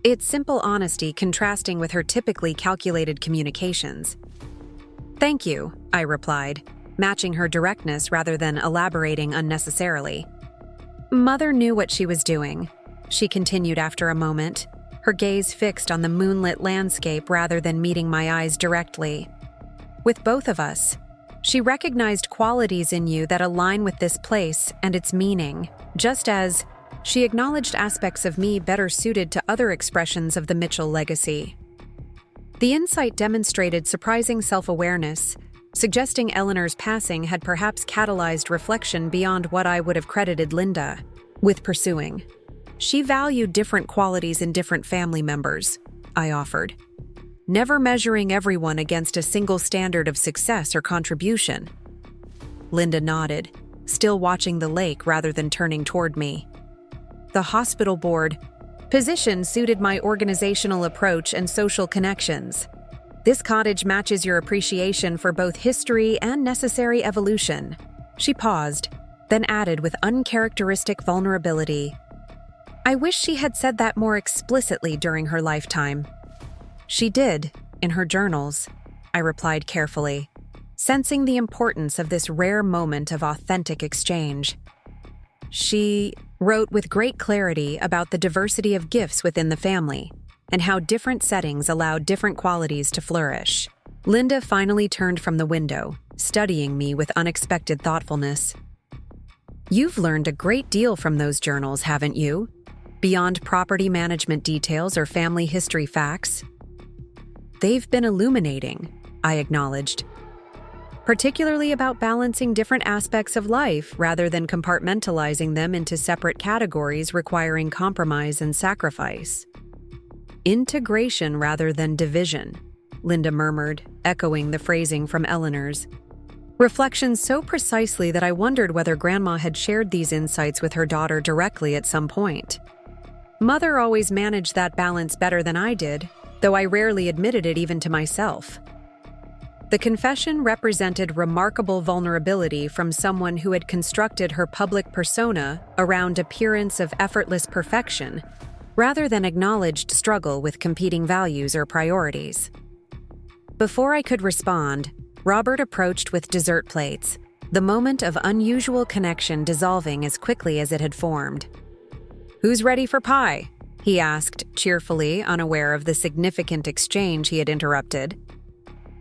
its simple honesty contrasting with her typically calculated communications. "Thank you," I replied, matching her directness rather than elaborating unnecessarily. "Mother knew what she was doing," she continued after a moment, her gaze fixed on the moonlit landscape rather than meeting my eyes directly. "With both of us, she recognized qualities in you that align with this place and its meaning, just as she acknowledged aspects of me better suited to other expressions of the Mitchell legacy." The insight demonstrated surprising self-awareness, suggesting Eleanor's passing had perhaps catalyzed reflection beyond what I would have credited Linda with pursuing. "She valued different qualities in different family members," I offered, "never measuring everyone against a single standard of success or contribution." Linda nodded, still watching the lake rather than turning toward me. "The hospital board position suited my organizational approach and social connections. This cottage matches your appreciation for both history and necessary evolution." She paused, then added with uncharacteristic vulnerability, I wish she had said that more explicitly during her lifetime. She did, in her journals, I replied carefully, sensing the importance of this rare moment of authentic exchange. She wrote with great clarity about the diversity of gifts within the family and how different settings allowed different qualities to flourish. Linda finally turned from the window, studying me with unexpected thoughtfulness. You've learned a great deal from those journals, haven't you? Beyond property management details or family history facts. They've been illuminating, I acknowledged, particularly about balancing different aspects of life rather than compartmentalizing them into separate categories requiring compromise and sacrifice. Integration rather than division, Linda murmured, echoing the phrasing from Eleanor's. Reflections so precisely that I wondered whether Grandma had shared these insights with her daughter directly at some point. Mother always managed that balance better than I did, though I rarely admitted it even to myself. The confession represented remarkable vulnerability from someone who had constructed her public persona around appearance of effortless perfection, rather than acknowledged struggle with competing values or priorities. Before I could respond, Robert approached with dessert plates, the moment of unusual connection dissolving as quickly as it had formed. "Who's ready for pie?" he asked, cheerfully, unaware of the significant exchange he had interrupted.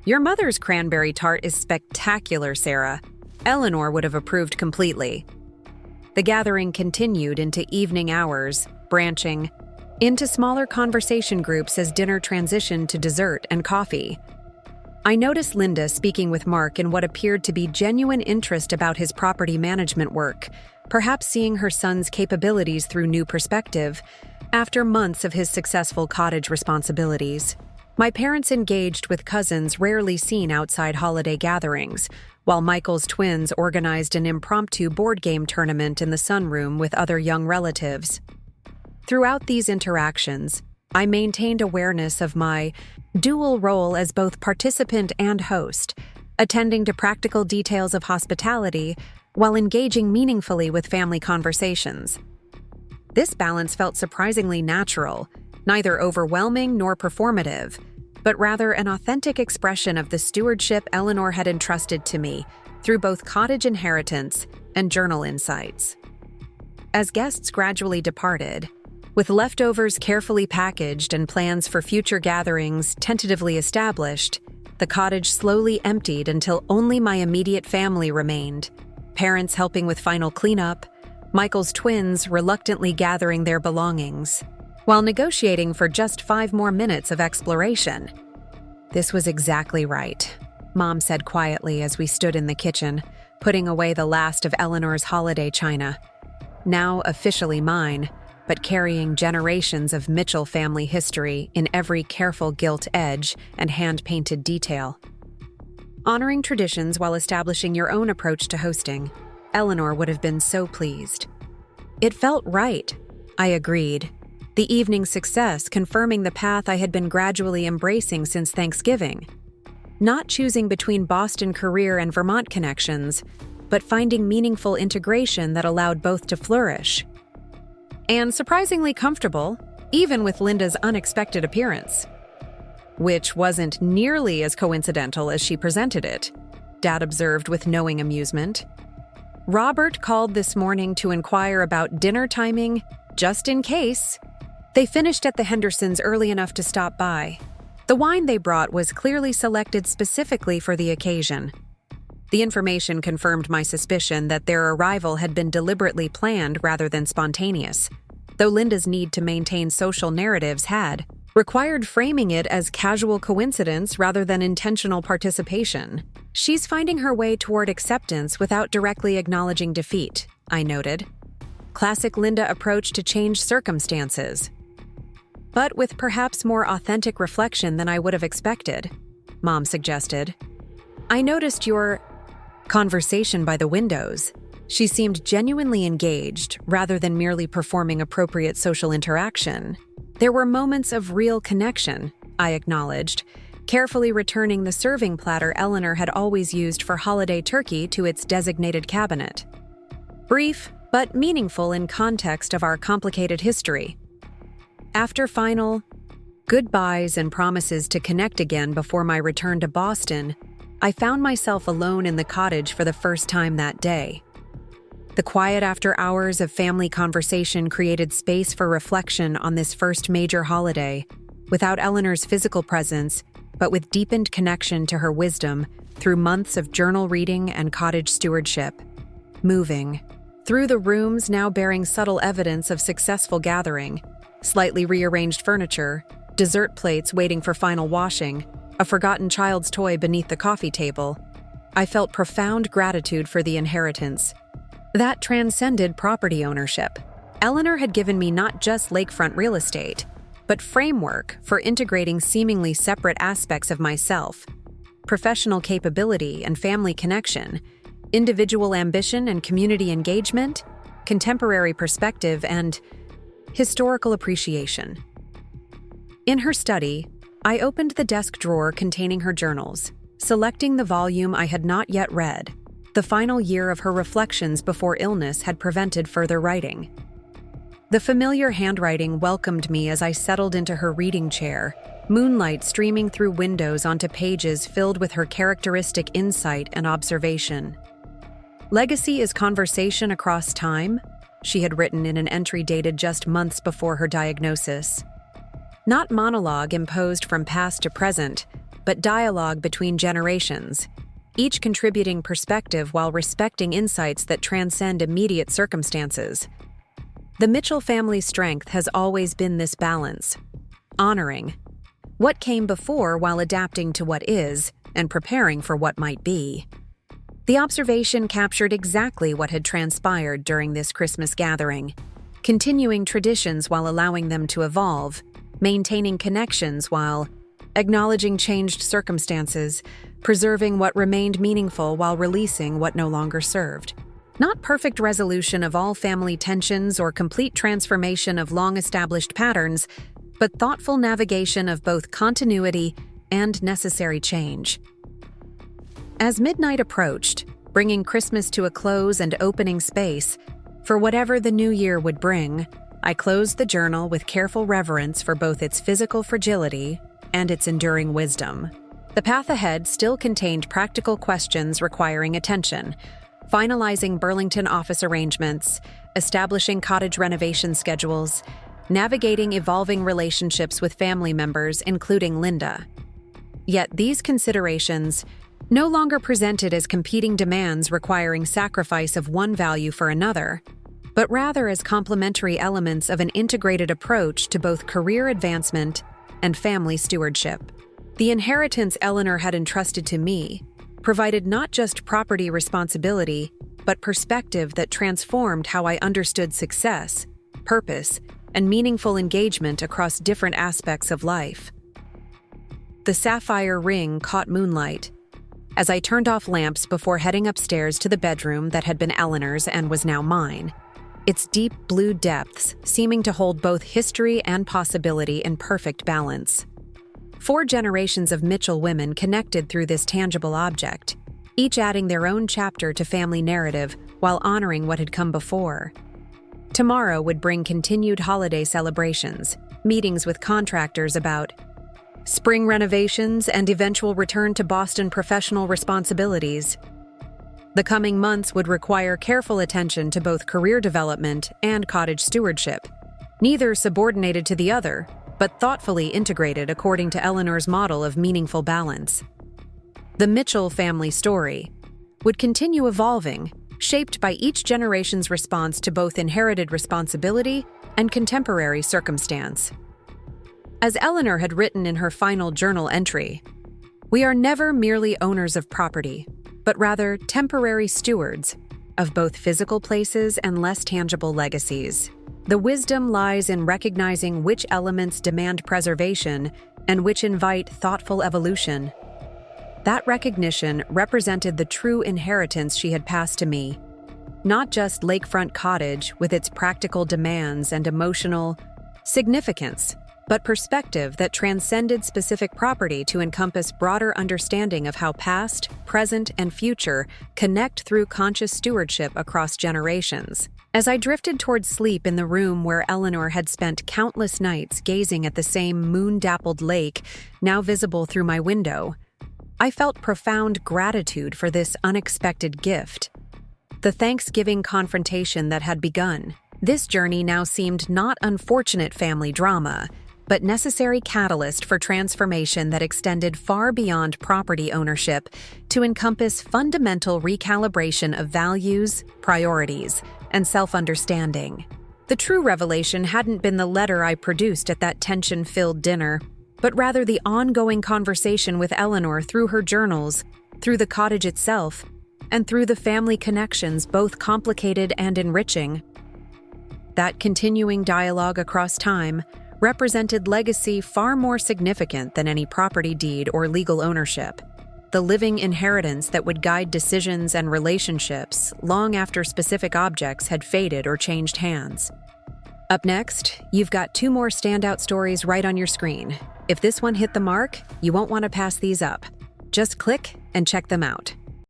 "Your mother's cranberry tart is spectacular, Sarah. Eleanor would have approved completely." The gathering continued into evening hours, branching into smaller conversation groups as dinner transitioned to dessert and coffee. I noticed Linda speaking with Mark in what appeared to be genuine interest about his property management work, perhaps seeing her son's capabilities through new perspective, after months of his successful cottage responsibilities. My parents engaged with cousins rarely seen outside holiday gatherings, while Michael's twins organized an impromptu board game tournament in the sunroom with other young relatives. Throughout these interactions, I maintained awareness of my dual role as both participant and host, attending to practical details of hospitality while engaging meaningfully with family conversations. This balance felt surprisingly natural, neither overwhelming nor performative, but rather an authentic expression of the stewardship Eleanor had entrusted to me through both cottage inheritance and journal insights. As guests gradually departed, with leftovers carefully packaged and plans for future gatherings tentatively established, the cottage slowly emptied until only my immediate family remained, parents helping with final cleanup, Michael's twins reluctantly gathering their belongings, while negotiating for just 5 more minutes of exploration. "This was exactly right," Mom said quietly as we stood in the kitchen, putting away the last of Eleanor's holiday china. Now officially mine, but carrying generations of Mitchell family history in every careful gilt edge and hand-painted detail. Honoring traditions while establishing your own approach to hosting, Eleanor would have been so pleased. It felt right, I agreed, the evening's success confirming the path I had been gradually embracing since Thanksgiving. Not choosing between Boston career and Vermont connections, but finding meaningful integration that allowed both to flourish. And surprisingly comfortable, even with Linda's unexpected appearance. Which wasn't nearly as coincidental as she presented it, Dad observed with knowing amusement. Robert called this morning to inquire about dinner timing, just in case. They finished at the Hendersons early enough to stop by. The wine they brought was clearly selected specifically for the occasion. The information confirmed my suspicion that their arrival had been deliberately planned rather than spontaneous, though Linda's need to maintain social narratives had required framing it as casual coincidence rather than intentional participation. She's finding her way toward acceptance without directly acknowledging defeat, I noted. Classic Linda approach to change circumstances. But with perhaps more authentic reflection than I would have expected, Mom suggested. I noticed your conversation by the windows. She seemed genuinely engaged, rather than merely performing appropriate social interaction. There were moments of real connection, I acknowledged, carefully returning the serving platter Eleanor had always used for holiday turkey to its designated cabinet. Brief, but meaningful in context of our complicated history. After final goodbyes and promises to connect again before my return to Boston, I found myself alone in the cottage for the first time that day. The quiet after hours of family conversation created space for reflection on this first major holiday, without Eleanor's physical presence, but with deepened connection to her wisdom through months of journal reading and cottage stewardship. Moving through the rooms now bearing subtle evidence of successful gathering, slightly rearranged furniture, dessert plates waiting for final washing, a forgotten child's toy beneath the coffee table, I felt profound gratitude for the inheritance that transcended property ownership. Eleanor had given me not just lakefront real estate, but framework for integrating seemingly separate aspects of myself: professional capability and family connection, individual ambition and community engagement, contemporary perspective, and historical appreciation. In her study, I opened the desk drawer containing her journals, selecting the volume I had not yet read, the final year of her reflections before illness had prevented further writing. The familiar handwriting welcomed me as I settled into her reading chair, moonlight streaming through windows onto pages filled with her characteristic insight and observation. "Legacy is conversation across time," she had written in an entry dated just months before her diagnosis. Not monologue imposed from past to present, but dialogue between generations, each contributing perspective while respecting insights that transcend immediate circumstances. The Mitchell family's strength has always been this balance, honoring what came before while adapting to what is and preparing for what might be. The observation captured exactly what had transpired during this Christmas gathering, continuing traditions while allowing them to evolve, maintaining connections while acknowledging changed circumstances, preserving what remained meaningful while releasing what no longer served. Not perfect resolution of all family tensions or complete transformation of long-established patterns, but thoughtful navigation of both continuity and necessary change. As midnight approached, bringing Christmas to a close and opening space for whatever the new year would bring, I closed the journal with careful reverence for both its physical fragility and its enduring wisdom. The path ahead still contained practical questions requiring attention: finalizing Burlington office arrangements, establishing cottage renovation schedules, navigating evolving relationships with family members, including Linda. Yet these considerations no longer presented as competing demands requiring sacrifice of one value for another, but rather as complementary elements of an integrated approach to both career advancement and family stewardship. The inheritance Eleanor had entrusted to me provided not just property responsibility, but perspective that transformed how I understood success, purpose, and meaningful engagement across different aspects of life. The sapphire ring caught moonlight as I turned off lamps before heading upstairs to the bedroom that had been Eleanor's and was now mine, its deep blue depths seeming to hold both history and possibility in perfect balance. 4 generations of Mitchell women connected through this tangible object, each adding their own chapter to family narrative while honoring what had come before. Tomorrow would bring continued holiday celebrations, meetings with contractors about spring renovations, and eventual return to Boston professional responsibilities. The coming months would require careful attention to both career development and cottage stewardship, neither subordinated to the other, but thoughtfully integrated according to Eleanor's model of meaningful balance. The Mitchell family story would continue evolving, shaped by each generation's response to both inherited responsibility and contemporary circumstance. As Eleanor had written in her final journal entry, "We are never merely owners of property, but rather temporary stewards of both physical places and less tangible legacies. The wisdom lies in recognizing which elements demand preservation and which invite thoughtful evolution." That recognition represented the true inheritance she had passed to me, not just Lakefront Cottage with its practical demands and emotional significance, but perspective that transcended specific property to encompass broader understanding of how past, present, and future connect through conscious stewardship across generations. As I drifted towards sleep in the room where Eleanor had spent countless nights gazing at the same moon-dappled lake, now visible through my window, I felt profound gratitude for this unexpected gift. The Thanksgiving confrontation that had begun. This journey now seemed not unfortunate family drama, but necessary catalyst for transformation that extended far beyond property ownership to encompass fundamental recalibration of values, priorities, and self-understanding. The true revelation hadn't been the letter I produced at that tension-filled dinner, but rather the ongoing conversation with Eleanor through her journals, through the cottage itself, and through the family connections, both complicated and enriching. That continuing dialogue across time represented legacy far more significant than any property deed or legal ownership, the living inheritance that would guide decisions and relationships long after specific objects had faded or changed hands. Up next, you've got 2 more standout stories right on your screen. If this one hit the mark, you won't want to pass these up. Just click and check them out.